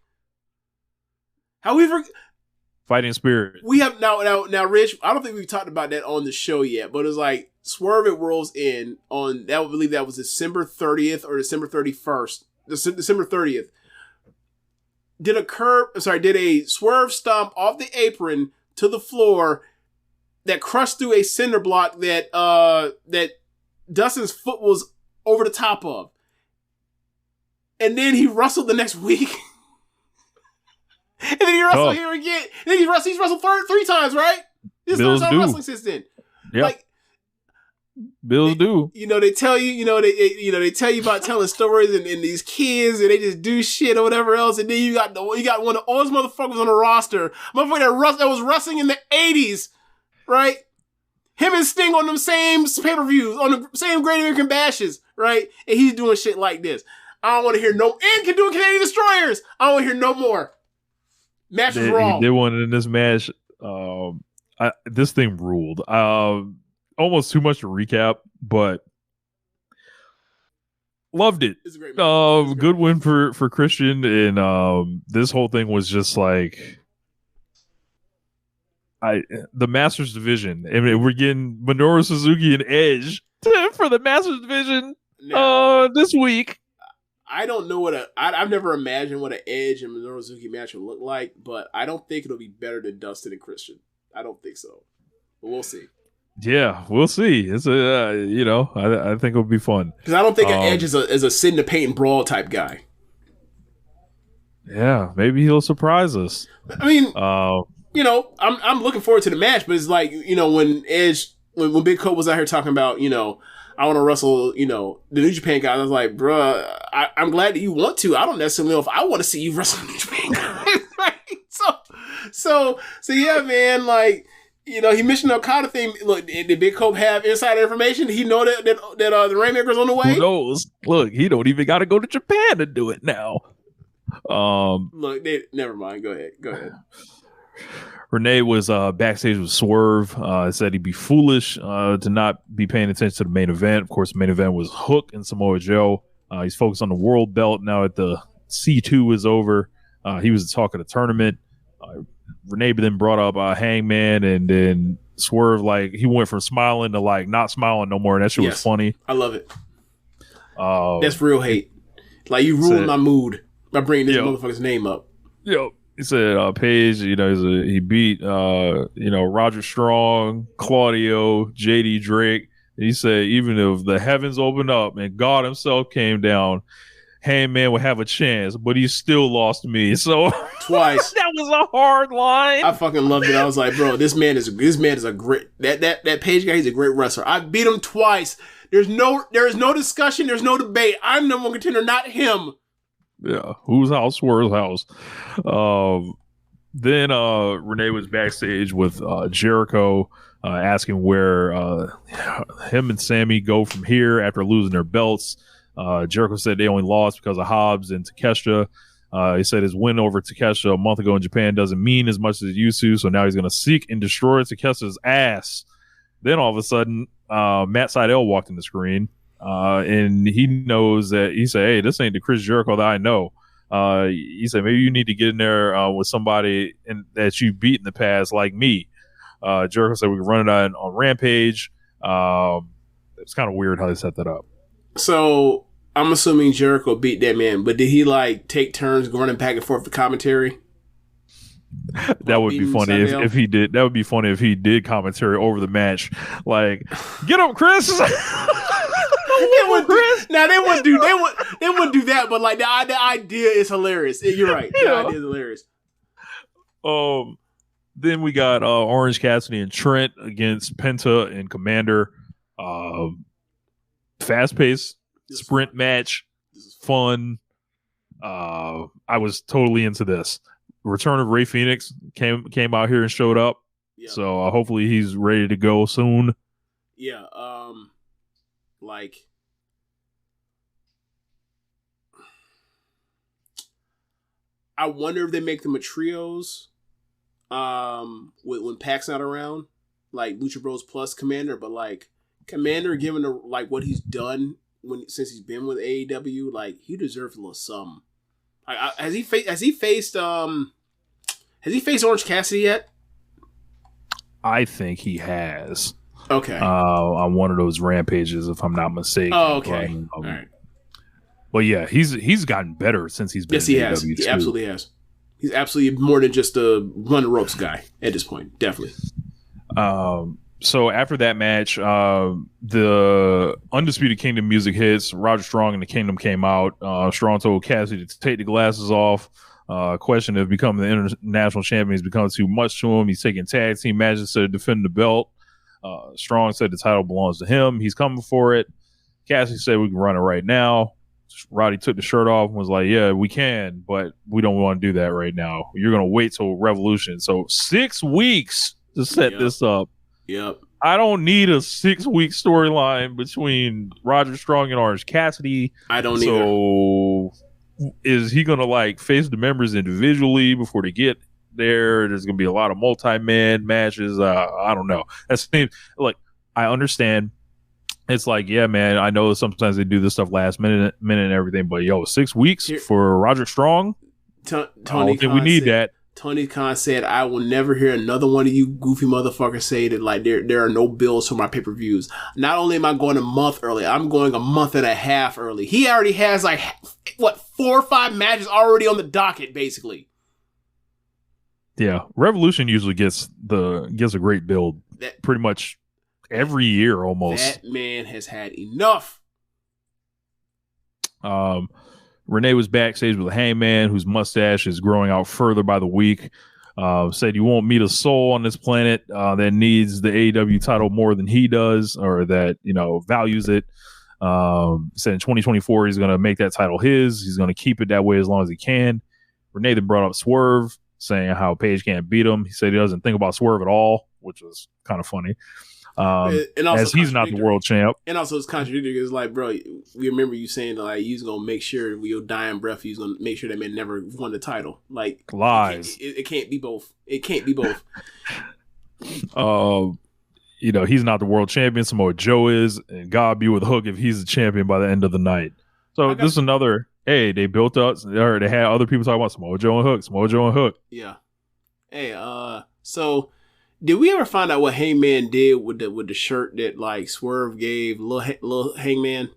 However, fighting spirit. We have now, Rich. I don't think we've talked about that on the show yet, but it's like Swerve at World's End on that. I believe that was December 30th or December 31st. December 30th. Did a swerve stomp off the apron to the floor that crushed through a cinder block that Dustin's foot was over the top of. And then he wrestled the next week. And then he wrestled here again. And then he's wrestled 3 times, right? This is third time wrestling since then. Yeah. Like, Bills do. They tell you, they tell you about telling stories and these kids and they just do shit or whatever else. And then you got one of the oldest motherfuckers on the roster. Motherfucker that was wrestling in the 80s, right? Him and Sting on them same pay-per-views, on the same Great American Bashes, right? And he's doing shit like this. I don't want to hear and can do Canadian Destroyers. I don't want to hear no more. Match was wrong. He did one in this match. This thing ruled. Almost too much to recap, but loved it. It's a great match. Good win for Christian, and this whole thing was just like the Masters Division. I mean, we're getting Minoru Suzuki and Edge for the Masters Division this week. I don't know I've never imagined what an Edge and Minoru Suzuki match would look like, but I don't think it'll be better than Dustin and Christian. I don't think so, but we'll see. Yeah, we'll see. It's I think it'll be fun because I don't think an Edge is a sit in the paint and brawl type guy. Yeah, maybe he'll surprise us. I mean, I'm looking forward to the match, but it's like, when Edge, when Big Cope was out here talking about, I want to wrestle, the New Japan guys, I was like, bruh, I'm glad that you want to. I don't necessarily know if I want to see you wrestle New Japan guys. Right? So yeah, man, like, he mentioned the Okada thing. Look, did Big Cope have insider information? Did he know that the Rainmaker's on the way? Who knows? Look, he don't even got to go to Japan to do it now. Look, never mind. Go ahead. Renee was backstage with Swerve. Said he'd be foolish to not be paying attention to the main event. Of course, the main event was Hook and Samoa Joe. He's focused on the world belt now that the C2 is over. He was the talk of the tournament. Renee then brought up Hangman, and then Swerve, like, he went from smiling to like not smiling no more, and that shit was funny. I love it. That's real hate. Like, you ruined my mood by bringing this motherfucker's name up. Yo, he said Paige, he beat Roger Strong, Claudio, JD Drake. And he said even if the heavens opened up and God himself came down, Hangman would have a chance, but he still lost to me. So twice. That was a hard line. I fucking loved it. I was like, bro, this man is a great that Page guy. He's a great wrestler. I beat him twice. There is no discussion. There's no debate. I'm number one contender, not him. Yeah, whose house? Swerve's house. Then Renee was backstage with Jericho, asking where him and Sammy go from here after losing their belts. Jericho said they only lost because of Hobbs and Takeshita. He said his win over Takeshita a month ago in Japan doesn't mean as much as it used to, so now he's going to seek and destroy Takeshita's ass. Then all of a sudden, Matt Sydal walked in the screen, and he knows that he said, hey, this ain't the Chris Jericho that I know. He said, maybe you need to get in there with somebody that you beat in the past, like me. Jericho said we can run it on Rampage. It's kind of weird how they set that up. So I'm assuming Jericho beat that man, but did he like take turns running back and forth the commentary? That would be funny if he did. That would be funny if he did commentary over the match. Like, get him, Chris. They wouldn't do that, but like the idea is hilarious. You're right. The idea is hilarious. Then we got Orange Cassidy and Trent against Penta and Commander. Fast-paced sprint match. Fun. I was totally into this. Return of Ray Phoenix came out here and showed up. Yeah. So hopefully he's ready to go soon. Yeah. I wonder if they make them a trios when Pac's not around, like Lucha Bros plus Commander, but like Commander, given what he's done since he's been with AEW, like he deserves a little something. Has he faced Orange Cassidy yet? I think he has. Okay. On one of those rampages, if I'm not mistaken. Oh, okay. All right. But yeah, he's gotten better since he's been. Yes, he has. He absolutely has. He's absolutely more than just a run the ropes guy at this point. Definitely. So after that match, the Undisputed Kingdom music hits. Roger Strong and the Kingdom came out. Strong told Cassidy to take the glasses off. Question of becoming the international champion has become too much to him. He's taking tag team matches to defend the belt. Strong said the title belongs to him. He's coming for it. Cassidy said we can run it right now. Roddy took the shirt off and was like, yeah, we can, but we don't want to do that right now. You're going to wait till Revolution. So 6 weeks to set this up. Yep. I don't need a 6-week storyline between Roger Strong and Orange Cassidy. I don't either. So is he going to like face the members individually before they get there? There's going to be a lot of multi-man matches. I don't know. That's like, I understand. It's like, yeah, man, I know sometimes they do this stuff last minute and everything, but 6 weeks for Roger Strong? I don't think we need that. Tony Khan said, I will never hear another one of you goofy motherfuckers say that like there are no bills for my pay-per-views. Not only am I going a month early, I'm going a month and a half early. He already has 4 or 5 matches already on the docket, basically. Yeah, Revolution usually gets a great build pretty much every year almost. That man has had enough. Renee was backstage with Hangman, whose mustache is growing out further by the week. Said you won't meet a soul on this planet that needs the AEW title more than he does, or that values it. Said in 2024 he's going to make that title his. He's going to keep it that way as long as he can. Renee then brought up Swerve, saying how Paige can't beat him. He said he doesn't think about Swerve at all, which was kind of funny. And also as he's not the world champ. And also it's contradictory because, like, bro, we remember you saying that, like, you're going to make sure with your dying breath, you're going to make sure that man never won the title. Like, lies. It can't be both. It can't be both. He's not the world champion. Samoa Joe is, and God be with Hook if he's the champion by the end of the night. So this is another, hey, they built up, or they had other people talking about Samoa Joe and Hook. Yeah. Hey, so did we ever find out what Hangman did with the shirt that, like, Swerve gave little Hangman?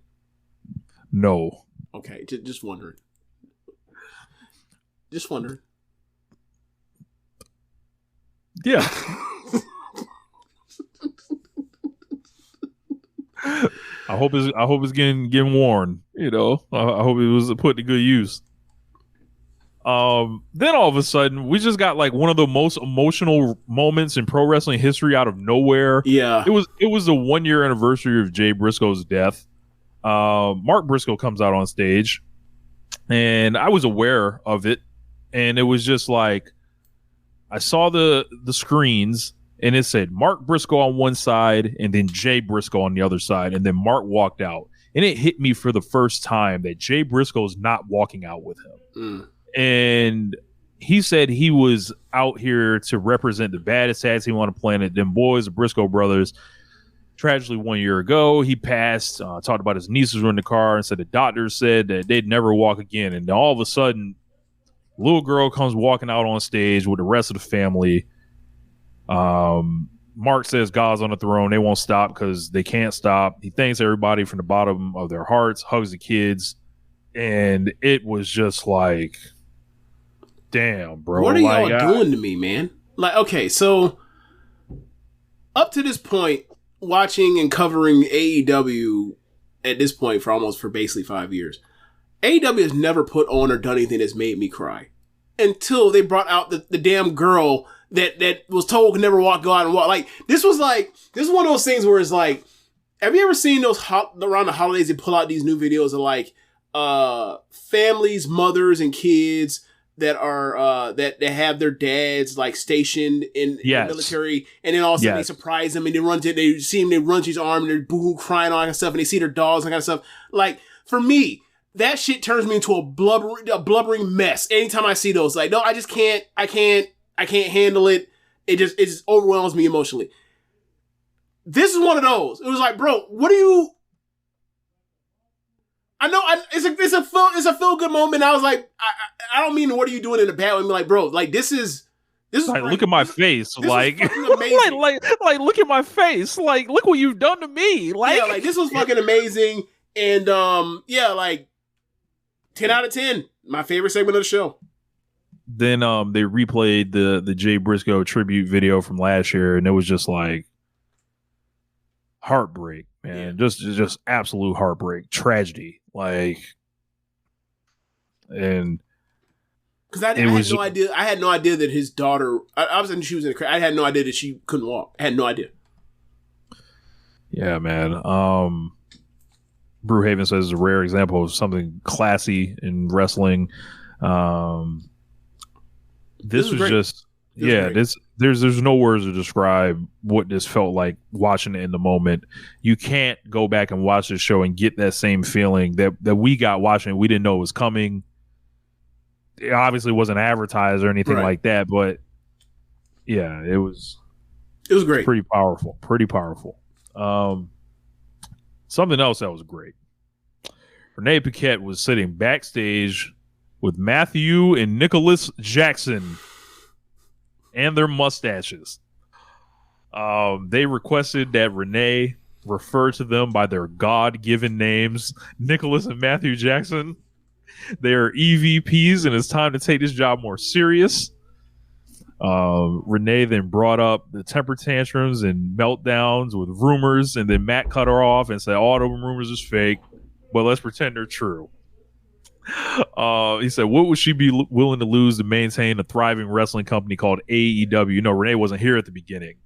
No. Okay, just wondering. Just wondering. Yeah. I hope it's getting worn. I hope it was put to good use. Then all of a sudden, we just got like one of the most emotional moments in pro wrestling history out of nowhere. Yeah, it was the 1 year anniversary of Jay Briscoe's death. Mark Briscoe comes out on stage, and I was aware of it, and it was just like I saw the screens. And it said Mark Briscoe on one side and then Jay Briscoe on the other side. And then Mark walked out. And it hit me for the first time that Jay Briscoe's not walking out with him. And he said he was out here to represent the baddest tag team on the planet. Them boys, the Briscoe brothers. Tragically, 1 year ago, he passed. Talked about his nieces were in the car and said the doctors said that they'd never walk again. And then all of a sudden, little girl comes walking out on stage with the rest of the family. Mark says God's on the throne. They won't stop because they can't stop. He thanks everybody from the bottom of their hearts, hugs the kids, and it was just like, damn, bro. What are y'all doing to me, man? Like, okay, so up to this point, watching and covering AEW at this point for basically 5 years, AEW has never put on or done anything that's made me cry until they brought out the damn girl that was told could never go out and walk. Like, this is one of those things where it's like, have you ever seen those around the holidays, they pull out these new videos of like, families, mothers and kids that are, that have their dads like stationed in the military. And then all of a sudden they surprise them and they see him, they run to his arm and they're boo crying, all that kind of stuff. And they see their dogs and that kind of stuff. Like, for me, that shit turns me into a blubbering mess. Anytime I see those, like, no, I just can't handle it. It just overwhelms me emotionally. This is one of those. It was like, bro, what do you? I know it's a feel good moment. I was like, I don't mean what are you doing in a bad way. I'm like, bro, like this is like, look at my face, like, like look at my face, like look what you've done to me, like, yeah, like this was fucking amazing, and like 10 out of 10, my favorite segment of the show. Then they replayed the Jay Briscoe tribute video from last year, and it was just like heartbreak, man. Yeah. Just absolute heartbreak, tragedy, like, and because I had no idea that his daughter. I was in she was in the crash. I had no idea that she couldn't walk. I had no idea. Yeah, man. Brewhaven says it's a rare example of something classy in wrestling. This was just there's no words to describe what this felt like watching it in the moment. You can't go back and watch this show and get that same feeling that we got watching it. We didn't know it was coming. It obviously wasn't advertised or anything like that, but yeah, it was great. Pretty powerful. Something else that was great. Renee Paquette was sitting backstage with Matthew and Nicholas Jackson and their mustaches. They requested that Renee refer to them by their God-given names, Nicholas and Matthew Jackson. They are EVPs, and it's time to take this job more serious. Renee then brought up the temper tantrums and meltdowns with rumors, and then Matt cut her off and said all the rumors is fake, but let's pretend they're true. He said, what would she be willing to lose to maintain a thriving wrestling company called AEW? You know, Renee wasn't here at the beginning.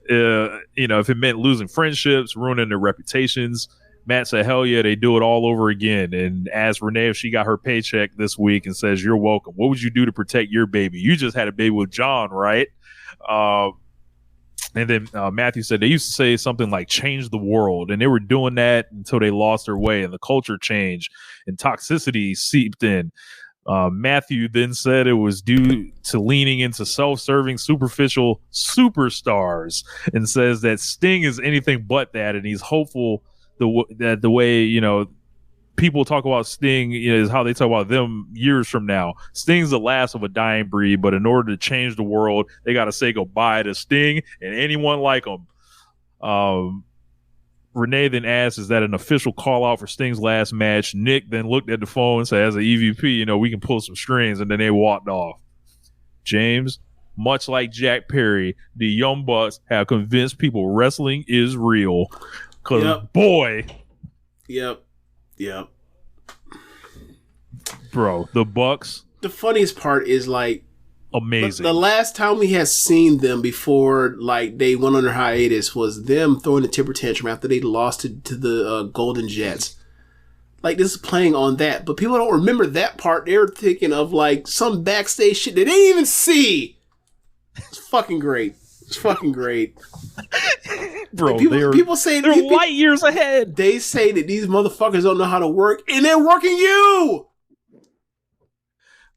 If it meant losing friendships, ruining their reputations, Matt said, hell yeah, they do it all over again. And asked Renee if she got her paycheck this week and says, you're welcome. What would you do to protect your baby? You just had a baby with John, right? And then Matthew said they used to say something like change the world. And they were doing that until they lost their way and the culture changed and toxicity seeped in. Matthew then said it was due to leaning into self-serving, superficial superstars, and says that Sting is anything but that. And he's hopeful that the way, people talk about Sting is how they talk about them years from now. Sting's the last of a dying breed, but in order to change the world, they got to say goodbye to Sting and anyone like him. Renee then asked, is that an official call out for Sting's last match? Nick then looked at the phone and said, as an EVP, we can pull some strings, and then they walked off. James, much like Jack Perry, the Young Bucks have convinced people wrestling is real. Because, boy. Yep. Bro, the Bucks. The funniest part is, amazing. The last time we had seen them before, they went on their hiatus was them throwing a temper tantrum after they lost to the Golden Jets. This is playing on that. But people don't remember that part. They're thinking of, some backstage shit they didn't even see. It's fucking great. Bro, people say they're light years ahead. They say that these motherfuckers don't know how to work, and they're working you.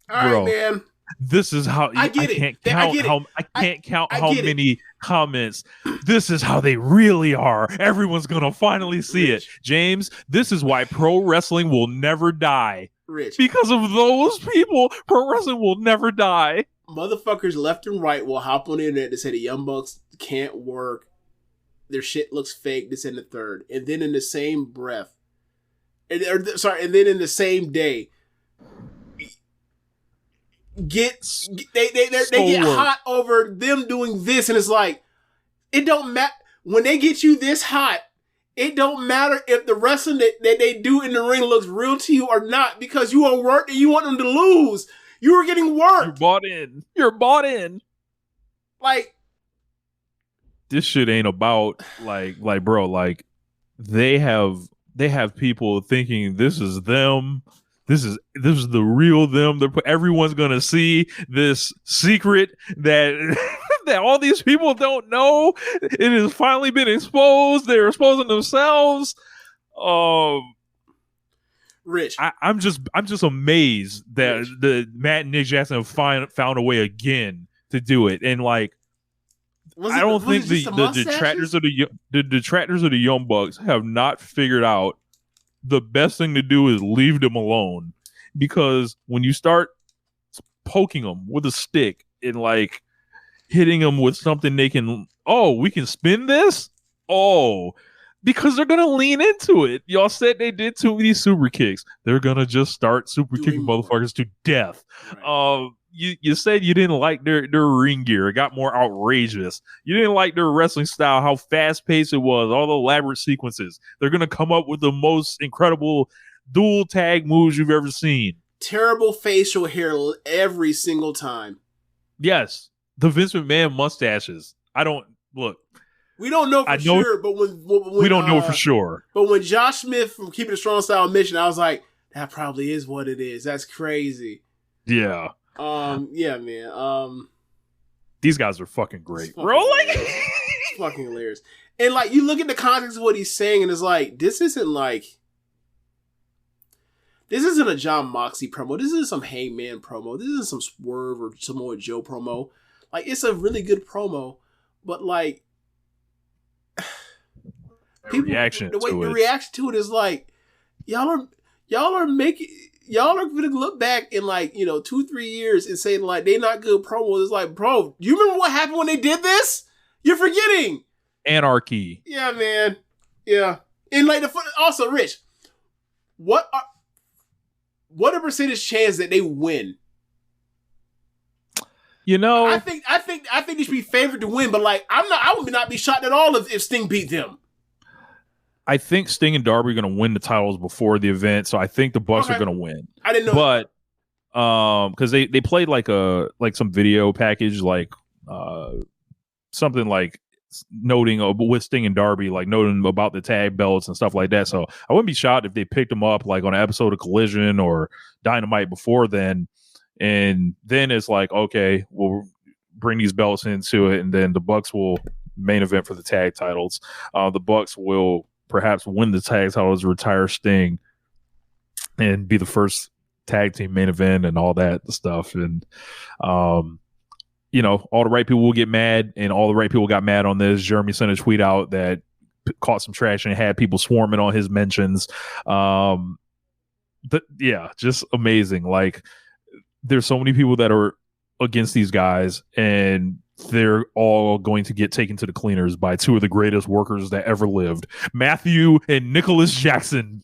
All right, man. This is how I can't count how many comments. This is how they really are. Everyone's gonna finally see it. James, this is why pro wrestling will never die. Rich. Because of those people, pro wrestling will never die. Motherfuckers left and right will hop on the internet to say the Young Bucks can't work. Their shit looks fake, this and the third. And then in the same breath, and then in the same day, they get hot over them doing this, and it's it don't matter when they get you this hot. It don't matter if the wrestling that they do in the ring looks real to you or not, because you are worked and you want them to lose. You were getting worked. You're bought in. This shit ain't about bro. They have people thinking this is them. This is the real them. Everyone's gonna see this secret that that all these people don't know. It has finally been exposed. They're exposing themselves. Rich, I'm just amazed that the Matt and Nick Jackson have found a way again to do it, and I don't think the detractors of the Young Bucks have not figured out the best thing to do is leave them alone, because when you start poking them with a stick and hitting them with something we can spin this, because they're gonna lean into it. Y'all said they did too many super kicks. They're gonna just start super kicking motherfuckers to death. Right. You said you didn't like their ring gear. It got more outrageous. You didn't like their wrestling style, how fast paced it was, all the elaborate sequences. They're gonna come up with the most incredible dual tag moves you've ever seen. Terrible facial hair every single time. Yes, the Vince McMahon mustaches. We don't know for sure, but when we don't know for sure. But when Josh Smith from Keepin It Strong Style mentioned, I was like, that probably is what it is. That's crazy. Yeah. Yeah, man. These guys are fucking great. It's fucking hilarious. And you look at the context of what he's saying, and it's this isn't a John Moxley promo. This isn't some Hangman promo. This isn't some Swerve or Samoa Joe promo. It's a really good promo, but the reaction to it is y'all are going to look back in 2-3 years and say they not good promos. It's bro, do you remember what happened when they did this? You're forgetting. Anarchy. Yeah, man. Yeah. And also, Rich, what a percentage chance that they win? I think they should be favored to win, but I would not be shocked at all if Sting beat them. I think Sting and Darby are going to win the titles before the event, so I think the Bucks are going to win. I didn't know, but because they played like some video package, like something like noting with Sting and Darby, like noting about the tag belts and stuff like that. So I wouldn't be shocked if they picked them up like on an episode of Collision or Dynamite before then, and then it's like, okay, we'll bring these belts into it, and then the Bucks will main event for the tag titles. The Bucks will perhaps win the tag titles, retire Sting, and be the first tag team main event and all that stuff. And all the right people will get mad, and all the right people got mad on this. Jeremy sent a tweet out that caught some traction and had people swarming on his mentions. But yeah, just amazing. Like, there's so many people that are against these guys, and they're all going to get taken to the cleaners by two of the greatest workers that ever lived, Matthew and Nicholas Jackson.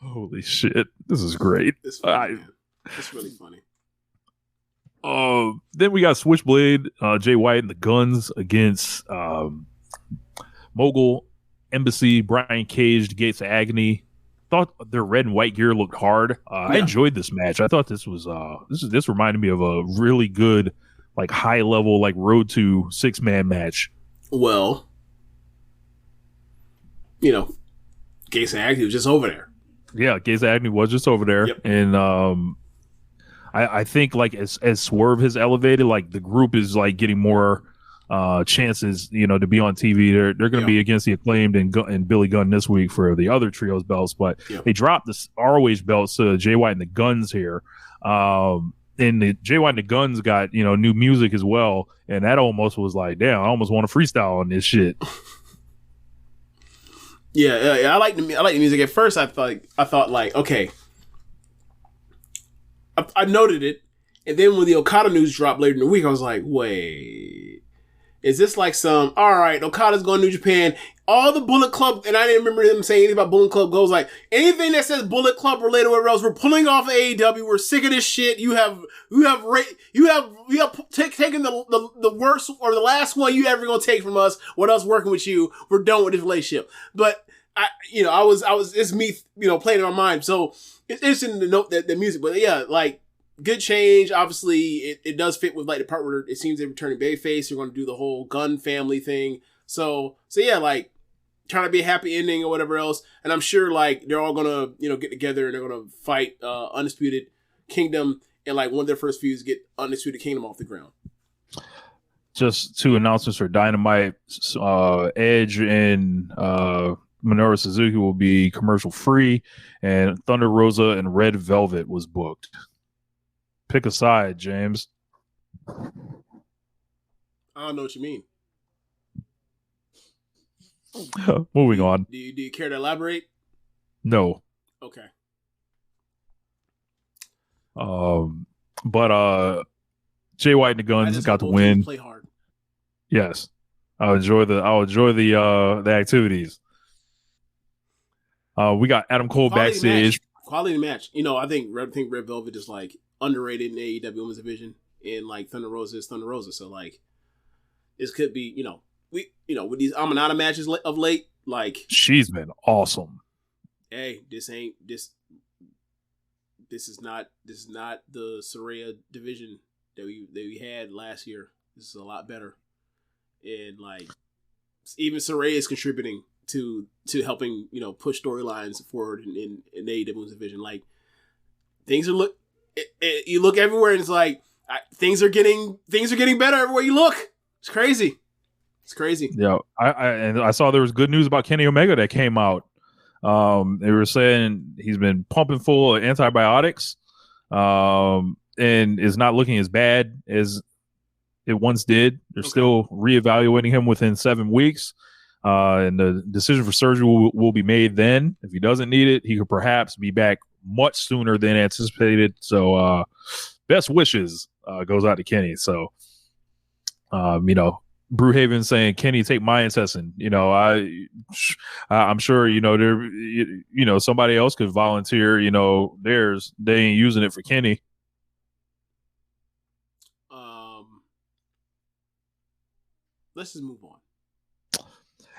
Holy shit, this is great. It's funny, it's really funny. Then we got Switchblade, Jay White and the Guns against Mogul, Embassy, Brian Cage, the Gates of Agony. Thought their red and white gear looked hard. I enjoyed this match. I thought this was this reminded me of a really good, like, high level, like, road to 6-man match. Well, Gates of Agony was just over there. Yeah, Gates of Agony was just over there. Yep. And I think, like, as Swerve has elevated, like, the group is, like, getting more chances, to be on TV. They're going to be against the Acclaimed and Billy Gunn this week for the other trios belts, but they dropped the ROH belts to Jay White and the Guns here. And the Jay White and the Guns got, new music as well, and that almost was like, damn, I almost want to freestyle on this shit. Yeah, I like the music. At first, I thought like, okay, I noted it, and then when the Okada news dropped later in the week, I was like, wait, is this like some? All right, Okada's going to New Japan. All the Bullet Club, and I didn't remember them saying anything about Bullet Club goes, like, anything that says Bullet Club related or else, we're pulling off AEW. We're sick of this shit. You have taken the worst or the last one you ever gonna take from us. What else working with you? We're done with this relationship. But it's me, playing in my mind. So it's interesting to note that the music, but yeah, like, good change. Obviously, it does fit with, like, the part where it seems they're returning babyface. They're going to do the whole Gun family thing. So yeah, like, trying to be a happy ending or whatever else. And I'm sure, like, they're all gonna, get together and they're gonna fight Undisputed Kingdom, and, like, one of their first feuds get Undisputed Kingdom off the ground. Just two announcements for Dynamite. Edge and Minoru Suzuki will be commercial free, and Thunder Rosa and Red Velvet was booked. Pick a side, James. I don't know what you mean. Moving on. Do you care to elaborate? No. Okay. But Jay White and the Guns got the win. Play hard. Yes. I'll enjoy the activities. We got Adam Cole backstage. Quality match. I think Red Velvet is, like, underrated in the AEW Women's Division, and, like, Thunder Rosa is Thunder Rosa. So, like, this could be, with these Aminata matches of late, like, she's been awesome. Hey, this is not the Saraya division that we had last year. This is a lot better, and, like, even Saraya is contributing to helping push storylines forward in the AEW division. Like, things are you look everywhere and it's like things are getting better everywhere you look. It's crazy. Yeah, I saw there was good news about Kenny Omega that came out. They were saying he's been pumping full of antibiotics, and is not looking as bad as it once did. They're still reevaluating him within 7 weeks. And the decision for surgery will be made then. If he doesn't need it, he could perhaps be back much sooner than anticipated. So, best wishes goes out to Kenny. So, Brewhaven saying, Kenny, take my intestine. I'm sure, there, somebody else could volunteer, theirs. They ain't using it for Kenny. let's just move on.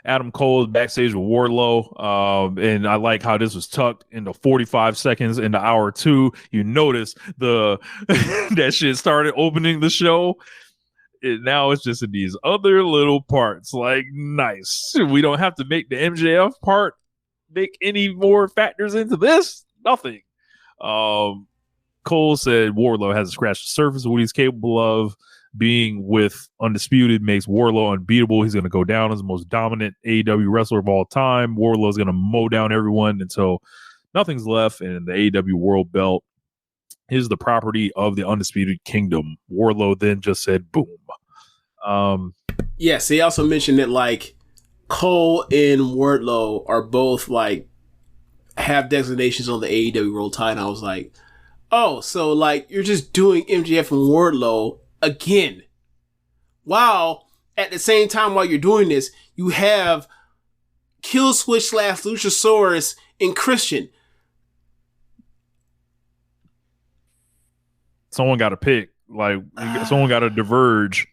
Adam Cole is backstage with Wardlow, and I like how this was tucked into 45 seconds into hour 2. You notice the that shit started opening the show. Now it's just in these other little parts. Like, nice. We don't have to make the MJF part make any more factors into this. Nothing. Cole said Wardlow hasn't scratched the surface of what he's capable of. Being with Undisputed makes Wardlow unbeatable. He's going to go down as the most dominant AEW wrestler of all time. Wardlow's going to mow down everyone until nothing's left, and the AEW World Belt is the property of the Undisputed Kingdom. Wardlow then just said, boom. Yes, he also mentioned that, like, Cole and Wardlow are both, like, have designations on the AEW World title. I was like, oh, so, like, you're just doing MJF and Wardlow again. While at the same time, while you're doing this, you have Killswitch / Luchasaurus and Christian. Someone got to pick. Like, someone got to diverge.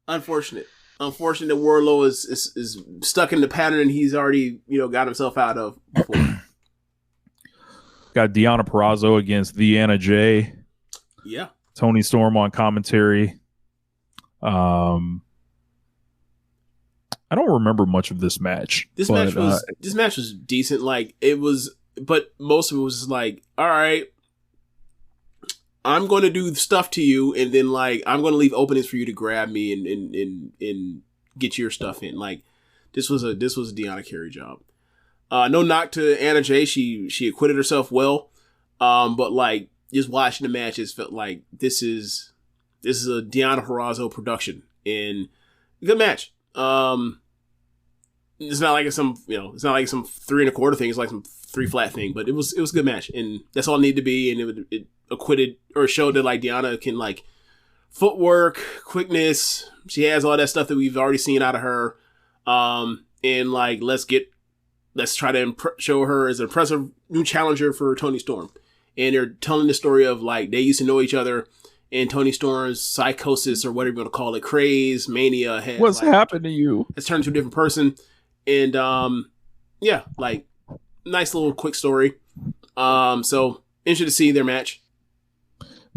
Unfortunate Wardlow is stuck in the pattern he's already, got himself out of before. Got Deonna Purrazzo against the Anna Jay. Yeah. Tony Storm on commentary. I don't remember much of this match. This match was decent. Like, it was, but most of it was like, all right, I'm going to do stuff to you, and then, like, I'm going to leave openings for you to grab me and get your stuff in. Like, this was a Deonna Carey job. No knock to Anna Jay. She acquitted herself well. But, like, just watching the matches felt like this is a Deonna Purrazzo production, and good match. It's not like some 3 1/4 thing. It's like some 3 flat thing, but it was a good match, and that's all it needed to be. And it acquitted or showed that, like, Deonna can, like, footwork, quickness. She has all that stuff that we've already seen out of her. And, like, let's try to show her as an impressive new challenger for Tony Storm. And they're telling the story of, like, they used to know each other, and Tony Storm's psychosis, or whatever you want to call it, craze, mania, has, what's happened to you? It's turned to a different person. And, yeah, like, nice little quick story. So, interested to see their match.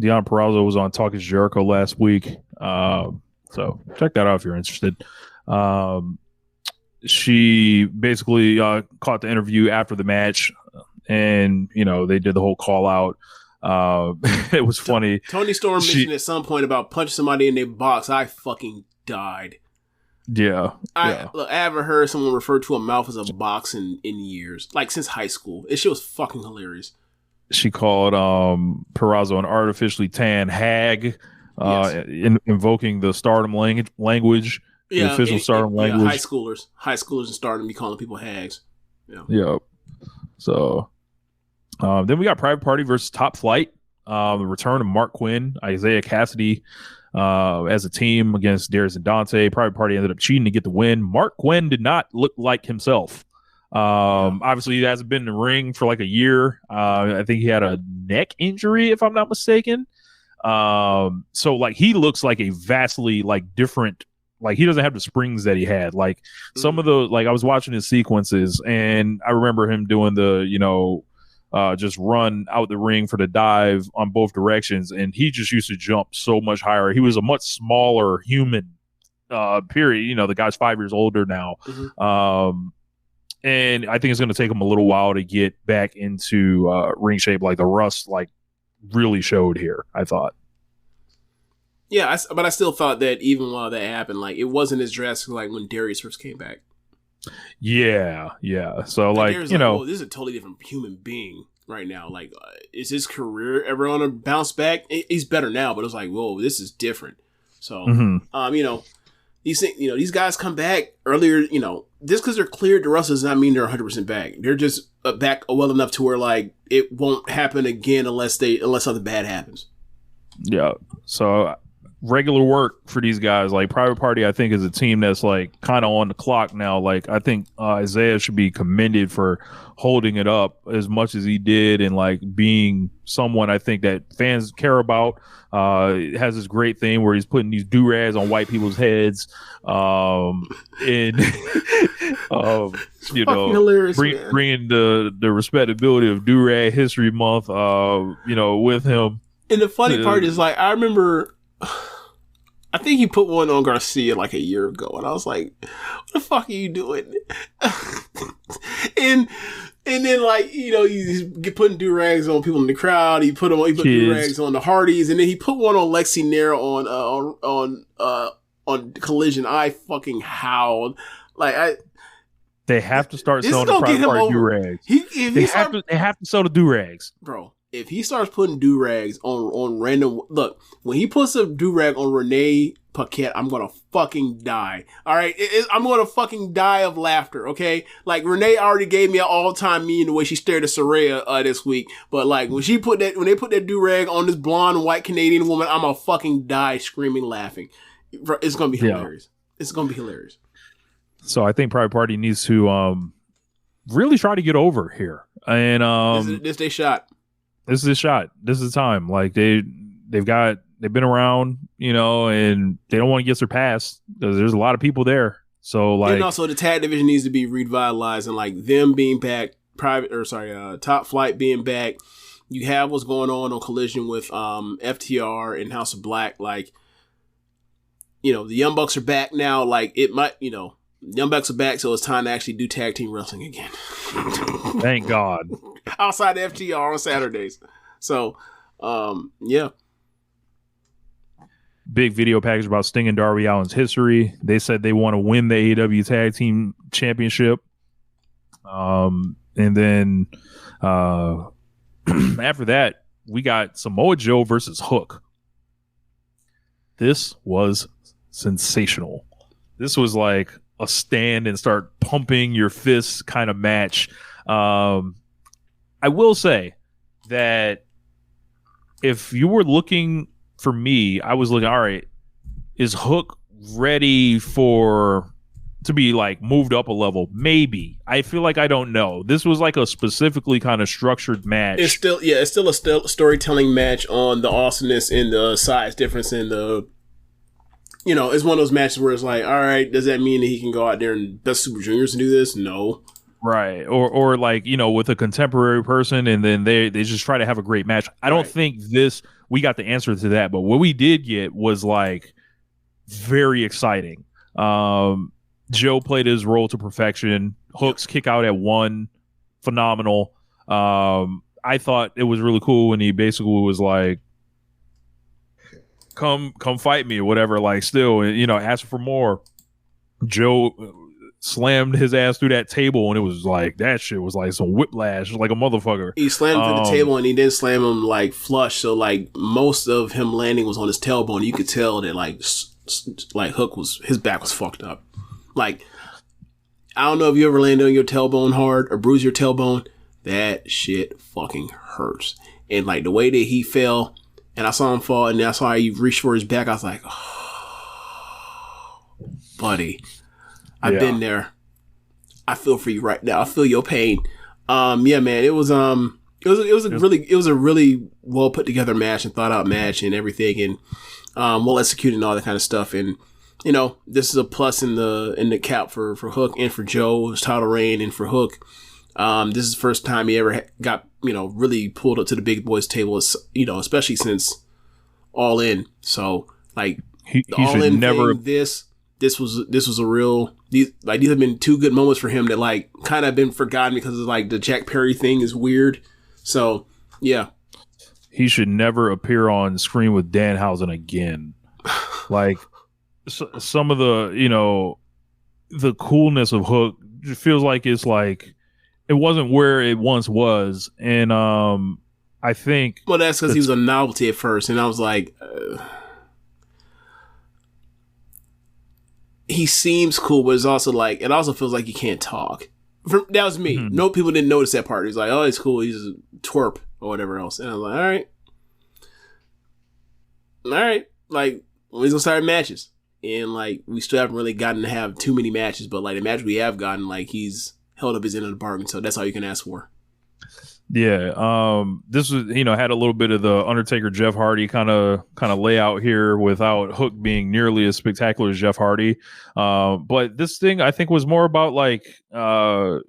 Deonna Purrazzo was on Talk Is Jericho last week. So, check that out if you're interested. She basically caught the interview after the match. And, they did the whole call out. It was funny. Tony Storm mentioned at some point about punching somebody in their box. I fucking died. Yeah. I haven't heard someone refer to a mouth as a box in years. Like, since high school. This shit was fucking hilarious. She called Purrazzo an artificially tan hag, yes. Invoking the Stardom language. The official Stardom language. High schoolers in Stardom be calling people hags. Yeah. So... then we got Private Party versus Top Flight. The return of Mark Quinn, Isaiah Cassidy as a team against Darius and Dante. Private Party ended up cheating to get the win. Mark Quinn did not look like himself. Obviously, he hasn't been in the ring for like a year. I think he had a neck injury, if I'm not mistaken. So, like, he looks like a vastly, like, different. Like, he doesn't have the springs that he had. Like, some of the, like, I was watching his sequences, and I remember him doing the, just run out the ring for the dive on both directions, and he just used to jump so much higher. He was a much smaller human, period. The guy's 5 years older now. Mm-hmm. And I think it's going to take him a little while to get back into ring shape, like the rust, like, really showed here, I thought. Yeah, but I still thought that even while that happened, like, it wasn't as drastic like when Darius first came back. Yeah. So, like, this is a totally different human being right now. Like, is his career ever on a bounce back? He's better now, but it was like, whoa, this is different. So, these guys come back earlier. Just because they're cleared to wrestle does not mean they're 100% back. They're just back well enough to where, like, it won't happen again unless something bad happens. Yeah. So regular work for these guys. Like Private Party, I think, is a team that's like kind of on the clock now. Like I think Isaiah should be commended for holding it up as much as he did, and like being someone I think that fans care about. Has this great thing where he's putting these do-rags on white people's heads, and you know, bringing the respectability of do-rag History Month, you know, with him. And the funny part is, like, I remember, I think he put one on Garcia like a year ago, and I was like, "What the fuck are you doing?" And then, like, you know, he's putting do-rags on people in the crowd. He put do-rags on the Hardys, and then he put one on Lexi Nair on Collision. I fucking howled. Like, they have to start selling the Private Party do-rags. They have to sell the do-rags, bro. If he starts putting do-rags on random, look, when he puts a do-rag on Renee Paquette, I'm gonna fucking die. All right, I'm gonna fucking die of laughter. Okay, like Renee already gave me an all-time meme the way she stared at Saraya this week, but like when they put that do-rag on this blonde white Canadian woman, I'm gonna fucking die screaming laughing. It's gonna be hilarious. It's gonna be hilarious. So I think Private Party needs to really try to get over here, and this they shot. This is a shot. This is time. Like they've been around, you know, and they don't want to get surpassed because there's a lot of people there. So like, and also the tag division needs to be revitalized, and like them being back, Top Flight being back. You have what's going on Collision with FTR and House of Black. Like, you know, the Young Bucks are back now. Like it might, you know, Young Bucks are back, so it's time to actually do tag team wrestling again. Thank God. Outside FTR on Saturdays. So, yeah. Big video package about Sting and Darby Allin's history. They said they want to win the AEW Tag Team Championship. And then after that, we got Samoa Joe versus Hook. This was sensational. This was like a stand and start pumping your fists kind of match. I will say that if you were looking for me, I was looking, all right, is Hook ready to be like moved up a level? Maybe. I feel like I don't know. This was like a specifically kind of structured match. It's still a storytelling match on the awesomeness and the size difference in the, you know, it's one of those matches where it's like, all right, does that mean that he can go out there and best Super Juniors and do this? No. Right. Or like, you know, with a contemporary person, and then they just try to have a great match. I don't think we got the answer to that, but what we did get was like very exciting. Joe played his role to perfection. Hook's kick out at 1, phenomenal. I thought it was really cool when he basically was like, come fight me or whatever, like still, you know, ask for more. Joe slammed his ass through that table, and it was like, that shit was like some whiplash, like a motherfucker. He slammed him through the table, and he didn't slam him like flush, so like most of him landing was on his tailbone. You could tell that like Hook his back was fucked up. Like, I don't know if you ever landed on your tailbone hard or bruised your tailbone. That shit fucking hurts. And like the way that he fell, and I saw him fall, and I saw he reached for his back, I was like, oh, buddy, I've been there. I feel for you right now. I feel your pain. Yeah, man, it was a really well put together match and thought out match and everything, and well executed and all that kind of stuff. And you know, this is a plus in the cap for Hook and for Joe's title reign, and for Hook. This is the first time he ever got, you know, really pulled up to the big boys table, you know, especially since All In. So like he All In never thing, this was a real, these have been 2 good moments for him that like kind of been forgotten because of like the Jack Perry thing is weird. So yeah, he should never appear on screen with Danhausen again. Like some of the, you know, the coolness of Hook just feels like it's like it wasn't where it once was. And I think, well, that's because he was a novelty at first, and I was like, he seems cool, but it's also like, it also feels like he can't talk. That was me. Mm-hmm. No, people didn't notice that part. He's like, oh, it's cool. He's a twerp or whatever else. And I was like, all right. Like, when he's gonna start matches. And like we still haven't really gotten to have too many matches, but like the match we have gotten, like he's held up his end of the bargain. So that's all you can ask for. Yeah. This was, had a little bit of the Undertaker Jeff Hardy kind of layout here without Hook being nearly as spectacular as Jeff Hardy. But this thing I think was more about like hanging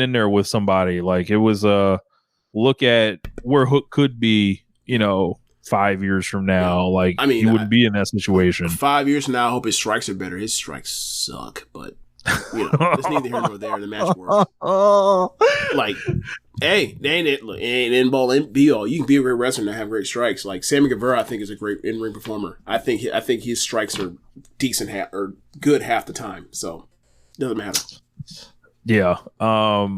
in there with somebody. Like it was a look at where Hook could be, 5 years from now. Yeah. Like, I mean, he wouldn't be in that situation. 5 years from now, I hope his strikes are better. His strikes suck, but it's neither here nor there in the match world. Like, hey, they ain't end all be all. You can be a great wrestler and have great strikes. Like Sammy Guevara, I think is a great in ring performer. I think his strikes are decent or good half the time. So doesn't matter. Yeah. But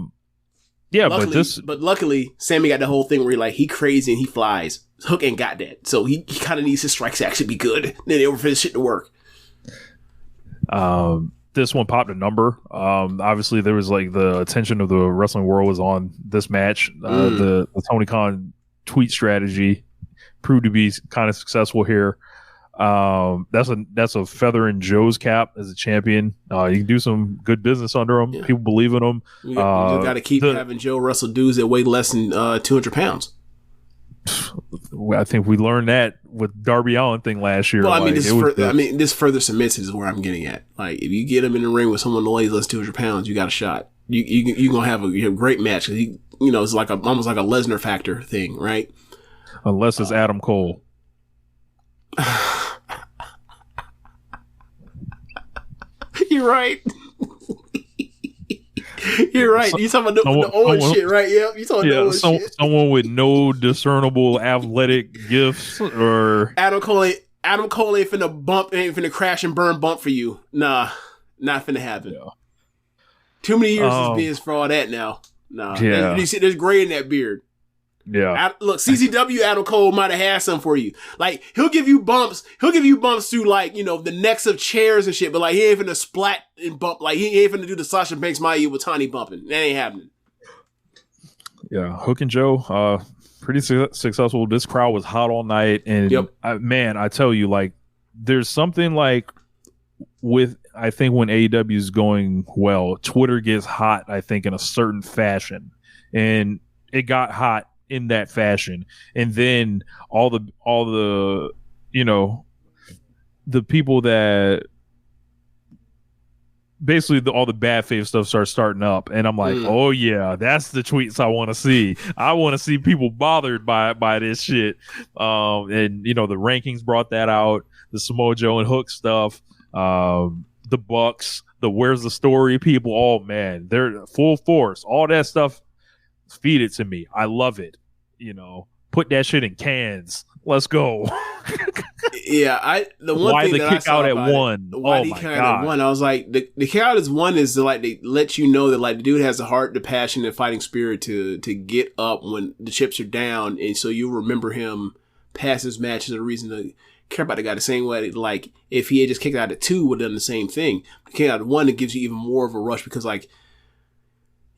luckily, Sammy got the whole thing where he crazy and he flies. Hook ain't got that, so he kind of needs his strikes to actually be good. Then over for this shit to work. This one popped a number. Obviously, there was like the attention of the wrestling world was on this match. The Tony Khan tweet strategy proved to be kind of successful here. That's a feather in Joe's cap as a champion. You can do some good business under him. Yeah. People believe in him. You got to keep having Joe wrestle dudes that weigh less than 200 pounds. I think we learned that with Darby Allin thing last year. Well, I mean, this further cements is where I'm getting at. Like, if you get him in the ring with someone that weighs less than 200 pounds, you got a shot. You're gonna have a great match. Cause it's like almost like a Lesnar factor thing, right? Unless it's Adam Cole. You're right. You're right. You talking about the old shit, right? Yep. You talking about the old shit. Someone with no discernible athletic gifts, or Adam Cole ain't finna crash and burn bump for you. Nah, not finna happen. Yeah. Too many years as being for all that now. Nah. Yeah. You see, there's gray in that beard. Yeah. Look, CZW Adam Cole might have had some for you. Like, he'll give you bumps through the necks of chairs and shit, but like he ain't finna splat and bump. Like he ain't finna do the Sasha Banks Mayu with Tiny bumping. That ain't happening. Yeah, Hook and Joe, pretty successful. This crowd was hot all night, and I tell you, like, there's something like with I think when AEW is going well, Twitter gets hot. I think in a certain fashion, and it got hot in that fashion, and then all the the people that basically all the bad faith stuff starts starting up, and I'm like, oh yeah, that's the tweets I want to see. I want to see people bothered by this shit. And the rankings brought that out, the Samoa Joe and Hook stuff, the Bucks, the where's the story people. Oh man, they're full force. All that stuff. Feed it to me. I love it. Put that shit in cans. Let's go. Yeah, why the kick out at one? Why the kick out at one? I was like, the kick out as one is to, like, they let you know that like the dude has the heart, the passion, and fighting spirit to get up when the chips are down, and so you remember him past his match as a reason to care about the guy the same way. Like if he had just kicked out at 2, would have done the same thing. The kick out at 1, it gives you even more of a rush because like.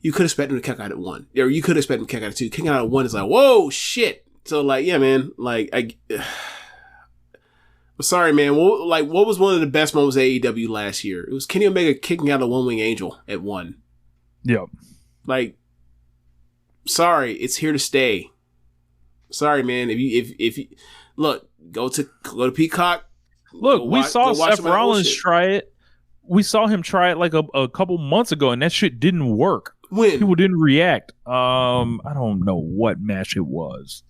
You could expect him to kick out at 1. Or you could expect him to kick out at 2. Kicking out at 1 is like, whoa, shit. So, like, yeah, man. Like, I'm sorry, man. What was one of the best moments of AEW last year? It was Kenny Omega kicking out a One Wing Angel at 1. Yep. Like, sorry, it's here to stay. Sorry, man. If you look, go to Peacock. Look, we saw Seth Rollins try it. We saw him try it like a couple months ago, and that shit didn't work. When? People didn't react. I don't know what match it was.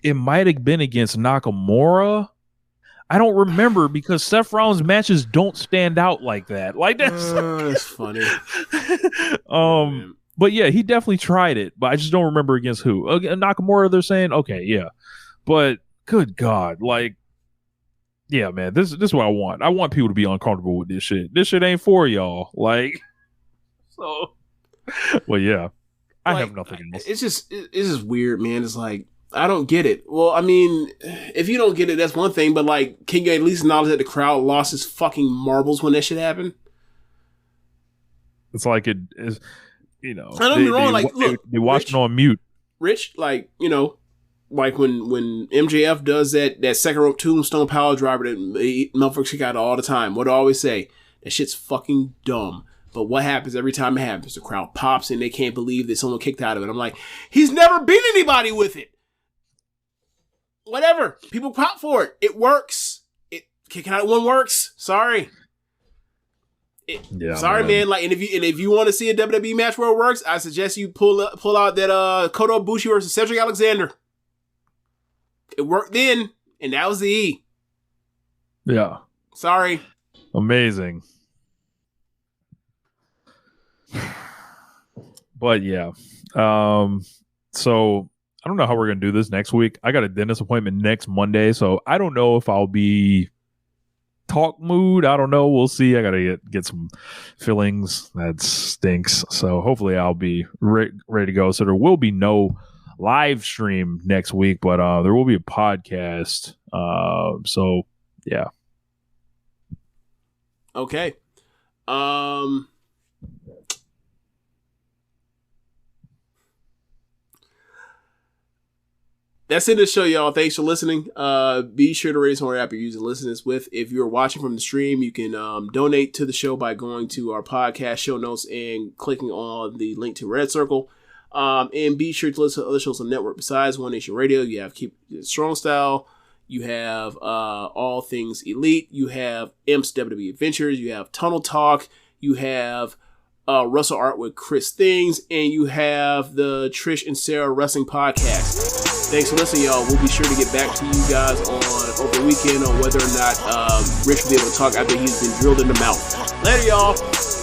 It might have been against Nakamura. I don't remember because Seth Rollins matches don't stand out like that. Like that's funny. But yeah, he definitely tried it, but I just don't remember against who. Nakamura, they're saying, okay, yeah. But good God, like, yeah, man, this is what I want. I want people to be uncomfortable with this shit. This shit ain't for y'all. Like, so, well, yeah, I have nothing else. It's just weird, man. It's like, I don't get it. Well, I mean, if you don't get it, that's one thing, but like, can you at least acknowledge that the crowd lost its fucking marbles when that shit happened? It's like it is, I don't get me wrong, like, look, they watched it on mute. Rich, like, like when MJF does that second rope tombstone power driver that motherfuckers kick out all the time. What do I always say? That shit's fucking dumb. But what happens every time it happens? The crowd pops and they can't believe that someone kicked out of it. I'm like, he's never beat anybody with it. Whatever. People pop for it. It works. Kicking out one works. Sorry. Sorry, man. Like, and if you want to see a WWE match where it works, I suggest you pull out that Kota Ibushi versus Cedric Alexander. It worked then, and that was the E. Yeah. Sorry. Amazing. But yeah. So I don't know how we're gonna do this next week. I got a dentist appointment next Monday, so I don't know if I'll be talk mood. I don't know. We'll see. I gotta get some fillings. That stinks. So hopefully I'll be ready to go. So there will be no live stream next week, but there will be a podcast. So yeah. Okay. That's it to the show, y'all. Thanks for listening. Be sure to rate us on whatever app you're using to listen to this with. If you're watching from the stream, you can donate to the show by going to our podcast show notes and clicking on the link to Red Circle. And be sure to listen to other shows on the network besides One Nation Radio. You have Keepin It Strong Style. You have All Things Elite. You have Imp's WWE Adventures. You have Tunnel Talk. You have Russell Art with Chris Things. And you have the Trish and Sarah Wrestling Podcast. Thanks for listening, y'all. We'll be sure to get back to you guys over the weekend on whether or not Rich will be able to talk after he's been drilled in the mouth. Later, y'all.